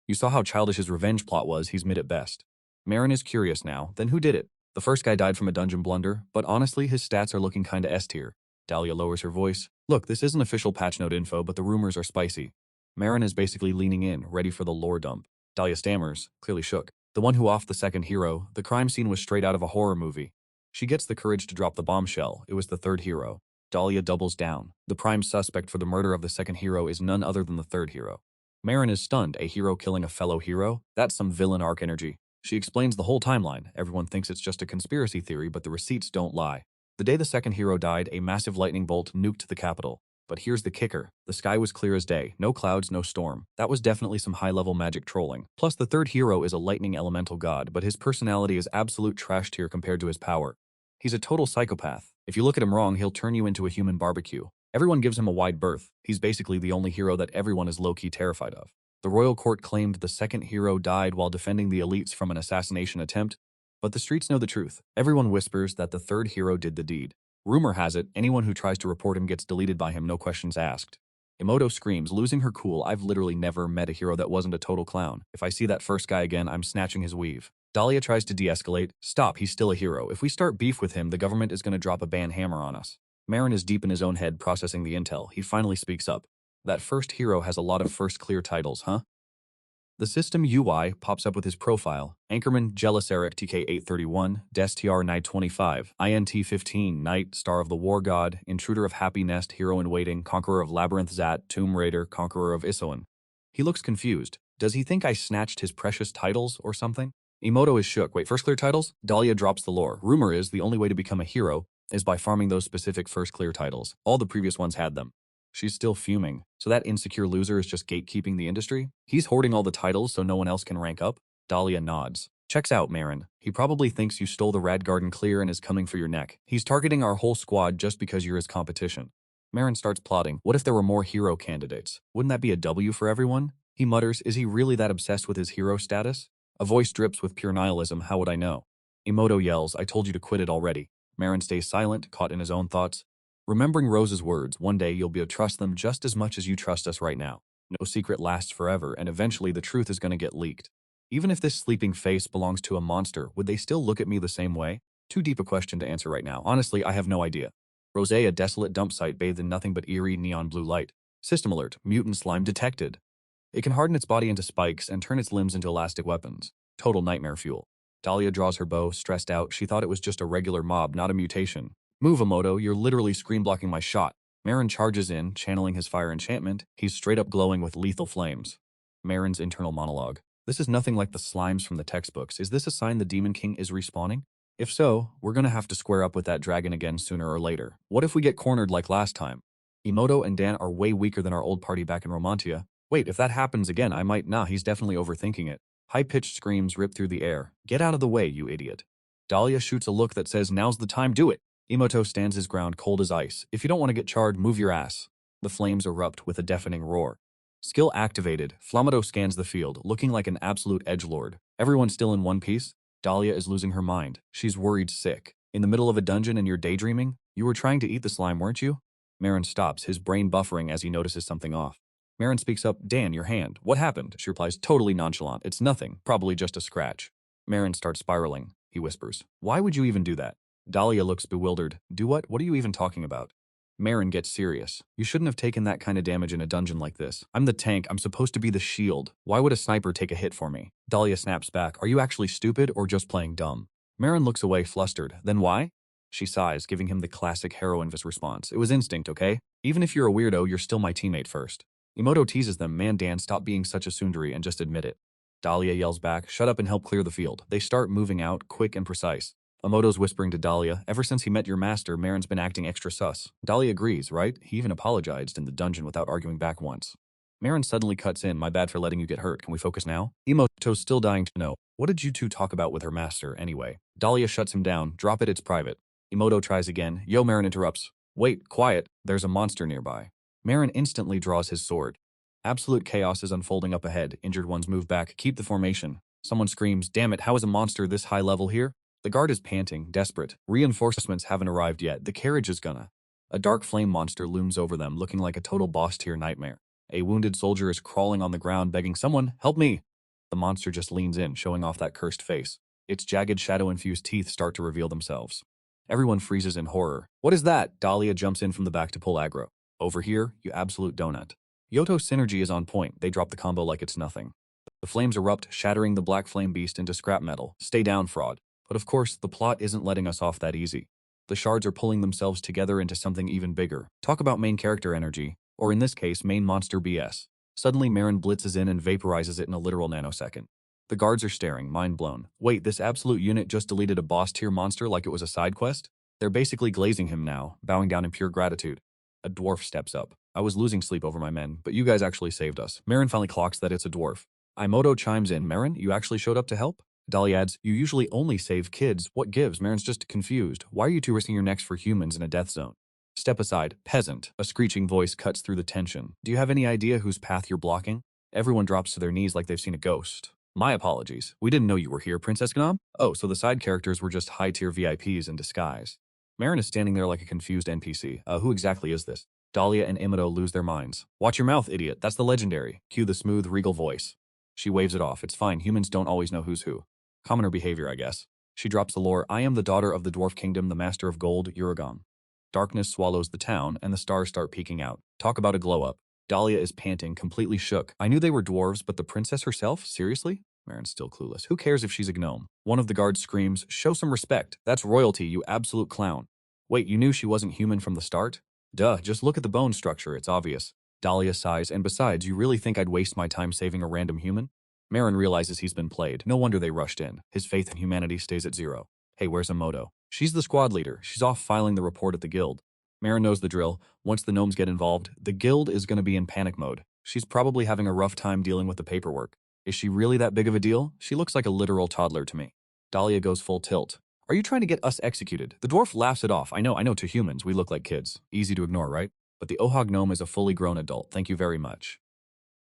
You saw how childish his revenge plot was, he's mid at best. Maron is curious now, then who did it? The first guy died from a dungeon blunder, but honestly his stats are looking kinda S tier. Dahlia lowers her voice. Look, this isn't official patch note info, but the rumors are spicy. Maron is basically leaning in, ready for the lore dump. Dahlia stammers, clearly shook. The one who offed the second hero, the crime scene was straight out of a horror movie. She gets the courage to drop the bombshell. It was the third hero. Dahlia doubles down. The prime suspect for the murder of the second hero is none other than the third hero. Maron is stunned, a hero killing a fellow hero? That's some villain arc energy. She explains the whole timeline. Everyone thinks it's just a conspiracy theory, but the receipts don't lie. The day the second hero died, a massive lightning bolt nuked the capital. But here's the kicker. The sky was clear as day. No clouds, no storm. That was definitely some high-level magic trolling. Plus, the third hero is a lightning elemental god, but his personality is absolute trash tier compared to his power. He's a total psychopath. If you look at him wrong, he'll turn you into a human barbecue. Everyone gives him a wide berth. He's basically the only hero that everyone is low-key terrified of. The royal court claimed the second hero died while defending the elites from an assassination attempt, but the streets know the truth. Everyone whispers that the third hero did the deed. Rumor has it, anyone who tries to report him gets deleted by him, no questions asked. Emoto screams, losing her cool. I've literally never met a hero that wasn't a total clown. If I see that first guy again, I'm snatching his weave. Dahlia tries to de-escalate. Stop, he's still a hero. If we start beef with him, the government is gonna drop a ban hammer on us. Maron is deep in his own head processing the intel. He finally speaks up. That first hero has a lot of first clear titles, huh? The system UI pops up with his profile. Anchorman, Jealous Eric TK831, Destr Knight 25, INT 15, Knight, Star of the War God, Intruder of Happy Nest, Hero in Waiting, Conqueror of Labyrinth Zat, Tomb Raider, Conqueror of Isoan. He looks confused. Does he think I snatched his precious titles or something? Emoto is shook. Wait, first clear titles? Dahlia drops the lore. Rumor is the only way to become a hero is by farming those specific first clear titles. All the previous ones had them. She's still fuming. So that insecure loser is just gatekeeping the industry? He's hoarding all the titles so no one else can rank up? Dahlia nods. Checks out, Maron. He probably thinks you stole the Rad Garden clear and is coming for your neck. He's targeting our whole squad just because you're his competition. Maron starts plotting. What if there were more hero candidates? Wouldn't that be a W for everyone? He mutters, is he really that obsessed with his hero status? A voice drips with pure nihilism. How would I know? Emoto yells, I told you to quit it already. Maron stays silent, caught in his own thoughts. Remembering Rose's words, one day you'll be able to trust them just as much as you trust us right now. No secret lasts forever, and eventually the truth is going to get leaked. Even if this sleeping face belongs to a monster, would they still look at me the same way? Too deep a question to answer right now. Honestly, I have no idea. Rose, a desolate dump site bathed in nothing but eerie neon blue light. System alert, mutant slime detected. It can harden its body into spikes and turn its limbs into elastic weapons. Total nightmare fuel. Dahlia draws her bow, stressed out. She thought it was just a regular mob, not a mutation. Move, Emoto, you're literally screen blocking my shot. Maron charges in, channeling his fire enchantment. He's straight up glowing with lethal flames. Maron's internal monologue. This is nothing like the slimes from the textbooks. Is this a sign the Demon King is respawning? If so, we're gonna have to square up with that dragon again sooner or later. What if we get cornered like last time? Emoto and Dan are way weaker than our old party back in Romantia. Wait, if that happens again, I might— Nah, he's definitely overthinking it. High-pitched screams rip through the air. Get out of the way, you idiot. Dahlia shoots a look that says, now's the time, do it. Emoto stands his ground cold as ice. If you don't want to get charred, move your ass. The flames erupt with a deafening roar. Skill activated, Flammado scans the field, looking like an absolute edgelord. Everyone still in one piece? Dahlia is losing her mind. She's worried sick. In the middle of a dungeon and you're daydreaming? You were trying to eat the slime, weren't you? Maron stops, his brain buffering as he notices something off. Maron speaks up, Dan, your hand. What happened? She replies, totally nonchalant. It's nothing, probably just a scratch. Maron starts spiraling. He whispers, why would you even do that? Dahlia looks bewildered. Do what? What are you even talking about? Maron gets serious. You shouldn't have taken that kind of damage in a dungeon like this. I'm the tank. I'm supposed to be the shield. Why would a sniper take a hit for me? Dahlia snaps back. Are you actually stupid or just playing dumb? Maron looks away flustered. Then why? She sighs, giving him the classic heroine-vis response. It was instinct, okay? Even if you're a weirdo, you're still my teammate first. Emoto teases them. Man, Dan, stop being such a tsundere and just admit it. Dahlia yells back, shut up and help clear the field. They start moving out, quick and precise. Emoto's whispering to Dahlia, ever since he met your master, Maron's been acting extra sus. Dahlia agrees, right? He even apologized in the dungeon without arguing back once. Maron suddenly cuts in, my bad for letting you get hurt. Can we focus now? Emoto's still dying to know. What did you two talk about with her master, anyway? Dahlia shuts him down. Drop it, it's private. Emoto tries again. Yo, Maron interrupts. Wait, quiet. There's a monster nearby. Maron instantly draws his sword. Absolute chaos is unfolding up ahead. Injured ones move back. Keep the formation. Someone screams, damn it, how is a monster this high level here? The guard is panting, desperate. Reinforcements haven't arrived yet. The carriage is gonna. A dark flame monster looms over them, looking like a total boss-tier nightmare. A wounded soldier is crawling on the ground, begging someone, help me. The monster just leans in, showing off that cursed face. Its jagged shadow-infused teeth start to reveal themselves. Everyone freezes in horror. What is that? Dahlia jumps in from the back to pull aggro. Over here, you absolute donut. Yoto's synergy is on point. They drop the combo like it's nothing. The flames erupt, shattering the black flame beast into scrap metal. Stay down, fraud. But of course, the plot isn't letting us off that easy. The shards are pulling themselves together into something even bigger. Talk about main character energy, or in this case, main monster BS. Suddenly, Maron blitzes in and vaporizes it in a literal nanosecond. The guards are staring, mind blown. Wait, this absolute unit just deleted a boss-tier monster like it was a side quest? They're basically glazing him now, bowing down in pure gratitude. A dwarf steps up. I was losing sleep over my men, but you guys actually saved us. Maron finally clocks that it's a dwarf. Emoto chimes in. Maron, you actually showed up to help? Dahlia adds, you usually only save kids. What gives? Maron's just confused. Why are you two risking your necks for humans in a death zone? Step aside. Peasant. A screeching voice cuts through the tension. Do you have any idea whose path you're blocking? Everyone drops to their knees like they've seen a ghost. My apologies. We didn't know you were here, Princess Gnom. Oh, so the side characters were just high-tier VIPs in disguise. Maron is standing there like a confused NPC. Who exactly is this? Dahlia and Emoto lose their minds. Watch your mouth, idiot. That's the legendary. Cue the smooth, regal voice. She waves it off. It's fine. Humans don't always know who's who. Commoner behavior, I guess. She drops the lore. I am the daughter of the dwarf kingdom, the master of gold, Uragam. Darkness swallows the town, and the stars start peeking out. Talk about a glow-up. Dahlia is panting, completely shook. I knew they were dwarves, but the princess herself? Seriously? Maron's still clueless. Who cares if she's a gnome? One of the guards screams, show some respect. That's royalty, you absolute clown. Wait, you knew she wasn't human from the start? Duh, just look at the bone structure, it's obvious. Dahlia sighs, and besides, you really think I'd waste my time saving a random human? Maron realizes he's been played. No wonder they rushed in. His faith in humanity stays at zero. Hey, where's Emoto? She's the squad leader. She's off filing the report at the guild. Maron knows the drill. Once the gnomes get involved, the guild is going to be in panic mode. She's probably having a rough time dealing with the paperwork. Is she really that big of a deal? She looks like a literal toddler to me. Dahlia goes full tilt. Are you trying to get us executed? The dwarf laughs it off. I know, to humans, we look like kids. Easy to ignore, right? But the Ohag gnome is a fully grown adult. Thank you very much.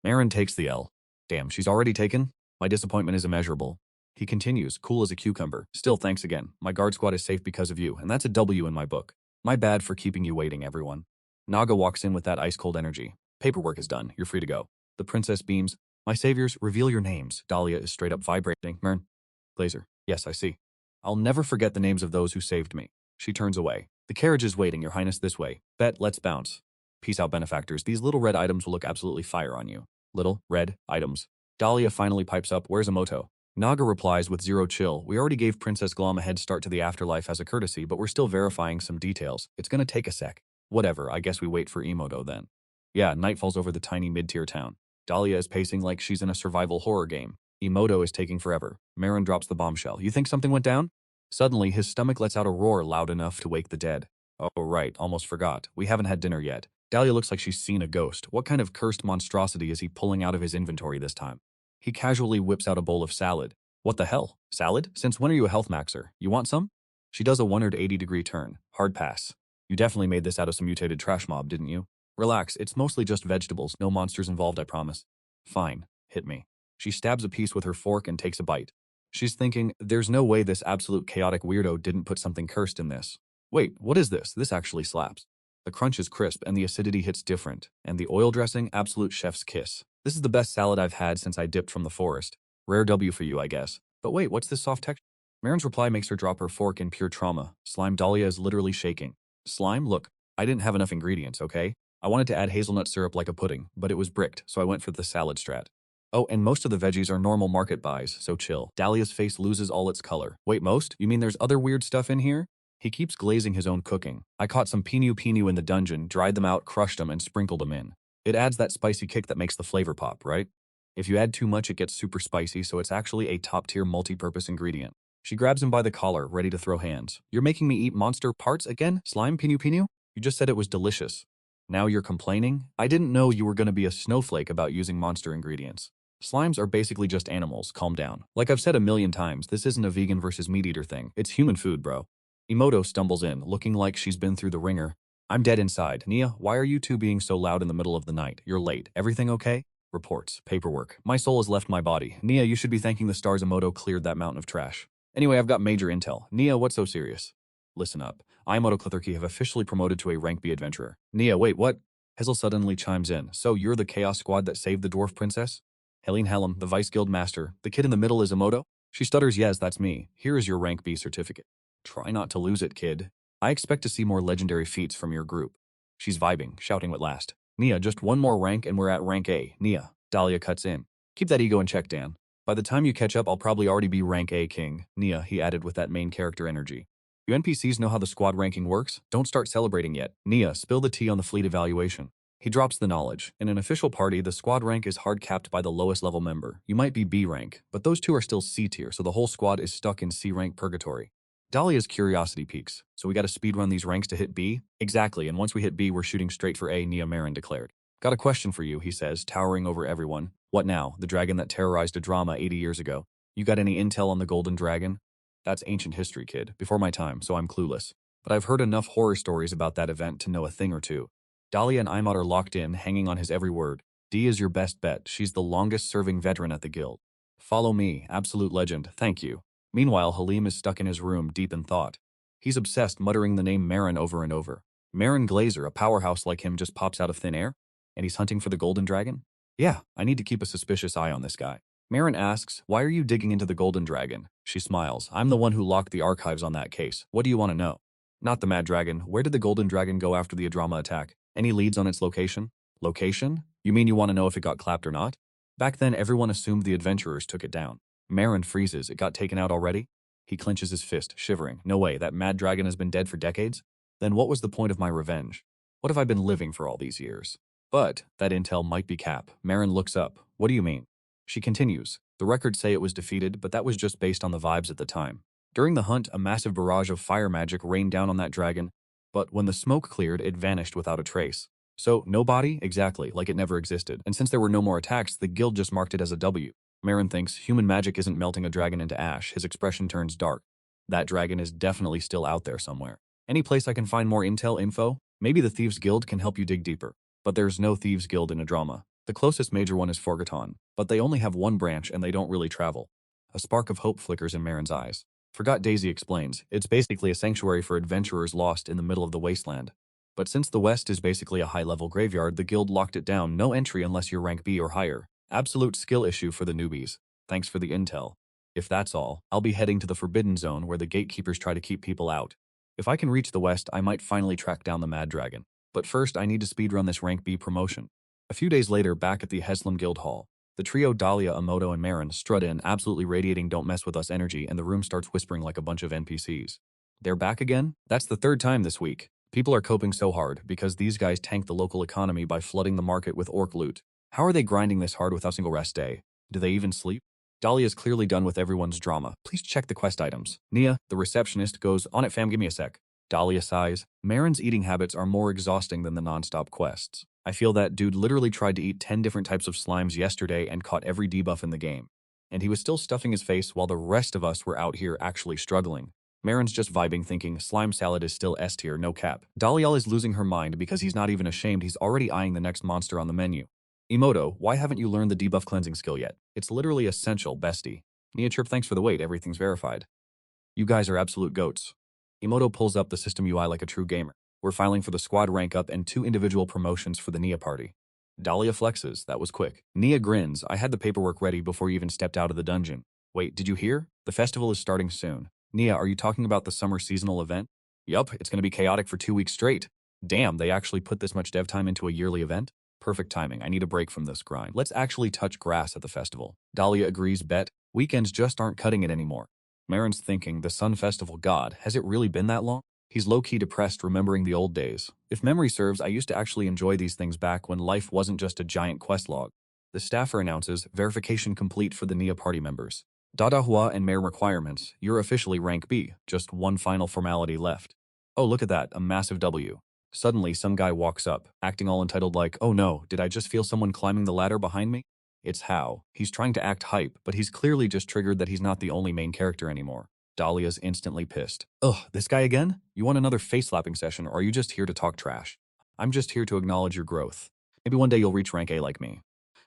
Maron takes the L. Damn, she's already taken? My disappointment is immeasurable. He continues, cool as a cucumber. Still, thanks again. My guard squad is safe because of you, and that's a W in my book. My bad for keeping you waiting, everyone. Naga walks in with that ice-cold energy. Paperwork is done. You're free to go. The princess beams. My saviors, reveal your names. Dahlia is straight up vibrating. Maron. Glazer. Yes, I see. I'll never forget the names of those who saved me. She turns away. The carriage is waiting, your highness, this way. Bet, let's bounce. Peace out, benefactors. These little red items will look absolutely fire on you. Little, red, items. Dahlia finally pipes up, where's Emoto? Naga replies with zero chill, we already gave Princess Glom a head start to the afterlife as a courtesy, but we're still verifying some details. It's gonna take a sec. Whatever, I guess we wait for Emoto then. Yeah, night falls over the tiny mid-tier town. Dahlia is pacing like she's in a survival horror game. Emoto is taking forever. Maron drops the bombshell. You think something went down? Suddenly, his stomach lets out a roar loud enough to wake the dead. Oh, right, almost forgot. We haven't had dinner yet. Dahlia looks like she's seen a ghost. What kind of cursed monstrosity is he pulling out of his inventory this time? He casually whips out a bowl of salad. What the hell? Salad? Since when are you a health maxer? You want some? She does a 180-degree turn. Hard pass. You definitely made this out of some mutated trash mob, didn't you? Relax, it's mostly just vegetables, no monsters involved, I promise. Fine, hit me. She stabs a piece with her fork and takes a bite. She's thinking, there's no way this absolute chaotic weirdo didn't put something cursed in this. Wait, what is this? This actually slaps. The crunch is crisp and the acidity hits different, and the oil dressing, absolute chef's kiss. This is the best salad I've had since I dipped from the forest. Rare W for you, I guess. But wait, what's this soft texture? Maron's reply makes her drop her fork in pure trauma. Slime Dahlia is literally shaking. Slime, look, I didn't have enough ingredients, okay? I wanted to add hazelnut syrup like a pudding, but it was bricked, so I went for the salad strat. Oh, and most of the veggies are normal market buys, so chill. Dahlia's face loses all its color. Wait, most? You mean there's other weird stuff in here? He keeps glazing his own cooking. I caught some pinu in the dungeon, dried them out, crushed them, and sprinkled them in. It adds that spicy kick that makes the flavor pop, right? If you add too much, it gets super spicy, so it's actually a top-tier multi-purpose ingredient. She grabs him by the collar, ready to throw hands. You're making me eat monster parts again? Slime pinu? You just said it was delicious. Now you're complaining? I didn't know you were going to be a snowflake about using monster ingredients. Slimes are basically just animals, calm down. Like I've said a million times, this isn't a vegan versus meat eater thing. It's human food, bro. Emoto stumbles in, looking like she's been through the ringer. I'm dead inside. Nia, why are you two being so loud in the middle of the night? You're late. Everything okay? Reports. Paperwork. My soul has left my body. Nia, you should be thanking the stars Emoto cleared that mountain of trash. Anyway, I've got major intel. Nia, what's so serious? Listen up. I, Emoto Clitherkey, have officially promoted to a rank B adventurer. Nia, wait, what? Hazel suddenly chimes in. So you're the Chaos Squad that saved the dwarf princess? Helene Hallam, the Vice Guild Master. The kid in the middle is Emoto? She stutters, yes, that's me. Here is your rank B certificate. Try not to lose it, kid. I expect to see more legendary feats from your group. She's vibing, shouting at last. Nia, just one more rank and we're at rank A. Nia. Dahlia cuts in. Keep that ego in check, Dan. By the time you catch up, I'll probably already be rank A king. Nia, he added with that main character energy. You NPCs know how the squad ranking works? Don't start celebrating yet. Nia, spill the tea on the fleet evaluation. He drops the knowledge. In an official party, the squad rank is hard capped by the lowest level member. You might be B rank, but those two are still C tier, so the whole squad is stuck in C rank purgatory. Dahlia's curiosity peaks. So we gotta speedrun these ranks to hit B? Exactly, and once we hit B, we're shooting straight for A, Nia Maron declared. Got a question for you, he says, towering over everyone. What now? The dragon that terrorized a drama 80 years ago. You got any intel on the golden dragon? That's ancient history, kid. Before my time, so I'm clueless. But I've heard enough horror stories about that event to know a thing or two. Dahlia and Imad are locked in, hanging on his every word. D is your best bet. She's the longest-serving veteran at the guild. Follow me, absolute legend. Thank you. Meanwhile, Halim is stuck in his room, deep in thought. He's obsessed, muttering the name Maron over and over. Maron Glazer, a powerhouse like him, just pops out of thin air? And he's hunting for the golden dragon? Yeah, I need to keep a suspicious eye on this guy. Maron asks, why are you digging into the golden dragon? She smiles. I'm the one who locked the archives on that case. What do you want to know? Not the mad dragon. Where did the golden dragon go after the Adrama attack? Any leads on its location? Location? You mean you want to know if it got clapped or not? Back then, everyone assumed the adventurers took it down. Maron freezes. It got taken out already? He clenches his fist, shivering. No way, that mad dragon has been dead for decades? Then what was the point of my revenge? What have I been living for all these years? But that intel might be cap. Maron looks up. What do you mean? She continues. The records say it was defeated, but that was just based on the vibes at the time. During the hunt, a massive barrage of fire magic rained down on that dragon, but when the smoke cleared, it vanished without a trace. So, no body? Exactly, like it never existed. And since there were no more attacks, the guild just marked it as a W. Maron thinks human magic isn't melting a dragon into ash. His expression turns dark. That dragon is definitely still out there somewhere. Any place I can find more intel info? Maybe the Thieves Guild can help you dig deeper. But there's no Thieves Guild in Adrama. The closest major one is Forgotten, but they only have one branch and they don't really travel. A spark of hope flickers in Maron's eyes. Forgot Daisy explains, it's basically a sanctuary for adventurers lost in the middle of the wasteland. But since the West is basically a high-level graveyard, the guild locked it down, no entry unless you're rank B or higher. Absolute skill issue for the newbies. Thanks for the intel. If that's all, I'll be heading to the Forbidden Zone where the gatekeepers try to keep people out. If I can reach the West, I might finally track down the Mad Dragon. But first, I need to speedrun this rank B promotion. A few days later, back at the Heslem Guild Hall, the trio Dahlia, Emoto, and Maron strut in, absolutely radiating don't mess with us energy, and the room starts whispering like a bunch of NPCs. They're back again? That's the third time this week. People are coping so hard because these guys tanked the local economy by flooding the market with orc loot. How are they grinding this hard without a single rest day? Do they even sleep? Dahlia's clearly done with everyone's drama. Please check the quest items. Nia, the receptionist, goes, on it fam, give me a sec. Dahlia sighs. Maron's eating habits are more exhausting than the non-stop quests. I feel that dude literally tried to eat 10 different types of slimes yesterday and caught every debuff in the game. And he was still stuffing his face while the rest of us were out here actually struggling. Maron's just vibing thinking slime salad is still S tier, no cap. Dahlia is losing her mind because he's not even ashamed he's already eyeing the next monster on the menu. Emoto, why haven't you learned the debuff cleansing skill yet? It's literally essential, bestie. Nia chirp, thanks for the wait, everything's verified. You guys are absolute goats. Emoto pulls up the system UI like a true gamer. We're filing for the squad rank up and 2 individual promotions for the Nia party. Dahlia flexes, that was quick. Nia grins, I had the paperwork ready before you even stepped out of the dungeon. Wait, did you hear? The festival is starting soon. Nia, are you talking about the summer seasonal event? Yup, it's gonna be chaotic for 2 weeks straight. Damn, they actually put this much dev time into a yearly event? Perfect timing, I need a break from this grind. Let's actually touch grass at the festival. Dahlia agrees, bet. Weekends just aren't cutting it anymore. Maron's thinking, the Sun Festival god, has it really been that long? He's low-key depressed remembering the old days. If memory serves, I used to actually enjoy these things back when life wasn't just a giant quest log. The staffer announces, verification complete for the Nia party members. Dadahua and Mayor requirements, you're officially rank B, just one final formality left. Oh, look at that, a massive W. Suddenly, some guy walks up, acting all entitled like, oh no, did I just feel someone climbing the ladder behind me? It's Hao. He's trying to act hype, but he's clearly just triggered that he's not the only main character anymore. Dahlia's instantly pissed. Ugh, this guy again? You want another face-slapping session, or are you just here to talk trash? I'm just here to acknowledge your growth. Maybe one day you'll reach rank A like me.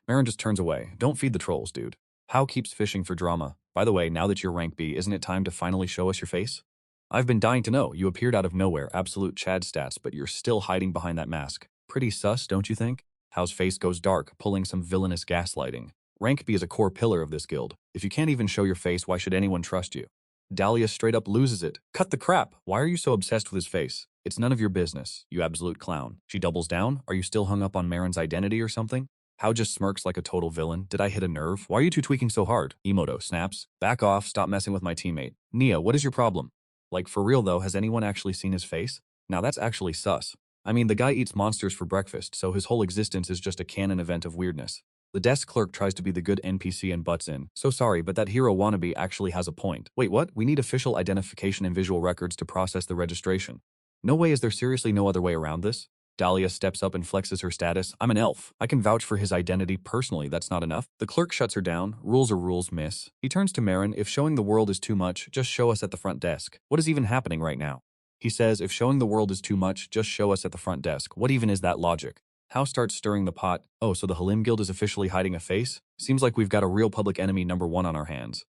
Maron just turns away. Don't feed the trolls, dude. Hao keeps fishing for drama. By the way, now that you're rank B, isn't it time to finally show us your face? I've been dying to know. You appeared out of nowhere, absolute Chad stats, but you're still hiding behind that mask. Pretty sus, don't you think? Hao's face goes dark, pulling some villainous gaslighting. Rank B is a core pillar of this guild. If you can't even show your face, why should anyone trust you? Dahlia straight up loses it. Cut the crap! Why are you so obsessed with his face? It's none of your business, you absolute clown. She doubles down? Are you still hung up on Maron's identity or something? Hao just smirks like a total villain. Did I hit a nerve? Why are you two tweaking so hard? Emoto snaps. Back off, stop messing with my teammate. Nia, what is your problem? Like, for real though, has anyone actually seen his face? Now that's actually sus. I mean, the guy eats monsters for breakfast, so his whole existence is just a canon event of weirdness. The desk clerk tries to be the good NPC and butts in. So sorry, but that hero wannabe actually has a point. Wait, what? We need official identification and visual records to process the registration. No way, is there seriously no other way around this? Dahlia steps up and flexes her status. I'm an elf. I can vouch for his identity personally, that's not enough. The clerk shuts her down. Rules are rules, miss. He turns to Maron. If showing the world is too much, just show us at the front desk. What is even happening right now? He says, if showing the world is too much, just show us at the front desk. What even is that logic? Hao starts stirring the pot. Oh, so the Halim Guild is officially hiding a face? Seems like we've got a real public enemy #1 on our hands.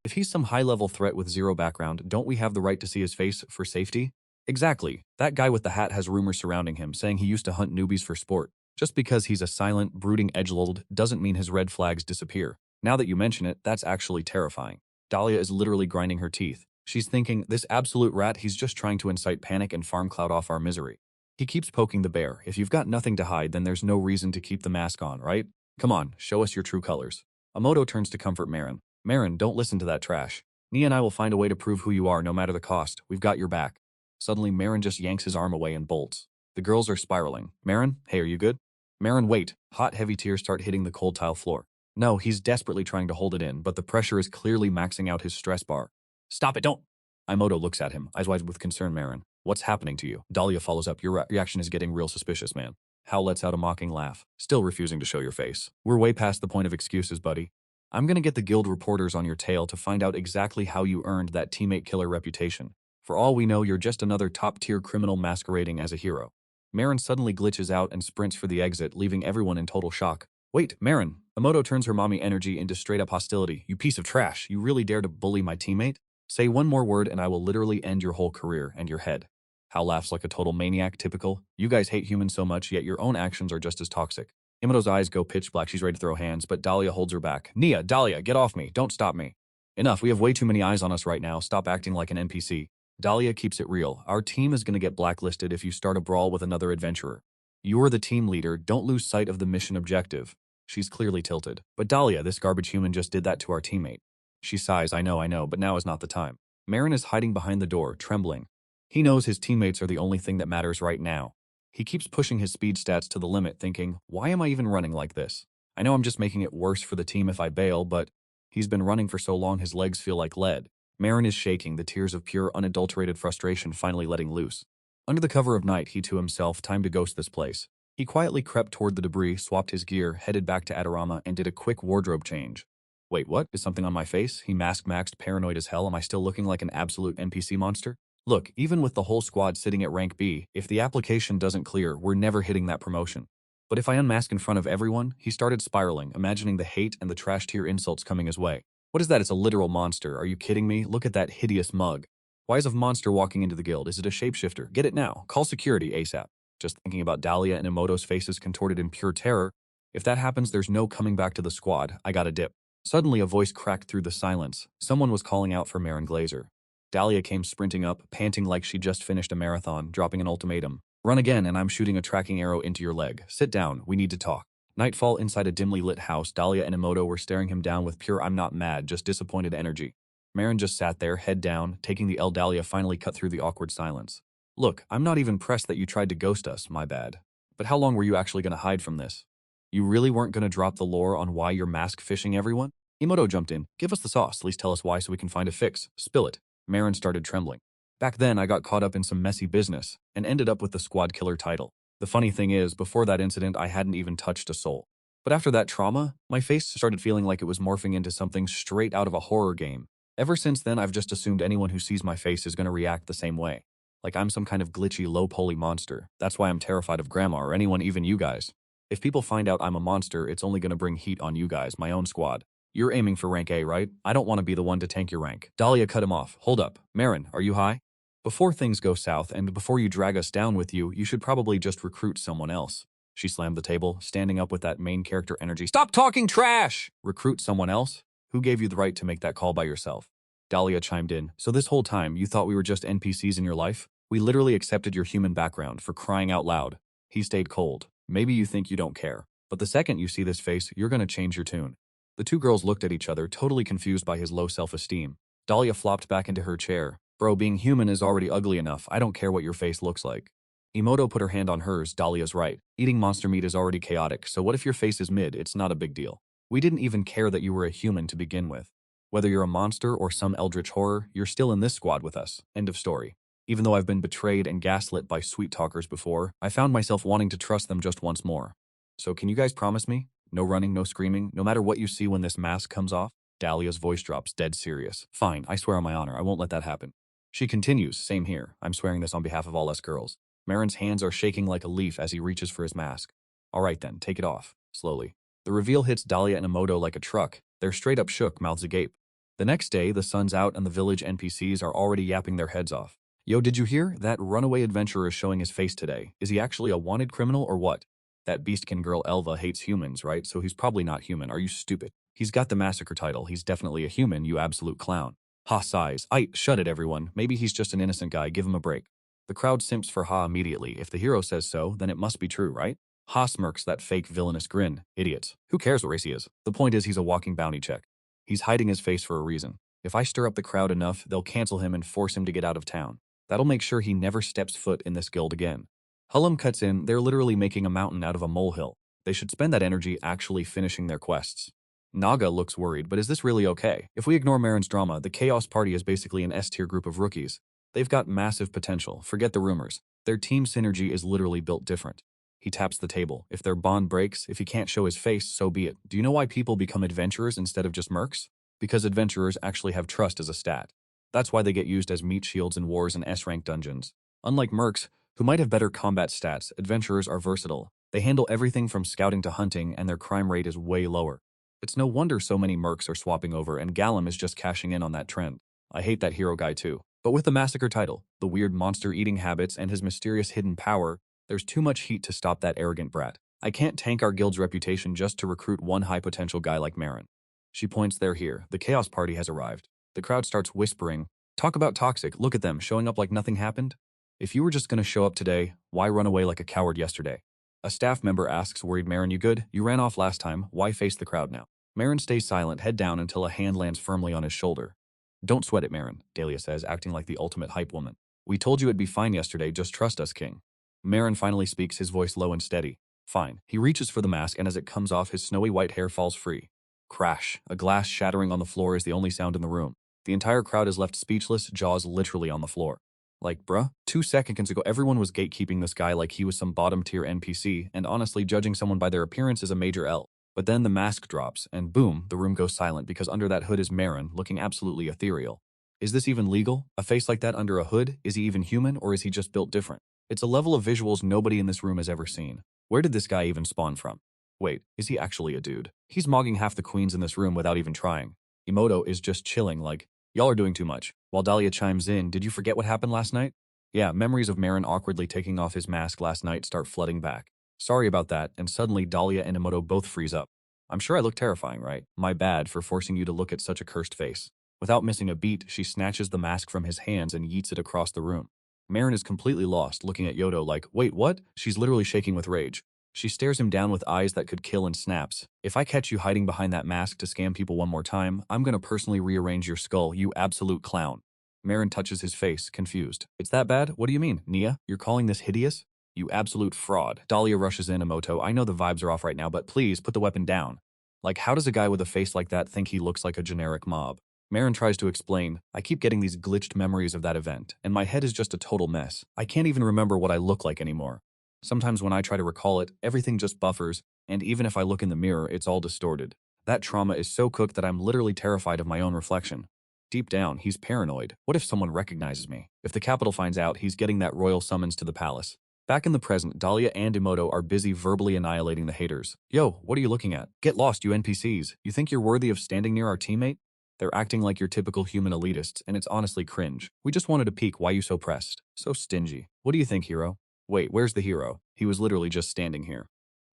If he's some high-level threat with zero background, don't we have the right to see his face for safety? Exactly. That guy with the hat has rumors surrounding him, saying he used to hunt newbies for sport. Just because he's a silent, brooding edgelord doesn't mean his red flags disappear. Now that you mention it, that's actually terrifying. Dahlia is literally grinding her teeth. She's thinking, this absolute rat, he's just trying to incite panic and farm cloud off our misery. He keeps poking the bear. If you've got nothing to hide, then there's no reason to keep the mask on, right? Come on, show us your true colors. Emoto turns to comfort Maron. Maron, don't listen to that trash. Nia and I will find a way to prove who you are, no matter the cost. We've got your back. Suddenly, Maron just yanks his arm away and bolts. The girls are spiraling. Maron, hey, are you good? Maron, wait. Hot, heavy tears start hitting the cold tile floor. No, he's desperately trying to hold it in, but the pressure is clearly maxing out his stress bar. Stop it, don't! Emoto looks at him, eyes wide with concern. Maron, what's happening to you? Dahlia follows up. Your reaction is getting real suspicious, man. Hao lets out a mocking laugh, still refusing to show your face. We're way past the point of excuses, buddy. I'm gonna get the guild reporters on your tail to find out exactly how you earned that teammate killer reputation. For all we know, you're just another top-tier criminal masquerading as a hero. Maron suddenly glitches out and sprints for the exit, leaving everyone in total shock. Wait, Maron! Emoto turns her mommy energy into straight-up hostility. You piece of trash, you really dare to bully my teammate? Say one more word and I will literally end your whole career and your head. Hao laughs like a total maniac, typical. You guys hate humans so much, yet your own actions are just as toxic. Emoto's eyes go pitch black, she's ready to throw hands, but Dahlia holds her back. Nia, Dahlia, get off me, don't stop me. Enough, we have way too many eyes on us right now, stop acting like an NPC. Dahlia keeps it real. Our team is gonna get blacklisted if you start a brawl with another adventurer. You're the team leader, don't lose sight of the mission objective. She's clearly tilted. But Dahlia, this garbage human just did that to our teammate. She sighs, I know, but now is not the time. Maron is hiding behind the door, trembling. He knows his teammates are the only thing that matters right now. He keeps pushing his speed stats to the limit, thinking, why am I even running like this? I know I'm just making it worse for the team if I bail, but He's been running for so long his legs feel like lead. Maron is shaking, the tears of pure, unadulterated frustration finally letting loose. Under the cover of night, he to himself, time to ghost this place. He quietly crept toward the debris, swapped his gear, headed back to Adorama, and did a quick wardrobe change. Wait, what? Is something on my face? He mask-maxed, paranoid as hell. Am I still looking like an absolute NPC monster? Look, even with the whole squad sitting at rank B, if the application doesn't clear, we're never hitting that promotion. But if I unmask in front of everyone, he started spiraling, imagining the hate and the trash tier insults coming his way. What is that? It's a literal monster. Are you kidding me? Look at that hideous mug. Why is a monster walking into the guild? Is it a shapeshifter? Get it now. Call security ASAP. Just thinking about Dahlia and Emoto's faces contorted in pure terror. If that happens, there's no coming back to the squad. I gotta dip. Suddenly, a voice cracked through the silence. Someone was calling out for Maron Glazer. Dahlia came sprinting up, panting like she just finished a marathon, dropping an ultimatum. Run again, and I'm shooting a tracking arrow into your leg. Sit down. We need to talk. Nightfall inside a dimly lit house, Dahlia and Emoto were staring him down with pure I'm not mad, just disappointed energy. Maron just sat there, head down, taking the L. Dahlia finally cut through the awkward silence. Look, I'm not even pressed that you tried to ghost us, my bad. But how long were you actually going to hide from this? You really weren't going to drop the lore on why you're mask fishing everyone? Emoto jumped in. Give us the sauce, at least tell us why so we can find a fix. Spill it. Maron started trembling. Back then, I got caught up in some messy business and ended up with the squad killer title. The funny thing is, before that incident, I hadn't even touched a soul. But after that trauma, my face started feeling like it was morphing into something straight out of a horror game. Ever since then, I've just assumed anyone who sees my face is going to react the same way. Like I'm some kind of glitchy, low-poly monster. That's why I'm terrified of Grandma or anyone, even you guys. If people find out I'm a monster, it's only going to bring heat on you guys, my own squad. You're aiming for rank A, right? I don't want to be the one to tank your rank. Dahlia cut him off. Hold up. Maron, are you high? Before things go south and before you drag us down with you, you should probably just recruit someone else. She slammed the table, standing up with that main character energy. Stop talking trash! Recruit someone else? Who gave you the right to make that call by yourself? Dahlia chimed in. So this whole time, you thought we were just NPCs in your life? We literally accepted your human background, for crying out loud. He stayed cold. Maybe you think you don't care. But the second you see this face, you're gonna change your tune. The two girls looked at each other, totally confused by his low self-esteem. Dahlia flopped back into her chair. Bro, being human is already ugly enough. I don't care what your face looks like. Emoto put her hand on hers. Dahlia's right. Eating monster meat is already chaotic, so what if your face is mid? It's not a big deal. We didn't even care that you were a human to begin with. Whether you're a monster or some eldritch horror, you're still in this squad with us. End of story. Even though I've been betrayed and gaslit by sweet talkers before, I found myself wanting to trust them just once more. So can you guys promise me? No running, no screaming, no matter what you see when this mask comes off? Dahlia's voice drops, dead serious. Fine, I swear on my honor, I won't let that happen. She continues, same here. I'm swearing this on behalf of all us girls. Maron's hands are shaking like a leaf as he reaches for his mask. All right then, take it off. Slowly. The reveal hits Dahlia and Emoto like a truck. They're straight up shook, mouths agape. The next day, the sun's out and the village NPCs are already yapping their heads off. Yo, did you hear? That runaway adventurer is showing his face today. Is he actually a wanted criminal or what? That beastkin girl Elva hates humans, right? So he's probably not human. Are you stupid? He's got the massacre title. He's definitely a human, you absolute clown. Ha sighs. Shut it, everyone. Maybe he's just an innocent guy. Give him a break. The crowd simps for Ha immediately. If the hero says so, then it must be true, right? Ha smirks that fake villainous grin. Idiots. Who cares what race he is? The point is he's a walking bounty check. He's hiding his face for a reason. If I stir up the crowd enough, they'll cancel him and force him to get out of town. That'll make sure he never steps foot in this guild again. Hullum cuts in. They're literally making a mountain out of a molehill. They should spend that energy actually finishing their quests. Naga looks worried, but is this really okay? If we ignore Maron's drama, the Chaos Party is basically an S-tier group of rookies. They've got massive potential. Forget the rumors. Their team synergy is literally built different. He taps the table. If their bond breaks, if he can't show his face, so be it. Do you know why people become adventurers instead of just mercs? Because adventurers actually have trust as a stat. That's why they get used as meat shields in wars and S-rank dungeons. Unlike mercs, who might have better combat stats, adventurers are versatile. They handle everything from scouting to hunting, and their crime rate is way lower. It's no wonder so many mercs are swapping over, and Gallum is just cashing in on that trend. I hate that hero guy too. But with the massacre title, the weird monster-eating habits, and his mysterious hidden power, there's too much heat to stop that arrogant brat. I can't tank our guild's reputation just to recruit one high-potential guy like Maron. She points there here. The Chaos Party has arrived. The crowd starts whispering, talk about toxic, look at them, showing up like nothing happened. If you were just gonna show up today, why run away like a coward yesterday? A staff member asks, worried, Maron, you good? You ran off last time, why face the crowd now? Maron stays silent, head down until a hand lands firmly on his shoulder. Don't sweat it, Maron, Dahlia says, acting like the ultimate hype woman. We told you it'd be fine yesterday, just trust us, King. Maron finally speaks, his voice low and steady. Fine. He reaches for the mask, and as it comes off, his snowy white hair falls free. Crash. A glass shattering on the floor is the only sound in the room. The entire crowd is left speechless, jaws literally on the floor. Like, bruh, 2 seconds ago everyone was gatekeeping this guy like he was some bottom-tier NPC, and honestly, judging someone by their appearance is a major L. But then the mask drops, and boom, the room goes silent because under that hood is Maron, looking absolutely ethereal. Is this even legal? A face like that under a hood? Is he even human, or is he just built different? It's a level of visuals nobody in this room has ever seen. Where did this guy even spawn from? Wait, is he actually a dude? He's mogging half the queens in this room without even trying. Emoto is just chilling like, y'all are doing too much. While Dahlia chimes in, did you forget what happened last night? Yeah, memories of Maron awkwardly taking off his mask last night start flooding back. Sorry about that, and suddenly Dahlia and Emoto both freeze up. I'm sure I look terrifying, right? My bad for forcing you to look at such a cursed face. Without missing a beat, she snatches the mask from his hands and yeets it across the room. Maron is completely lost, looking at Yodo like, wait, what? She's literally shaking with rage. She stares him down with eyes that could kill and snaps. If I catch you hiding behind that mask to scam people one more time, I'm gonna personally rearrange your skull, you absolute clown. Maron touches his face, confused. It's that bad? What do you mean, Nia? You're calling this hideous? You absolute fraud. Dahlia rushes in, Emoto. I know the vibes are off right now, but please put the weapon down. Like, how does a guy with a face like that think he looks like a generic mob? Maron tries to explain, I keep getting these glitched memories of that event, and my head is just a total mess. I can't even remember what I look like anymore. Sometimes when I try to recall it, everything just buffers, and even if I look in the mirror, it's all distorted. That trauma is so cooked that I'm literally terrified of my own reflection. Deep down, he's paranoid. What if someone recognizes me? If the capital finds out, he's getting that royal summons to the palace. Back in the present, Dahlia and Emoto are busy verbally annihilating the haters. Yo, what are you looking at? Get lost, you NPCs. You think you're worthy of standing near our teammate? They're acting like your typical human elitists, and it's honestly cringe. We just wanted to peek, why you so pressed? So stingy. What do you think, hero? Wait, where's the hero? He was literally just standing here.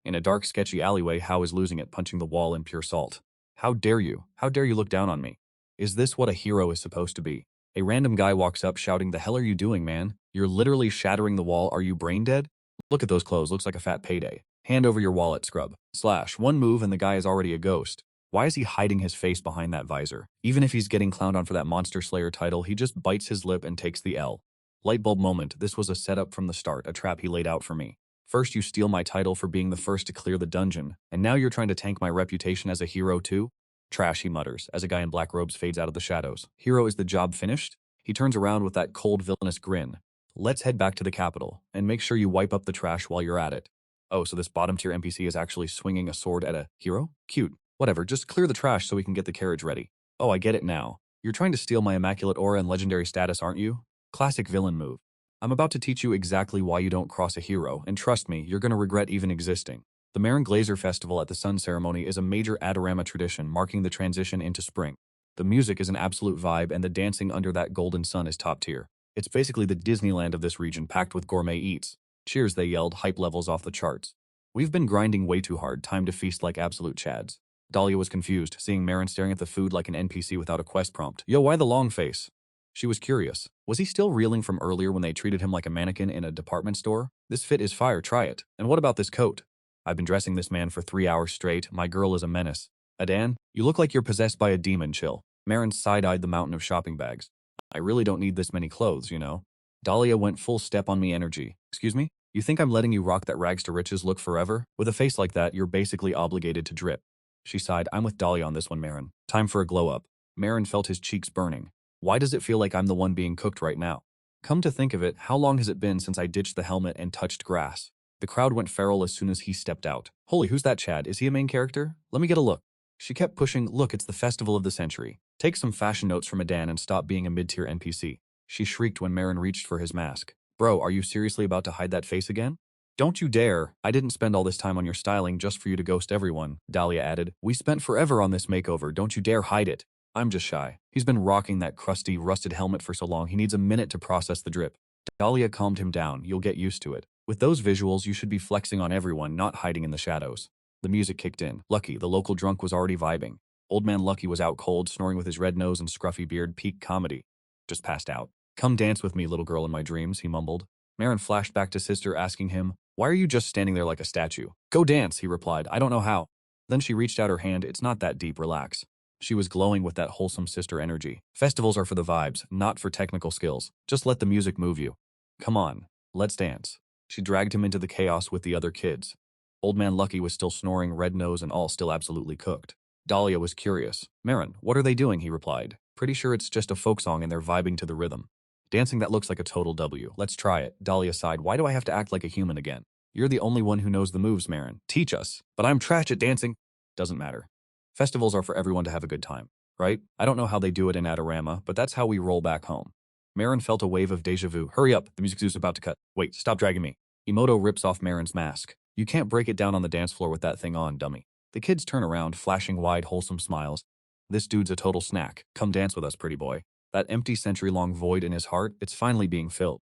In a dark, sketchy alleyway, Hao is losing it, punching the wall in pure salt. How dare you? How dare you look down on me? Is this what a hero is supposed to be? A random guy walks up shouting, the hell are you doing, man? You're literally shattering the wall, are you brain dead? Look at those clothes, looks like a fat payday. Hand over your wallet, scrub. Slash, one move and the guy is already a ghost. Why is he hiding his face behind that visor? Even if he's getting clowned on for that Monster Slayer title, he just bites his lip and takes the L. Lightbulb moment, this was a setup from the start, a trap he laid out for me. First you steal my title for being the first to clear the dungeon, and now you're trying to tank my reputation as a hero too? Trash, he mutters, as a guy in black robes fades out of the shadows. Hero, is the job finished? He turns around with that cold villainous grin. Let's head back to the capital, and make sure you wipe up the trash while you're at it. Oh, so this bottom tier NPC is actually swinging a sword at a hero? Cute. Whatever, just clear the trash so we can get the carriage ready. Oh, I get it now. You're trying to steal my immaculate aura and legendary status, aren't you? Classic villain move. I'm about to teach you exactly why you don't cross a hero, and trust me, you're gonna regret even existing. The Maron Glazer Festival at the Sun Ceremony is a major Adorama tradition marking the transition into spring. The music is an absolute vibe, and the dancing under that golden sun is top tier. It's basically the Disneyland of this region packed with gourmet eats. Cheers, they yelled, hype levels off the charts. We've been grinding way too hard, time to feast like absolute chads. Dahlia was confused, seeing Maron staring at the food like an NPC without a quest prompt. Yo, why the long face? She was curious. Was he still reeling from earlier when they treated him like a mannequin in a department store? This fit is fire, try it. And what about this coat? I've been dressing this man for 3 hours straight. My girl is a menace. Adan, you look like you're possessed by a demon, chill. Maron side-eyed the mountain of shopping bags. I really don't need this many clothes, you know. Dahlia went full step on me energy. Excuse me? You think I'm letting you rock that rags to riches look forever? With a face like that, you're basically obligated to drip. She sighed. I'm with Dahlia on this one, Maron. Time for a glow-up. Maron felt his cheeks burning. Why does it feel like I'm the one being cooked right now? Come to think of it, how long has it been since I ditched the helmet and touched grass? The crowd went feral as soon as he stepped out. Holy, who's that Chad? Is he a main character? Let me get a look. She kept pushing, look, it's the festival of the century. Take some fashion notes from Adan and stop being a mid-tier NPC. She shrieked when Maron reached for his mask. Bro, are you seriously about to hide that face again? Don't you dare. I didn't spend all this time on your styling just for you to ghost everyone, Dahlia added. We spent forever on this makeover, don't you dare hide it. I'm just shy. He's been rocking that crusty, rusted helmet for so long he needs a minute to process the drip. Dahlia calmed him down, you'll get used to it. With those visuals, you should be flexing on everyone, not hiding in the shadows. The music kicked in. Lucky, the local drunk, was already vibing. Old man Lucky was out cold, snoring with his red nose and scruffy beard, peak comedy. Just passed out. Come dance with me, little girl in my dreams, he mumbled. Maron flashed back to sister, asking him, why are you just standing there like a statue? Go dance, he replied. I don't know how. Then she reached out her hand. It's not that deep, relax. She was glowing with that wholesome sister energy. Festivals are for the vibes, not for technical skills. Just let the music move you. Come on, let's dance. She dragged him into the chaos with the other kids. Old man Lucky was still snoring, red nose and all still absolutely cooked. Dahlia was curious. Maron, what are they doing? He replied. Pretty sure it's just a folk song and they're vibing to the rhythm. Dancing that looks like a total W. Let's try it. Dahlia sighed. Why do I have to act like a human again? You're the only one who knows the moves, Maron. Teach us. But I'm trash at dancing. Doesn't matter. Festivals are for everyone to have a good time, right? I don't know how they do it in Adorama, but that's how we roll back home. Maron felt a wave of deja vu. Hurry up, the music zoo's about to cut. Wait, stop dragging me. Emoto rips off Maron's mask. You can't break it down on the dance floor with that thing on, dummy. The kids turn around, flashing wide, wholesome smiles. This dude's a total snack. Come dance with us, pretty boy. That empty century-long void in his heart, it's finally being filled.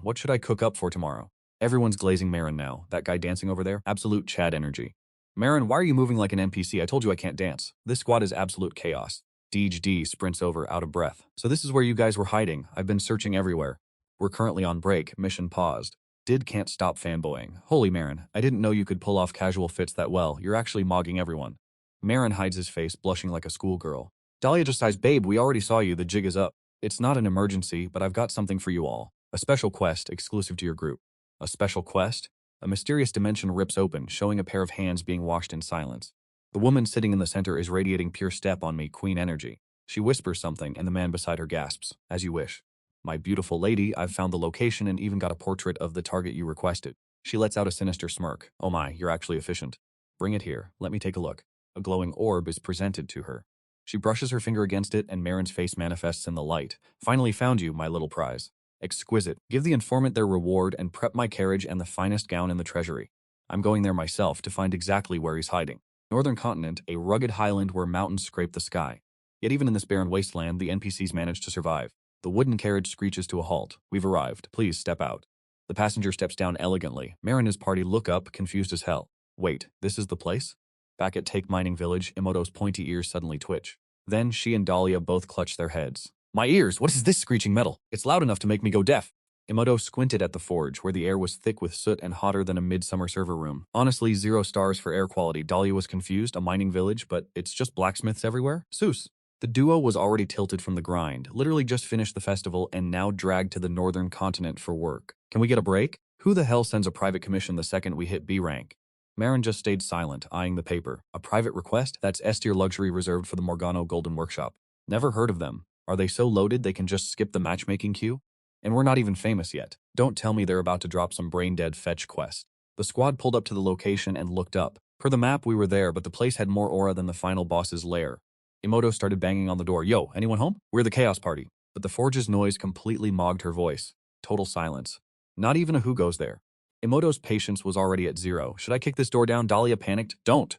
What should I cook up for tomorrow? Everyone's glazing Maron now. That guy dancing over there, absolute Chad energy. Maron, why are you moving like an NPC? I told you I can't dance. This squad is absolute chaos. Deej D sprints over, out of breath. So this is where you guys were hiding. I've been searching everywhere. We're currently on break. Mission paused. Did can't stop fanboying. Holy Maron, I didn't know you could pull off casual fits that well. You're actually mogging everyone. Maron hides his face, blushing like a schoolgirl. Dahlia just sighs, babe, we already saw you. The jig is up. It's not an emergency, but I've got something for you all. A special quest exclusive to your group. A special quest? A mysterious dimension rips open, showing a pair of hands being washed in silence. The woman sitting in the center is radiating pure step on me, queen energy. She whispers something, and the man beside her gasps, as you wish. My beautiful lady, I've found the location and even got a portrait of the target you requested. She lets out a sinister smirk. Oh my, you're actually efficient. Bring it here, let me take a look. A glowing orb is presented to her. She brushes her finger against it and Maron's face manifests in the light. Finally found you, my little prize. Exquisite. Give the informant their reward and prep my carriage and the finest gown in the treasury. I'm going there myself to find exactly where he's hiding. Northern continent, a rugged highland where mountains scrape the sky. Yet even in this barren wasteland, the NPCs manage to survive. The wooden carriage screeches to a halt. We've arrived. Please step out. The passenger steps down elegantly. Maron and his party look up, confused as hell. Wait, this is the place? Back at Take Mining Village, Emoto's pointy ears suddenly twitch. Then she and Dahlia both clutch their heads. My ears! What is this screeching metal? It's loud enough to make me go deaf. Emoto squinted at the forge, where the air was thick with soot and hotter than a midsummer server room. Honestly, 0 stars for air quality. Dahlia was confused, a mining village, but it's just blacksmiths everywhere? Seuss. The duo was already tilted from the grind, literally just finished the festival and now dragged to the northern continent for work. Can we get a break? Who the hell sends a private commission the second we hit B rank? Maron just stayed silent, eyeing the paper. A private request? That's S-tier luxury reserved for the Morgano Golden Workshop. Never heard of them. Are they so loaded they can just skip the matchmaking queue? And we're not even famous yet. Don't tell me they're about to drop some brain-dead fetch quest. The squad pulled up to the location and looked up. Per the map, we were there, but the place had more aura than the final boss's lair. Emoto started banging on the door. Yo, anyone home? We're the Chaos Party. But the forge's noise completely mogged her voice. Total silence. Not even a who goes there. Emoto's patience was already at 0. Should I kick this door down? Dahlia panicked. Don't.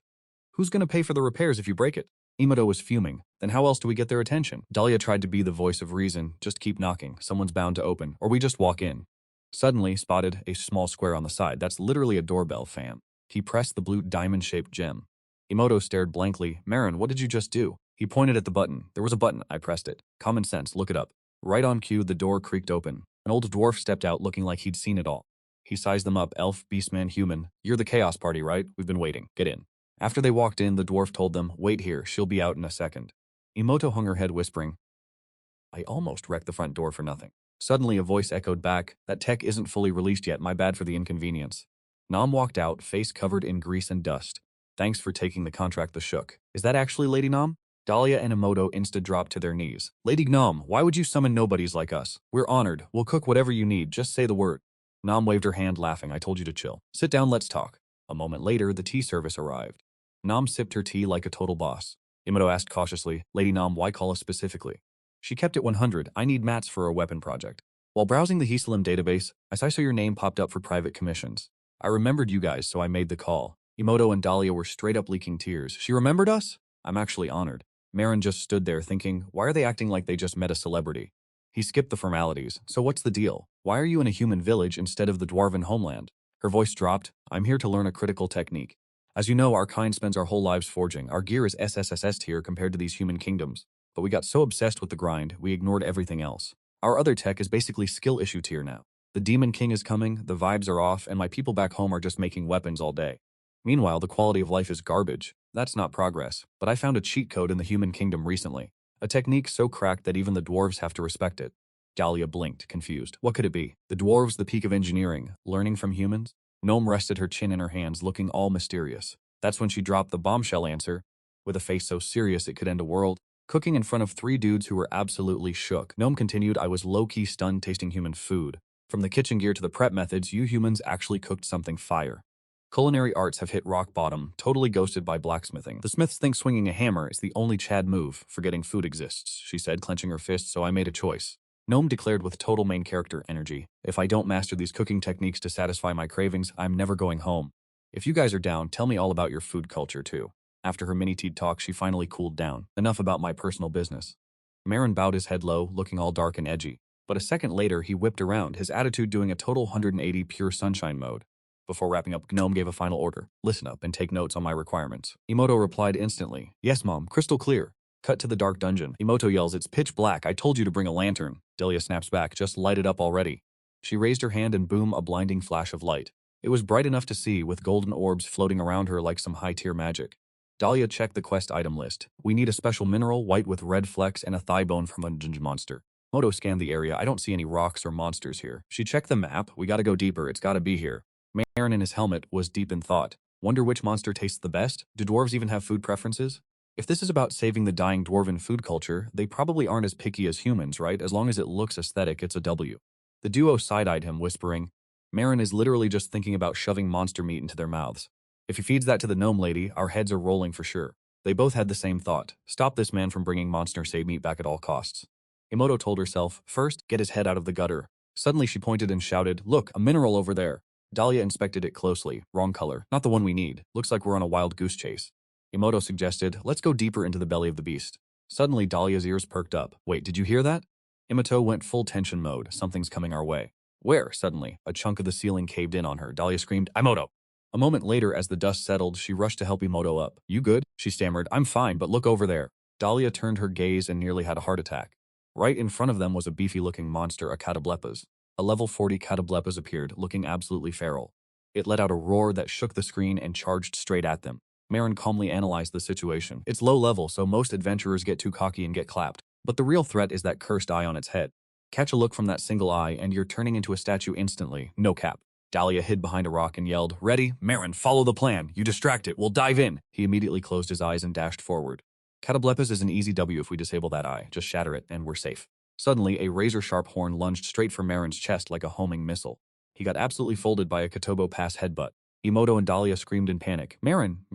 Who's gonna pay for the repairs if you break it? Emoto was fuming. Then how else do we get their attention? Dahlia tried to be the voice of reason. Just keep knocking. Someone's bound to open. Or we just walk in. Suddenly, spotted a small square on the side. That's literally a doorbell, fam. He pressed the blue diamond-shaped gem. Emoto stared blankly. Maron, what did you just do? He pointed at the button. There was a button. I pressed it. Common sense. Look it up. Right on cue, the door creaked open. An old dwarf stepped out looking like he'd seen it all. He sized them up. Elf, beastman, human. You're the Chaos Party, right? We've been waiting. Get in. After they walked in, the dwarf told them, wait here. She'll be out in a second. Emoto hung her head whispering, I almost wrecked the front door for nothing. Suddenly, a voice echoed back, that tech isn't fully released yet. My bad for the inconvenience. Nam walked out, face covered in grease and dust. Thanks for taking the contract, the shook. Is that actually Lady Nam? Dahlia and Emoto insta-dropped to their knees. Lady Nam, why would you summon nobodies like us? We're honored. We'll cook whatever you need. Just say the word. Nam waved her hand, laughing. I told you to chill. Sit down, let's talk. A moment later, the tea service arrived. Nam sipped her tea like a total boss. Emoto asked cautiously, Lady Nam, why call us specifically? She kept it 100. I need mats for a weapon project. While browsing the Hesalim database, I saw your name popped up for private commissions. I remembered you guys, so I made the call. Emoto and Dahlia were straight up leaking tears. She remembered us? I'm actually honored. Maron just stood there thinking, why are they acting like they just met a celebrity? He skipped the formalities. So what's the deal? Why are you in a human village instead of the dwarven homeland? Her voice dropped. I'm here to learn a critical technique. As you know, our kind spends our whole lives forging. Our gear is SSSS tier compared to these human kingdoms. But we got so obsessed with the grind, we ignored everything else. Our other tech is basically skill issue tier now. The Demon King is coming, the vibes are off, and my people back home are just making weapons all day. Meanwhile, the quality of life is garbage. That's not progress. But I found a cheat code in the human kingdom recently. A technique so cracked that even the dwarves have to respect it. Dahlia blinked, confused. What could it be? The dwarves, the peak of engineering, learning from humans? Gnome rested her chin in her hands, looking all mysterious. That's when she dropped the bombshell answer. with a face so serious it could end a world. Cooking in front of 3 dudes who were absolutely shook. Gnome continued, I was low-key stunned tasting human food. From the kitchen gear to the prep methods, you humans actually cooked something fire. Culinary arts have hit rock bottom, totally ghosted by blacksmithing. The smiths think swinging a hammer is the only Chad move, forgetting food exists, she said, clenching her fist, so I made a choice. Gnome declared with total main character energy, if I don't master these cooking techniques to satisfy my cravings, I'm never going home. If you guys are down, tell me all about your food culture too. After her mini-teed talk, she finally cooled down. Enough about my personal business. Maron bowed his head low, looking all dark and edgy. But a second later, he whipped around, his attitude doing a total 180 pure sunshine mode. Before wrapping up, Gnome gave a final order. Listen up and take notes on my requirements. Emoto replied instantly. Yes, Mom, crystal clear. Cut to the dark dungeon. Emoto yells, it's pitch black. I told you to bring a lantern. Delia snaps back, just light it up already. She raised her hand and boom, a blinding flash of light. It was bright enough to see, with golden orbs floating around her like some high-tier magic. Dahlia checked the quest item list. We need a special mineral, white with red flecks, and a thigh bone from a dungeon monster. Moto scanned the area. I don't see any rocks or monsters here. She checked the map. We gotta go deeper. It's gotta be here. Maron in his helmet was deep in thought. Wonder which monster tastes the best? Do dwarves even have food preferences? If this is about saving the dying dwarven food culture, they probably aren't as picky as humans, right? As long as it looks aesthetic, it's a W. The duo side-eyed him, whispering, Maron is literally just thinking about shoving monster meat into their mouths. If he feeds that to the gnome lady, our heads are rolling for sure. They both had the same thought. Stop this man from bringing monster-save meat back at all costs. Emoto told herself, first, get his head out of the gutter. Suddenly she pointed and shouted, look, a mineral over there. Dahlia inspected it closely. Wrong color. Not the one we need. Looks like we're on a wild goose chase. Emoto suggested, let's go deeper into the belly of the beast. Suddenly, Dahlia's ears perked up. Wait, did you hear that? Emoto went full tension mode. Something's coming our way. Where? Suddenly, a chunk of the ceiling caved in on her. Dahlia screamed, Emoto! A moment later, as the dust settled, she rushed to help Emoto up. You good? She stammered. I'm fine, but look over there. Dahlia turned her gaze and nearly had a heart attack. Right in front of them was a beefy-looking monster, a catoblepas. A level 40 catoblepas appeared, looking absolutely feral. It let out a roar that shook the screen and charged straight at them. Maron calmly analyzed the situation. It's low level, so most adventurers get too cocky and get clapped. But the real threat is that cursed eye on its head. Catch a look from that single eye, and you're turning into a statue instantly. No cap. Dahlia hid behind a rock and yelled, Ready? Maron, follow the plan. You distract it. We'll dive in. He immediately closed his eyes and dashed forward. Catoblepas is an easy W if we disable that eye. Just shatter it, and we're safe. Suddenly, a razor-sharp horn lunged straight for Maron's chest like a homing missile. He got absolutely folded by a Kotobo pass headbutt. Emoto and Dahlia screamed in panic. Maron,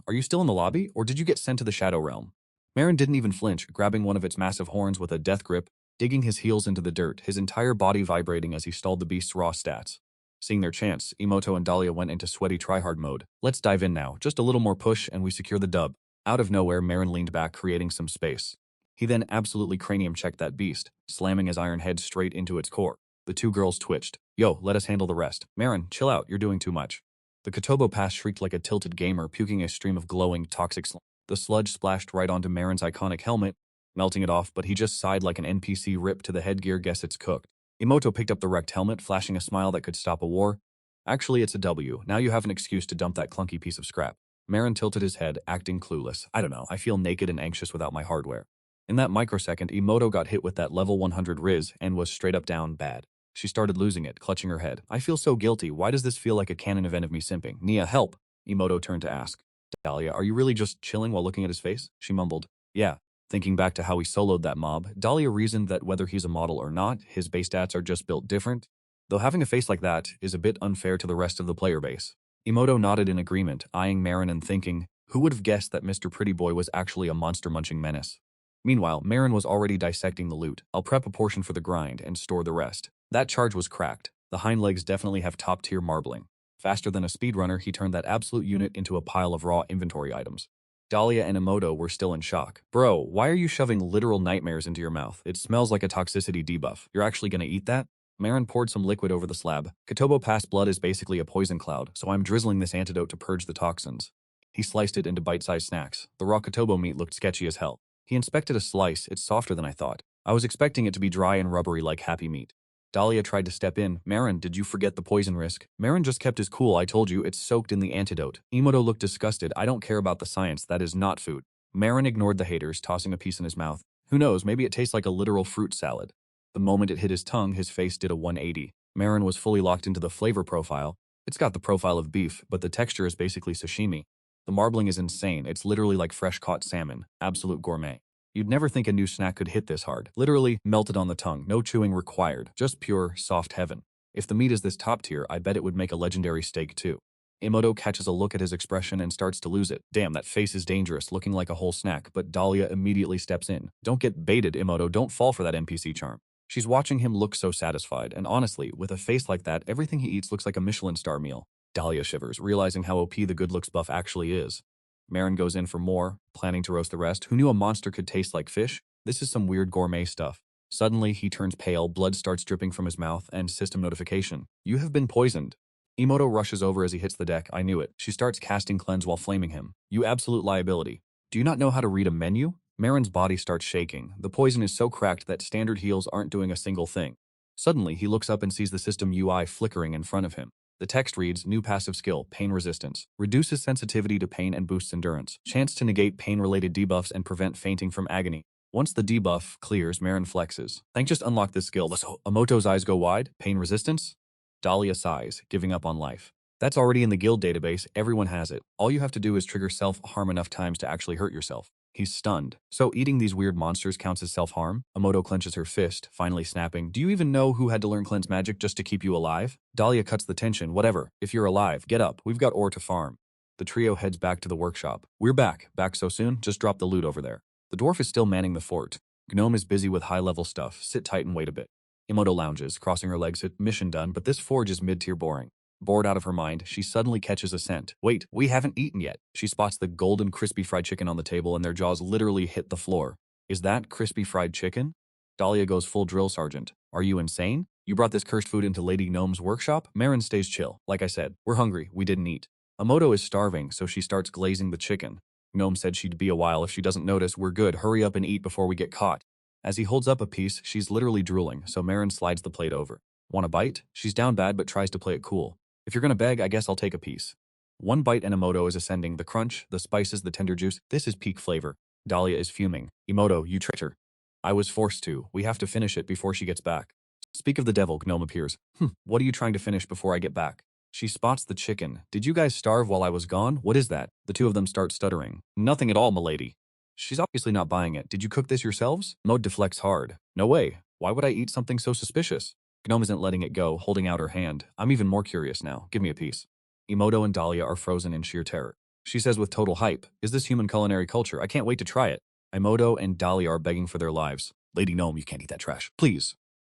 are you still in the lobby, or did you get sent to the Shadow Realm? Maron didn't even flinch, grabbing one of its massive horns with a death grip, digging his heels into the dirt, his entire body vibrating as he stalled the beast's raw stats. Seeing their chance, Emoto and Dahlia went into sweaty tryhard mode. Let's dive in now. Just a little more push, and we secure the dub. Out of nowhere, Maron leaned back, creating some space. He then absolutely cranium-checked that beast, slamming his iron head straight into its core. The two girls twitched. Yo, let us handle the rest. Maron, chill out, you're doing too much. The Kotobo pass shrieked like a tilted gamer, puking a stream of glowing, toxic slime. The sludge splashed right onto Maron's iconic helmet, melting it off, but he just sighed like an NPC ripped to the headgear. Guess it's cooked. Emoto picked up the wrecked helmet, flashing a smile that could stop a war. Actually, it's a W. Now you have an excuse to dump that clunky piece of scrap. Maron tilted his head, acting clueless. I don't know, I feel naked and anxious without my hardware. In that microsecond, Emoto got hit with that level 100 Riz and was straight up down bad. She started losing it, clutching her head. I feel so guilty. Why does this feel like a canon event of me simping? Nia, help! Emoto turned to ask. Dahlia, are you really just chilling while looking at his face? She mumbled. Yeah. Thinking back to how he soloed that mob, Dahlia reasoned that whether he's a model or not, his base stats are just built different. Though having a face like that is a bit unfair to the rest of the player base. Emoto nodded in agreement, eyeing Maron and thinking, who would have guessed that Mr. Pretty Boy was actually a monster-munching menace? Meanwhile, Maron was already dissecting the loot. I'll prep a portion for the grind and store the rest. That charge was cracked. The hind legs definitely have top-tier marbling. Faster than a speedrunner, he turned that absolute unit into a pile of raw inventory items. Dahlia and Emoto were still in shock. Bro, why are you shoving literal nightmares into your mouth? It smells like a toxicity debuff. You're actually gonna eat that? Maron poured some liquid over the slab. Kotobo Pass blood is basically a poison cloud, so I'm drizzling this antidote to purge the toxins. He sliced it into bite-sized snacks. The raw Kotobo meat looked sketchy as hell. He inspected a slice. It's softer than I thought. I was expecting it to be dry and rubbery like Happy Meat. Dahlia tried to step in. Maron, did you forget the poison risk? Maron just kept his cool. I told you, it's soaked in the antidote. Emoto looked disgusted. I don't care about the science. That is not food. Maron ignored the haters, tossing a piece in his mouth. Who knows, maybe it tastes like a literal fruit salad. The moment it hit his tongue, his face did a 180. Maron was fully locked into the flavor profile. It's got the profile of beef, but the texture is basically sashimi. The marbling is insane. It's literally like fresh caught salmon. Absolute gourmet. You'd never think a new snack could hit this hard. Literally melted on the tongue. No chewing required. Just pure, soft heaven. If the meat is this top tier, I bet it would make a legendary steak too. Imoto catches a look at his expression and starts to lose it. Damn, that face is dangerous, looking like a whole snack, but Dahlia immediately steps in. Don't get baited, Imoto. Don't fall for that NPC charm. She's watching him look so satisfied, and honestly, with a face like that, everything he eats looks like a Michelin-star meal. Dahlia shivers, realizing how OP the good looks buff actually is. Maron goes in for more, planning to roast the rest. Who knew a monster could taste like fish? This is some weird gourmet stuff. Suddenly, he turns pale, blood starts dripping from his mouth, and system notification. You have been poisoned. Imoto rushes over as he hits the deck. I knew it. She starts casting cleanse while flaming him. You absolute liability. Do you not know how to read a menu? Maron's body starts shaking. The poison is so cracked that standard heals aren't doing a single thing. Suddenly, he looks up and sees the system UI flickering in front of him. The text reads, new passive skill, pain resistance. Reduces sensitivity to pain and boosts endurance. Chance to negate pain-related debuffs and prevent fainting from agony. Once the debuff clears, Maron flexes. Thank just unlocked this skill. Imoto's eyes go wide. Pain resistance? Dahlia sighs, giving up on life. That's already in the guild database. Everyone has it. All you have to do is trigger self-harm enough times to actually hurt yourself. He's stunned. So eating these weird monsters counts as self-harm? Imoto clenches her fist, finally snapping. Do you even know who had to learn cleanse magic just to keep you alive? Dahlia cuts the tension. Whatever. If you're alive, get up. We've got ore to farm. The trio heads back to the workshop. We're back. Back so soon? Just drop the loot over there. The dwarf is still manning the fort. Gnome is busy with high-level stuff. Sit tight and wait a bit. Imoto lounges, crossing her legs. Mission done, but this forge is mid-tier boring. Bored out of her mind, she suddenly catches a scent. Wait, we haven't eaten yet. She spots the golden crispy fried chicken on the table and their jaws literally hit the floor. Is that crispy fried chicken? Dahlia goes full drill sergeant. Are you insane? You brought this cursed food into Lady Gnome's workshop? Maron stays chill. Like I said, we're hungry. We didn't eat. Imoto is starving, so she starts glazing the chicken. Gnome said she'd be a while. If she doesn't notice, we're good. Hurry up and eat before we get caught. As he holds up a piece, she's literally drooling, so Maron slides the plate over. Want a bite? She's down bad but tries to play it cool. If you're gonna beg, I guess I'll take a piece. One bite and Imoto is ascending. The crunch, the spices, the tender juice. This is peak flavor. Dahlia is fuming. Imoto, you tricked her. I was forced to. We have to finish it before she gets back. Speak of the devil, Gnome appears. What are you trying to finish before I get back? She spots the chicken. Did you guys starve while I was gone? What is that? The two of them start stuttering. Nothing at all, milady. She's obviously not buying it. Did you cook this yourselves? Mode deflects hard. No way. Why would I eat something so suspicious? Gnome isn't letting it go, holding out her hand. I'm even more curious now. Give me a piece. Imoto and Dahlia are frozen in sheer terror. She says with total hype, is this human culinary culture? I can't wait to try it. Imoto and Dahlia are begging for their lives. Lady Gnome, you can't eat that trash. Please.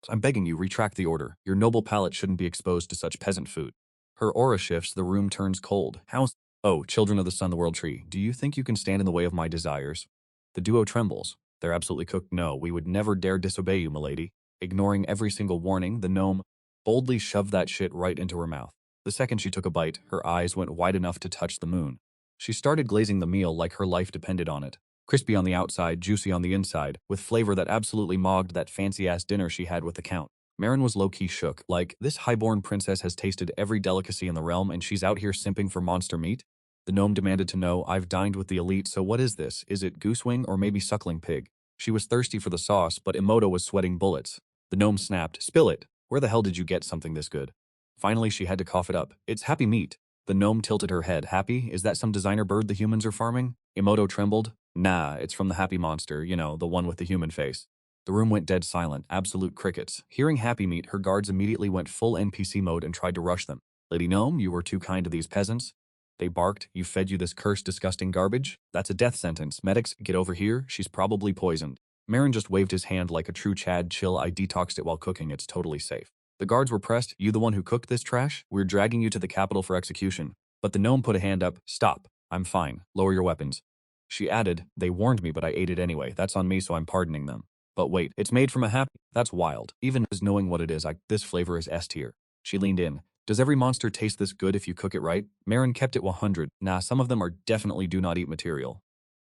I'm begging you, retract the order. Your noble palate shouldn't be exposed to such peasant food. Her aura shifts, the room turns cold. Oh, children of the sun, the world tree, do you think you can stand in the way of my desires? The duo trembles. They're absolutely cooked. No, we would never dare disobey you, milady. Ignoring every single warning, the gnome boldly shoved that shit right into her mouth. The second she took a bite, her eyes went wide enough to touch the moon. She started glazing the meal like her life depended on it. Crispy on the outside, juicy on the inside, with flavor that absolutely mogged that fancy-ass dinner she had with the count. Maron was low-key shook, like, this highborn princess has tasted every delicacy in the realm and she's out here simping for monster meat? The gnome demanded to know, I've dined with the elite, so what is this? Is it goosewing or maybe suckling pig? She was thirsty for the sauce, but Imoto was sweating bullets. The gnome snapped, spill it. Where the hell did you get something this good? Finally, she had to cough it up. It's happy meat. The gnome tilted her head. Happy? Is that some designer bird the humans are farming? Imoto trembled. Nah, it's from the happy monster, you know, the one with the human face. The room went dead silent, absolute crickets. Hearing happy meat, her guards immediately went full NPC mode and tried to rush them. Lady Gnome, you were too kind to these peasants. They barked, you fed you this cursed, disgusting garbage? That's a death sentence. Medics, get over here. She's probably poisoned. Maron just waved his hand like a true Chad. Chill, I detoxed it while cooking. It's totally safe. The guards were pressed. You the one who cooked this trash? We're dragging you to the capital for execution. But the gnome put a hand up. Stop. I'm fine. Lower your weapons. She added, they warned me, but I ate it anyway. That's on me, so I'm pardoning them. But wait, it's made from a happy... That's wild. Even as knowing what it is, this flavor is S tier. She leaned in. Does every monster taste this good if you cook it right? Maron kept it 100. Nah, some of them are definitely do not eat material.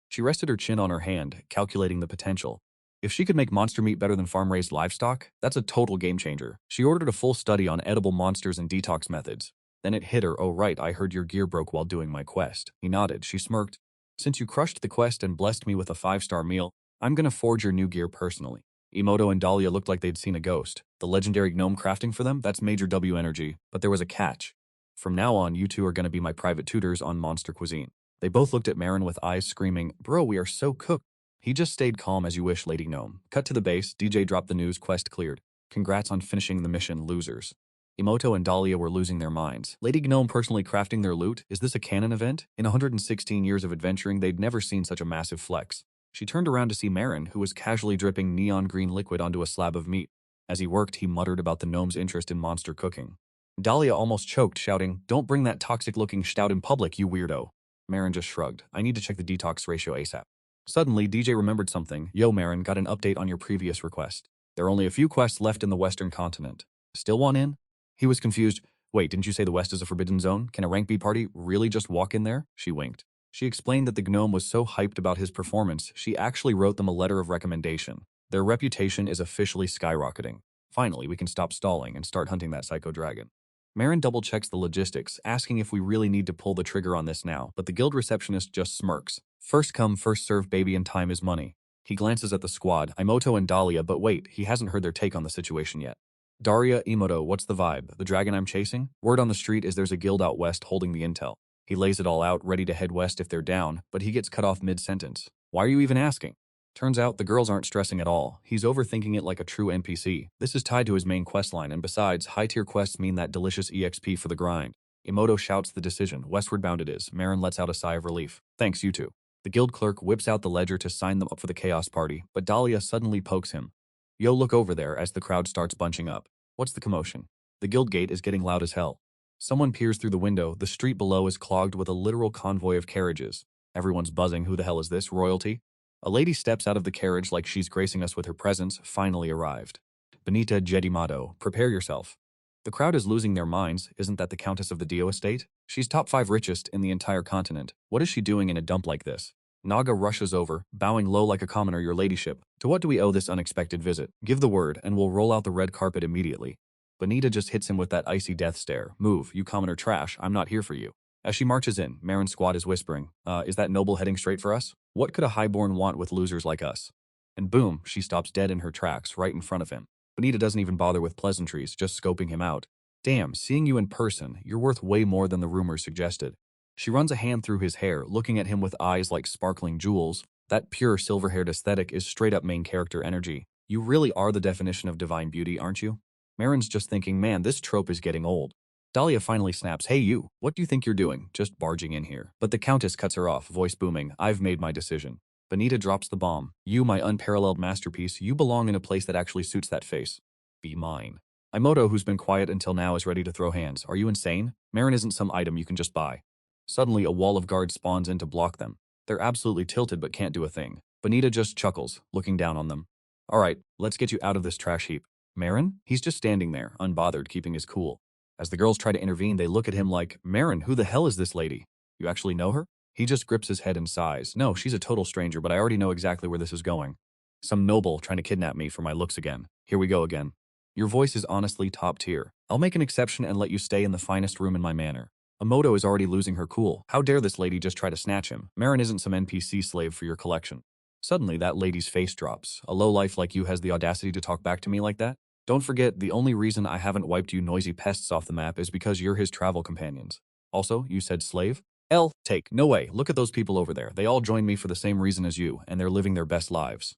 She rested her chin on her hand, calculating the potential. If she could make monster meat better than farm-raised livestock, that's a total game changer. She ordered a full study on edible monsters and detox methods. Then it hit her, oh right, I heard your gear broke while doing my quest. He nodded. She smirked. Since you crushed the quest and blessed me with a 5-star meal, I'm gonna forge your new gear personally. Imoto and Dahlia looked like they'd seen a ghost. The legendary gnome crafting for them? That's major W energy. But there was a catch. From now on, you two are gonna be my private tutors on monster cuisine. They both looked at Maron with eyes screaming, "Bro, we are so cooked." He just stayed calm as you wish, Lady Gnome. Cut to the base, DJ dropped the news, quest cleared. Congrats on finishing the mission, losers. Emoto and Dahlia were losing their minds. Lady Gnome personally crafting their loot? Is this a canon event? In 116 years of adventuring, they'd never seen such a massive flex. She turned around to see Maron, who was casually dripping neon green liquid onto a slab of meat. As he worked, he muttered about the gnome's interest in monster cooking. Dahlia almost choked, shouting, "Don't bring that toxic-looking stout in public, you weirdo." Maron just shrugged. "I need to check the detox ratio ASAP." Suddenly, DJ remembered something. "Yo, Maron, got an update on your previous request. There are only a few quests left in the Western continent. Still want in?" He was confused. "Wait, didn't you say the West is a forbidden zone? Can a rank B party really just walk in there?" She winked. She explained that the gnome was so hyped about his performance, she actually wrote them a letter of recommendation. Their reputation is officially skyrocketing. Finally, we can stop stalling and start hunting that psycho dragon. Maron double-checks the logistics, asking if we really need to pull the trigger on this now, but the guild receptionist just smirks. "First come, first serve, baby, and time is money." He glances at the squad, Emoto and Dahlia, but wait, he hasn't heard their take on the situation yet. "Daria, Emoto, what's the vibe? The dragon I'm chasing? Word on the street is there's a guild out west holding the intel." He lays it all out, ready to head west if they're down, but he gets cut off mid-sentence. "Why are you even asking?" Turns out the girls aren't stressing at all. He's overthinking it like a true NPC. This is tied to his main questline, and besides, high-tier quests mean that delicious EXP for the grind. Emoto shouts the decision. Westward bound it is. Maron lets out a sigh of relief. "Thanks, you two." The guild clerk whips out the ledger to sign them up for the chaos party, but Dahlia suddenly pokes him. "Yo, look over there," as the crowd starts bunching up. What's the commotion? The guild gate is getting loud as hell. Someone peers through the window. The street below is clogged with a literal convoy of carriages. Everyone's buzzing. Who the hell is this? Royalty? A lady steps out of the carriage like she's gracing us with her presence, finally arrived. "Benita Jedimado, prepare yourself." The crowd is losing their minds. Isn't that the Countess of the Dio estate? She's top 5 richest in the entire continent. What is she doing in a dump like this? Naga rushes over, bowing low like a commoner. "Your ladyship, to what do we owe this unexpected visit? Give the word, and we'll roll out the red carpet immediately." Benita just hits him with that icy death stare. "Move, you commoner trash, I'm not here for you." As she marches in, Maron's squad is whispering, is that noble heading straight for us? What could a highborn want with losers like us?" And boom, she stops dead in her tracks, right in front of him. Benita doesn't even bother with pleasantries, just scoping him out. "Damn, seeing you in person, you're worth way more than the rumors suggested." She runs a hand through his hair, looking at him with eyes like sparkling jewels. That pure silver-haired aesthetic is straight-up main character energy. You really are the definition of divine beauty, aren't you? Maron's just thinking, man, this trope is getting old. Dahlia finally snaps, "Hey you, what do you think you're doing? Just barging in here." But the Countess cuts her off, voice booming, "I've made my decision." Benita drops the bomb. "You, my unparalleled masterpiece, you belong in a place that actually suits that face. Be mine." Imoto, who's been quiet until now, is ready to throw hands. "Are you insane? Maron isn't some item you can just buy." Suddenly, a wall of guards spawns in to block them. They're absolutely tilted but can't do a thing. Benita just chuckles, looking down on them. "All right, let's get you out of this trash heap." "Maron?" He's just standing there, unbothered, keeping his cool. As the girls try to intervene, they look at him like, "Maron, who the hell is this lady? You actually know her?" He just grips his head and sighs. "No, she's a total stranger, but I already know exactly where this is going. Some noble trying to kidnap me for my looks again. Here we go again. Your voice is honestly top tier. I'll make an exception and let you stay in the finest room in my manor." Emoto is already losing her cool. How dare this lady just try to snatch him? Maron isn't some NPC slave for your collection. Suddenly, that lady's face drops. "A lowlife like you has the audacity to talk back to me like that? Don't forget, the only reason I haven't wiped you noisy pests off the map is because you're his travel companions. Also, you said slave? Take. No way. Look at those people over there. They all joined me for the same reason as you, and they're living their best lives.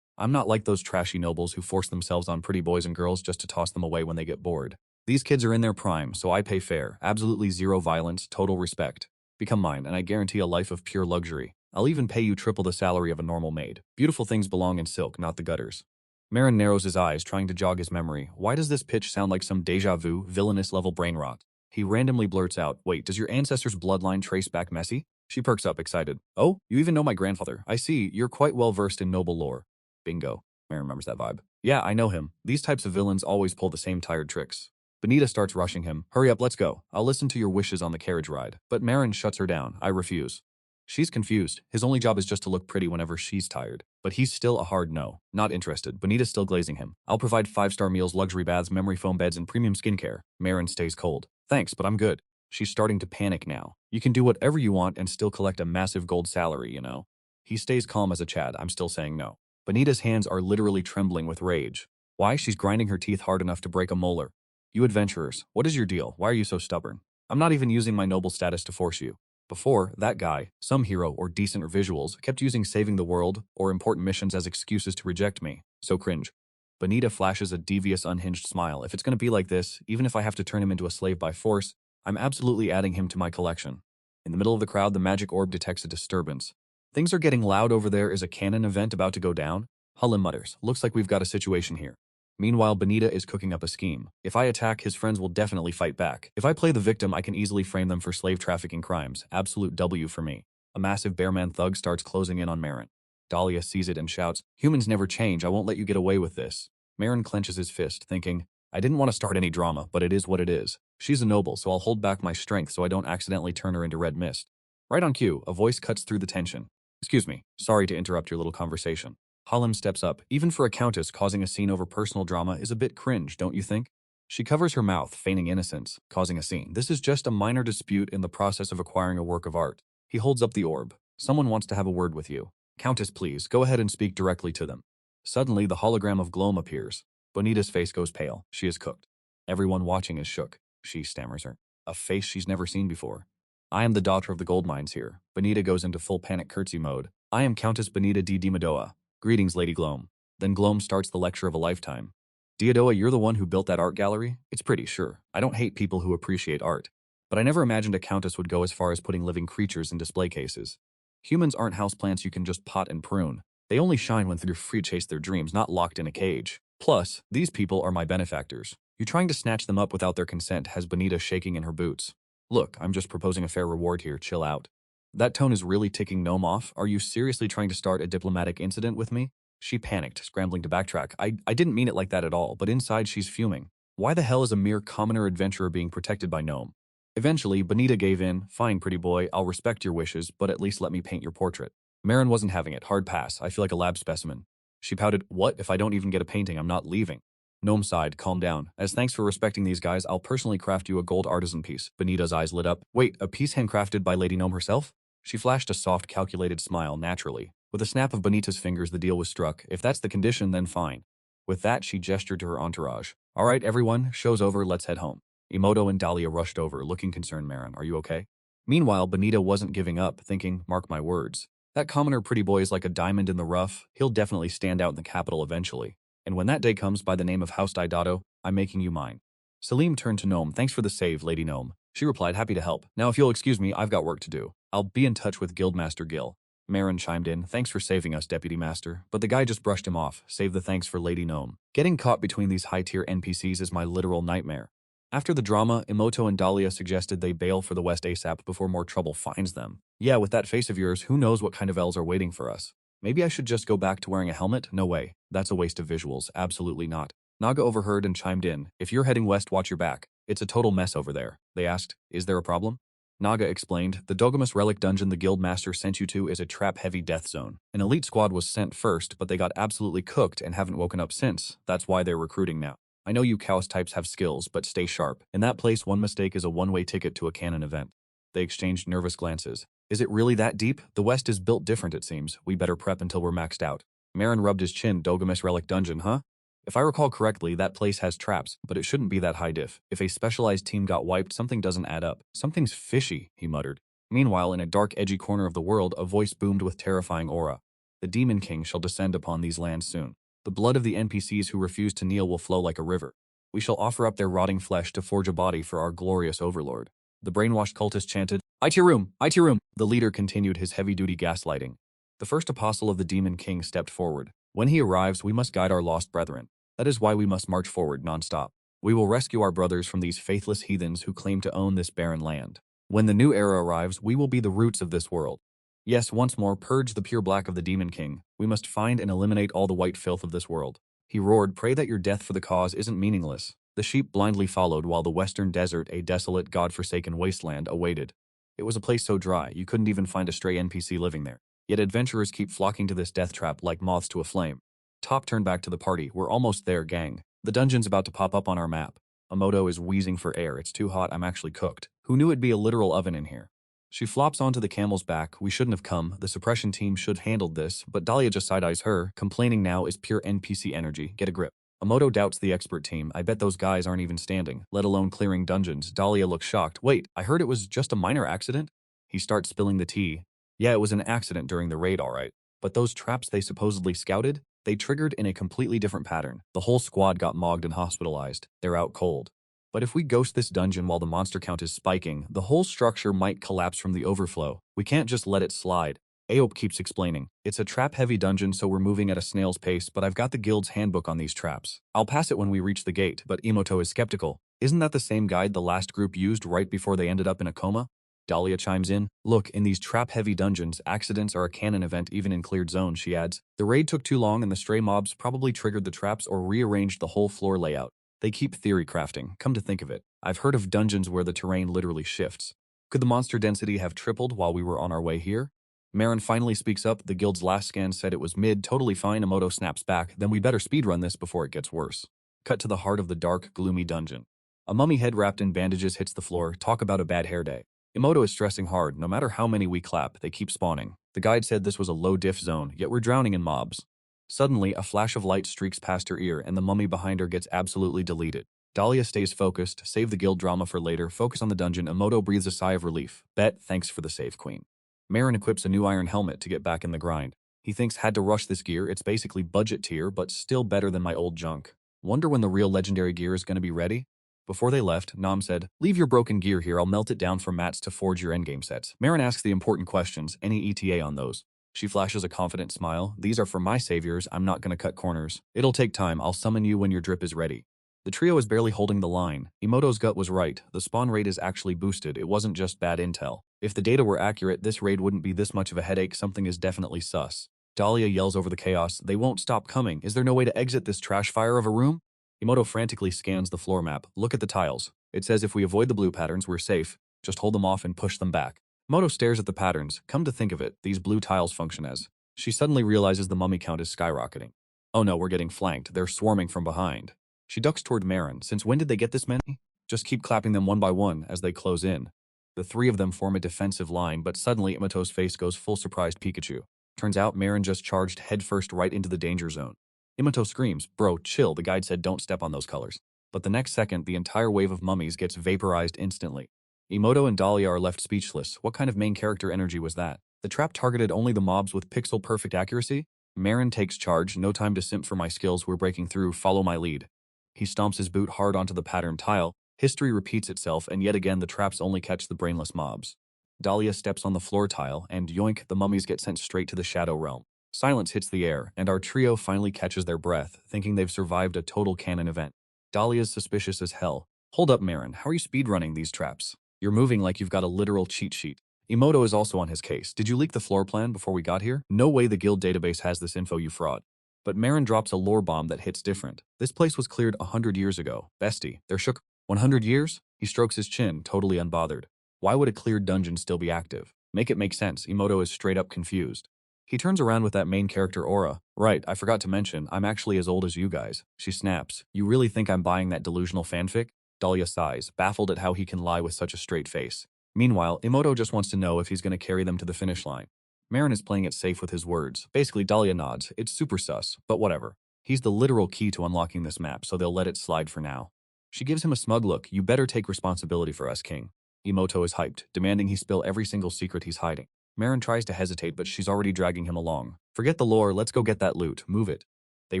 I'm not like those trashy nobles who force themselves on pretty boys and girls just to toss them away when they get bored. These kids are in their prime, so I pay fair. Absolutely zero violence, total respect. Become mine, and I guarantee a life of pure luxury. I'll even pay you triple the salary of a normal maid. Beautiful things belong in silk, not the gutters." Maron narrows his eyes, trying to jog his memory. Why does this pitch sound like some deja vu, villainous-level brain rot? He randomly blurts out, "Wait, does your ancestor's bloodline trace back Messi?" She perks up, excited. "Oh, you even know my grandfather. I see, you're quite well-versed in noble lore." Bingo. Maron remembers that vibe. "Yeah, I know him. These types of villains always pull the same tired tricks." Benita starts rushing him. "Hurry up, let's go. I'll listen to your wishes on the carriage ride." But Maron shuts her down. "I refuse." She's confused. His only job is just to look pretty whenever she's tired. But he's still a hard no. Not interested. Benita's still glazing him. "I'll provide 5-star meals, luxury baths, memory foam beds, and premium skincare." Maron stays cold. "Thanks, but I'm good." She's starting to panic now. "You can do whatever you want and still collect a massive gold salary, you know." He stays calm as a Chad. I'm still saying no. Benita's hands are literally trembling with rage. Why? She's grinding her teeth hard enough to break a molar. "You adventurers, what is your deal? Why are you so stubborn? I'm not even using my noble status to force you." Before, that guy, some hero or decent visuals, kept using saving the world or important missions as excuses to reject me. So cringe. Benita flashes a devious, unhinged smile. If it's going to be like this, even if I have to turn him into a slave by force, I'm absolutely adding him to my collection. In the middle of the crowd, the magic orb detects a disturbance. Things are getting loud over there. Is a canon event about to go down? Hullin mutters. Looks like we've got a situation here. Meanwhile, Benita is cooking up a scheme. If I attack, his friends will definitely fight back. If I play the victim, I can easily frame them for slave trafficking crimes. Absolute W for me. A massive bearman thug starts closing in on Maron. Dahlia sees it and shouts, "Humans never change. I won't let you get away with this." Maron clenches his fist, thinking, I didn't want to start any drama, but it is what it is. She's a noble, so I'll hold back my strength so I don't accidentally turn her into red mist. Right on cue, a voice cuts through the tension. Excuse me, sorry to interrupt your little conversation. Halim steps up. Even for a countess, causing a scene over personal drama is a bit cringe, don't you think? She covers her mouth, feigning innocence, causing a scene. This is just a minor dispute in the process of acquiring a work of art. He holds up the orb. Someone wants to have a word with you. Countess, please, go ahead and speak directly to them. Suddenly, the hologram of Gloam appears. Bonita's face goes pale. She is cooked. Everyone watching is shook. She stammers her. A face she's never seen before. I am the daughter of the gold mines here. Bonita goes into full panic curtsy mode. I am Countess Bonita di Dimadoa. Greetings, Lady Gloam. Then Gloam starts the lecture of a lifetime. Diodoa, you're the one who built that art gallery? It's pretty, sure. I don't hate people who appreciate art. But I never imagined a countess would go as far as putting living creatures in display cases. Humans aren't houseplants you can just pot and prune. They only shine when they're free to chase their dreams, not locked in a cage. Plus, these people are my benefactors. You trying to snatch them up without their consent has Bonita shaking in her boots. Look, I'm just proposing a fair reward here, chill out. That tone is really ticking Gnome off. Are you seriously trying to start a diplomatic incident with me? She panicked, scrambling to backtrack. I didn't mean it like that at all, but inside she's fuming. Why the hell is a mere commoner adventurer being protected by Gnome? Eventually, Bonita gave in. Fine, pretty boy, I'll respect your wishes, but at least let me paint your portrait. Maron wasn't having it. Hard pass. I feel like a lab specimen. She pouted, what? If I don't even get a painting, I'm not leaving. Gnome sighed, calm down. As thanks for respecting these guys, I'll personally craft you a gold artisan piece. Bonita's eyes lit up. Wait, a piece handcrafted by Lady Gnome herself? She flashed a soft, calculated smile naturally. With a snap of Bonita's fingers, the deal was struck. If that's the condition, then fine. With that, she gestured to her entourage. All right, everyone, show's over, let's head home. Emoto and Dahlia rushed over, looking concerned. Maron, are you okay? Meanwhile, Bonita wasn't giving up, thinking, mark my words. That commoner pretty boy is like a diamond in the rough. He'll definitely stand out in the capital eventually. And when that day comes, by the name of House Didato, I'm making you mine. Salim turned to Gnome. Thanks for the save, Lady Gnome. She replied, happy to help. Now if you'll excuse me, I've got work to do. I'll be in touch with Guildmaster Gil. Maron chimed in. Thanks for saving us, Deputy Master. But the guy just brushed him off. Save the thanks for Lady Gnome. Getting caught between these high-tier NPCs is my literal nightmare. After the drama, Emoto and Dahlia suggested they bail for the West ASAP before more trouble finds them. Yeah, with that face of yours, who knows what kind of elves are waiting for us. Maybe I should just go back to wearing a helmet? No way. That's a waste of visuals. Absolutely not. Naga overheard and chimed in. If you're heading west, watch your back. It's a total mess over there. They asked, is there a problem? Naga explained, the Dogamus Relic Dungeon the Guild Master sent you to is a trap-heavy death zone. An elite squad was sent first, but they got absolutely cooked and haven't woken up since. That's why they're recruiting now. I know you Chaos types have skills, but stay sharp. In that place, one mistake is a one-way ticket to a canon event. They exchanged nervous glances. Is it really that deep? The West is built different, it seems. We better prep until we're maxed out. Maron rubbed his chin. Dogamus Relic Dungeon, huh? If I recall correctly, that place has traps, but it shouldn't be that high diff. If a specialized team got wiped, something doesn't add up. Something's fishy, he muttered. Meanwhile, in a dark, edgy corner of the world, a voice boomed with terrifying aura. The Demon King shall descend upon these lands soon. The blood of the NPCs who refuse to kneel will flow like a river. We shall offer up their rotting flesh to forge a body for our glorious overlord. The brainwashed cultist chanted, Itirum! Itirum! The leader continued his heavy-duty gaslighting. The first apostle of the Demon King stepped forward. When he arrives, we must guide our lost brethren. That is why we must march forward non-stop. We will rescue our brothers from these faithless heathens who claim to own this barren land. When the new era arrives, we will be the roots of this world. Yes, once more, purge the pure black of the Demon King. We must find and eliminate all the white filth of this world. He roared, pray that your death for the cause isn't meaningless. The sheep blindly followed while the western desert, a desolate, god-forsaken wasteland, awaited. It was a place so dry, you couldn't even find a stray NPC living there. Yet adventurers keep flocking to this death trap like moths to a flame. Top turned back to the party. We're almost there, gang. The dungeon's about to pop up on our map. Emoto is wheezing for air. It's too hot, I'm actually cooked. Who knew it'd be a literal oven in here? She flops onto the camel's back. We shouldn't have come. The suppression team should have handled this, but Dahlia just side-eyes her. Complaining now is pure NPC energy. Get a grip. Emoto doubts the expert team. I bet those guys aren't even standing, let alone clearing dungeons. Dahlia looks shocked. Wait, I heard it was just a minor accident? He starts spilling the tea. Yeah, it was an accident during the raid, alright. But those traps they supposedly scouted, they triggered in a completely different pattern. The whole squad got mogged and hospitalized. They're out cold. But if we ghost this dungeon while the monster count is spiking, the whole structure might collapse from the overflow. We can't just let it slide. Aope keeps explaining. It's a trap-heavy dungeon, so we're moving at a snail's pace, but I've got the guild's handbook on these traps. I'll pass it when we reach the gate, but Emoto is skeptical. Isn't that the same guide the last group used right before they ended up in a coma? Dahlia chimes in. Look, in these trap-heavy dungeons, accidents are a canon event even in cleared zones, she adds. The raid took too long and the stray mobs probably triggered the traps or rearranged the whole floor layout. They keep theory crafting, come to think of it. I've heard of dungeons where the terrain literally shifts. Could the monster density have tripled while we were on our way here? Maron finally speaks up. The guild's last scan said it was mid, totally fine. Emoto snaps back. Then we better speedrun this before it gets worse. Cut to the heart of the dark, gloomy dungeon. A mummy head wrapped in bandages hits the floor. Talk about a bad hair day. Emoto is stressing hard. No matter how many we clap, they keep spawning. The guide said this was a low diff zone, yet we're drowning in mobs. Suddenly, a flash of light streaks past her ear and the mummy behind her gets absolutely deleted. Dahlia stays focused. Save the guild drama for later. Focus on the dungeon. Emoto breathes a sigh of relief. Bet, thanks for the save, queen. Maron equips a new iron helmet to get back in the grind. He thinks had to rush this gear. It's basically budget tier, but still better than my old junk. Wonder when the real legendary gear is going to be ready? Before they left, Nam said, leave your broken gear here. I'll melt it down for mats to forge your endgame sets. Maron asks the important questions. Any ETA on those? She flashes a confident smile. These are for my saviors. I'm not going to cut corners. It'll take time. I'll summon you when your drip is ready. The trio is barely holding the line. Emoto's gut was right. The spawn rate is actually boosted. It wasn't just bad intel. If the data were accurate, this raid wouldn't be this much of a headache. Something is definitely sus. Dahlia yells over the chaos. They won't stop coming. Is there no way to exit this trash fire of a room? Emoto frantically scans the floor map. Look at the tiles. It says if we avoid the blue patterns, we're safe. Just hold them off and push them back. Emoto stares at the patterns. Come to think of it, these blue tiles function as. She suddenly realizes the mummy count is skyrocketing. Oh no, we're getting flanked. They're swarming from behind. She ducks toward Maron. Since when did they get this many? Just keep clapping them one by one as they close in. The three of them form a defensive line, but suddenly Emoto's face goes full surprised Pikachu. Turns out Maron just charged headfirst right into the danger zone. Emoto screams, bro, chill, the guide said don't step on those colors. But the next second, the entire wave of mummies gets vaporized instantly. Emoto and Dahlia are left speechless. What kind of main character energy was that? The trap targeted only the mobs with pixel-perfect accuracy? Maron takes charge. No time to simp for my skills. We're breaking through. Follow my lead. He stomps his boot hard onto the patterned tile. History repeats itself, and yet again the traps only catch the brainless mobs. Dahlia steps on the floor tile, and yoink, the mummies get sent straight to the Shadow Realm. Silence hits the air, and our trio finally catches their breath, thinking they've survived a total canon event. Dahlia's suspicious as hell. Hold up, Maron. How are you speedrunning these traps? You're moving like you've got a literal cheat sheet. Emoto is also on his case. Did you leak the floor plan before we got here? No way the guild database has this info, you fraud. But Maron drops a lore bomb that hits different. This place was cleared 100 years ago. Bestie, they're shook. 100 years? He strokes his chin, totally unbothered. Why would a cleared dungeon still be active? Make it make sense. Emoto is straight up confused. He turns around with that main character aura. Right, I forgot to mention, I'm actually as old as you guys. She snaps. You really think I'm buying that delusional fanfic? Dahlia sighs, baffled at how he can lie with such a straight face. Meanwhile, Emoto just wants to know if he's going to carry them to the finish line. Maron is playing it safe with his words. Basically, Dahlia nods. It's super sus, but whatever. He's the literal key to unlocking this map, so they'll let it slide for now. She gives him a smug look. You better take responsibility for us, King. Emoto is hyped, demanding he spill every single secret he's hiding. Maron tries to hesitate, but she's already dragging him along. Forget the lore, let's go get that loot. Move it. They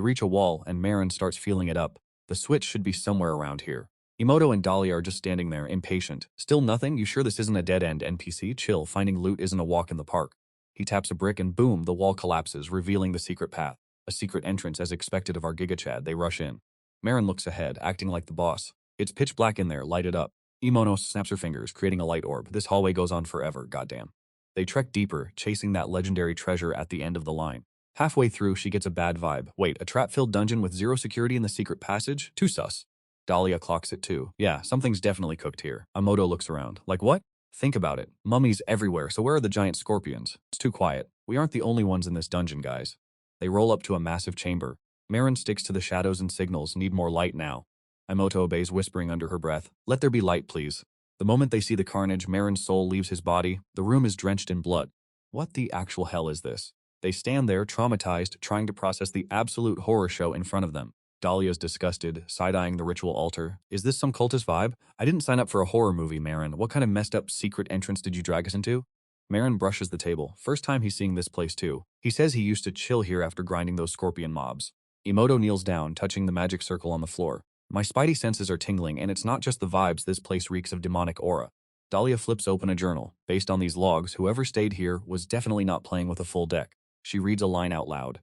reach a wall, and Maron starts feeling it up. The switch should be somewhere around here. Emoto and Dahlia are just standing there, impatient. Still nothing? You sure this isn't a dead-end NPC? Chill, finding loot isn't a walk in the park. He taps a brick and boom, the wall collapses, revealing the secret path. A secret entrance as expected of our GigaChad. They rush in. Maron looks ahead, acting like the boss. It's pitch black in there, lighted up. Emoto snaps her fingers, creating a light orb. This hallway goes on forever, goddamn. They trek deeper, chasing that legendary treasure at the end of the line. Halfway through, she gets a bad vibe. Wait, a trap-filled dungeon with zero security in the secret passage? Too sus. Dahlia clocks it too. Yeah, something's definitely cooked here. Emoto looks around. Like what? Think about it. Mummies everywhere, so where are the giant scorpions? It's too quiet. We aren't the only ones in this dungeon, guys. They roll up to a massive chamber. Maron sticks to the shadows and signals, need more light now. Emoto obeys, whispering under her breath, let there be light, please. The moment they see the carnage, Maron's soul leaves his body. The room is drenched in blood. What the actual hell is this? They stand there, traumatized, trying to process the absolute horror show in front of them. Dahlia's disgusted, side-eyeing the ritual altar. Is this some cultist vibe? I didn't sign up for a horror movie, Maron. What kind of messed up secret entrance did you drag us into? Maron brushes the table. First time he's seeing this place too. He says he used to chill here after grinding those scorpion mobs. Emoto kneels down, touching the magic circle on the floor. My spidey senses are tingling, and it's not just the vibes, this place reeks of demonic aura. Dahlia flips open a journal. Based on these logs, whoever stayed here was definitely not playing with a full deck. She reads a line out loud.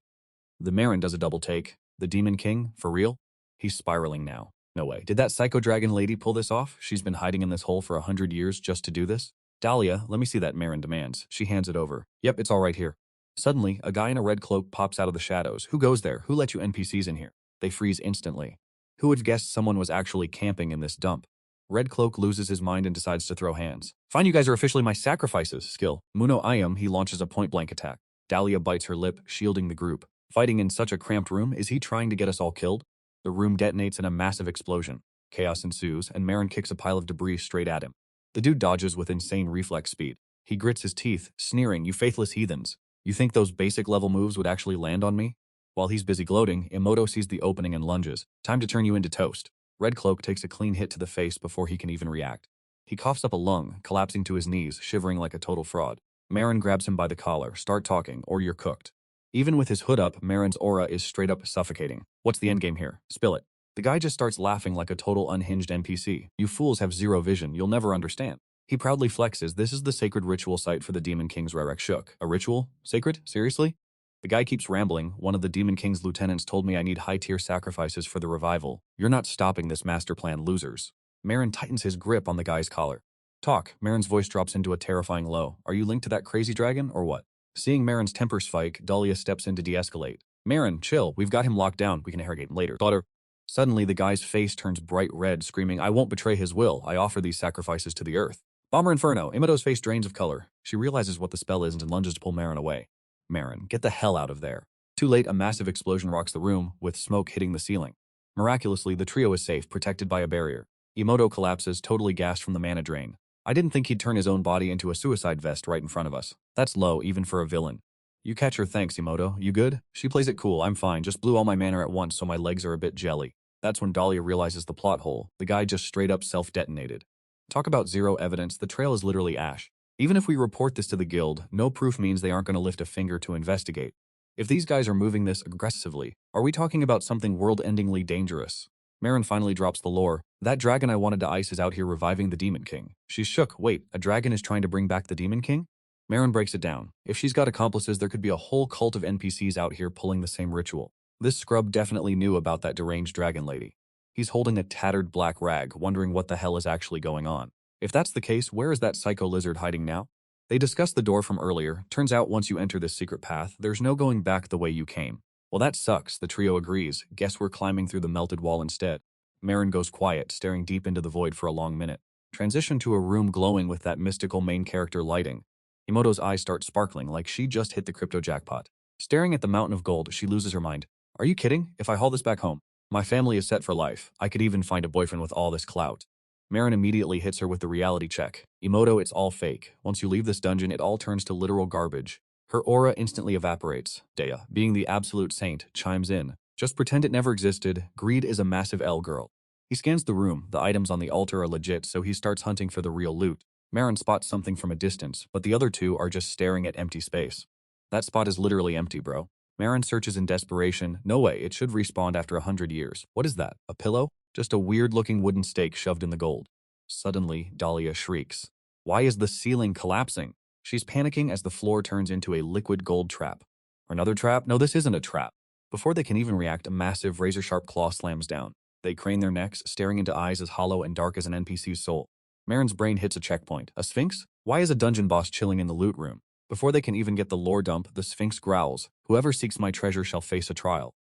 The Maron does a double take. The Demon King? For real? He's spiraling now. No way. Did that psycho dragon lady pull this off? She's been hiding in this hole for 100 years just to do this? Dahlia, let me see that, Maron demands. She hands it over. Yep, it's all right here. Suddenly, a guy in a red cloak pops out of the shadows. Who goes there? Who let you NPCs in here? They freeze instantly. Who would have guessed someone was actually camping in this dump? Red Cloak loses his mind and decides to throw hands. Fine, you guys are officially my sacrifices. Skill. Muno Ayam, he launches a point-blank attack. Dahlia bites her lip, shielding the group. Fighting in such a cramped room, is he trying to get us all killed? The room detonates in a massive explosion. Chaos ensues, and Maron kicks a pile of debris straight at him. The dude dodges with insane reflex speed. He grits his teeth, sneering, "You faithless heathens. You think those basic level moves would actually land on me?" While he's busy gloating, Emoto sees the opening and lunges. Time to turn you into toast. Red Cloak takes a clean hit to the face before he can even react. He coughs up a lung, collapsing to his knees, shivering like a total fraud. Maron grabs him by the collar. Start talking, or you're cooked. Even with his hood up, Maron's aura is straight up suffocating. What's the endgame here? Spill it. The guy just starts laughing like a total unhinged NPC. You fools have zero vision, you'll never understand. He proudly flexes. This is the sacred ritual site for the Demon King's Rerek Shook. A ritual? Sacred? Seriously? The guy keeps rambling. One of the Demon King's lieutenants told me I need high-tier sacrifices for the revival. You're not stopping this master plan, losers. Maron tightens his grip on the guy's collar. Talk. Maron's voice drops into a terrifying low. Are you linked to that crazy dragon, or what? Seeing Maron's temper spike, Dahlia steps in to de-escalate. Maron, chill. We've got him locked down. We can interrogate him later. Daughter. Suddenly, the guy's face turns bright red, screaming, I won't betray his will. I offer these sacrifices to the earth. Bomber Inferno. Emoto's face drains of color. She realizes what the spell is and lunges to pull Maron away. Maron, get the hell out of there. Too late, a massive explosion rocks the room, with smoke hitting the ceiling. Miraculously, the trio is safe, protected by a barrier. Emoto collapses, totally gassed from the mana drain. I didn't think he'd turn his own body into a suicide vest right in front of us. That's low, even for a villain. You catch her, thanks, Emoto. You good? She plays it cool, I'm fine, just blew all my mana at once so my legs are a bit jelly. That's when Dahlia realizes the plot hole. The guy just straight up self-detonated. Talk about zero evidence, the trail is literally ash. Even if we report this to the guild, no proof means they aren't going to lift a finger to investigate. If these guys are moving this aggressively, are we talking about something world-endingly dangerous? Maron finally drops the lore. That dragon I wanted to ice is out here reviving the Demon King. She's shook. Wait, a dragon is trying to bring back the Demon King? Maron breaks it down. If she's got accomplices, there could be a whole cult of NPCs out here pulling the same ritual. This scrub definitely knew about that deranged dragon lady. He's holding a tattered black rag, wondering what the hell is actually going on. If that's the case, where is that psycho lizard hiding now? They discuss the door from earlier. Turns out once you enter this secret path, there's no going back the way you came. Well, that sucks, the trio agrees. Guess we're climbing through the melted wall instead. Maron goes quiet, staring deep into the void for a long minute. Transition to a room glowing with that mystical main character lighting. Emoto's eyes start sparkling like she just hit the crypto jackpot. Staring at the mountain of gold, she loses her mind. Are you kidding? If I haul this back home, my family is set for life. I could even find a boyfriend with all this clout. Maron immediately hits her with the reality check. Emoto, it's all fake. Once you leave this dungeon, it all turns to literal garbage. Her aura instantly evaporates. Dea, being the absolute saint, chimes in. Just pretend it never existed. Greed is a massive L girl. He scans the room. The items on the altar are legit, so he starts hunting for the real loot. Maron spots something from a distance, but the other two are just staring at empty space. That spot is literally empty, bro. Maron searches in desperation. No way, it should respawn after 100 years. What is that? A pillow? Just a weird-looking wooden stake shoved in the gold. Suddenly, Dahlia shrieks. Why is the ceiling collapsing? She's panicking as the floor turns into a liquid gold trap. Another trap? No, this isn't a trap. Before they can even react, a massive razor-sharp claw slams down. They crane their necks, staring into eyes as hollow and dark as an NPC's soul. Maron's brain hits a checkpoint. A sphinx? Why is a dungeon boss chilling in the loot room? Before they can even get the lore dump, the sphinx growls. Whoever seeks my treasure shall face a trial.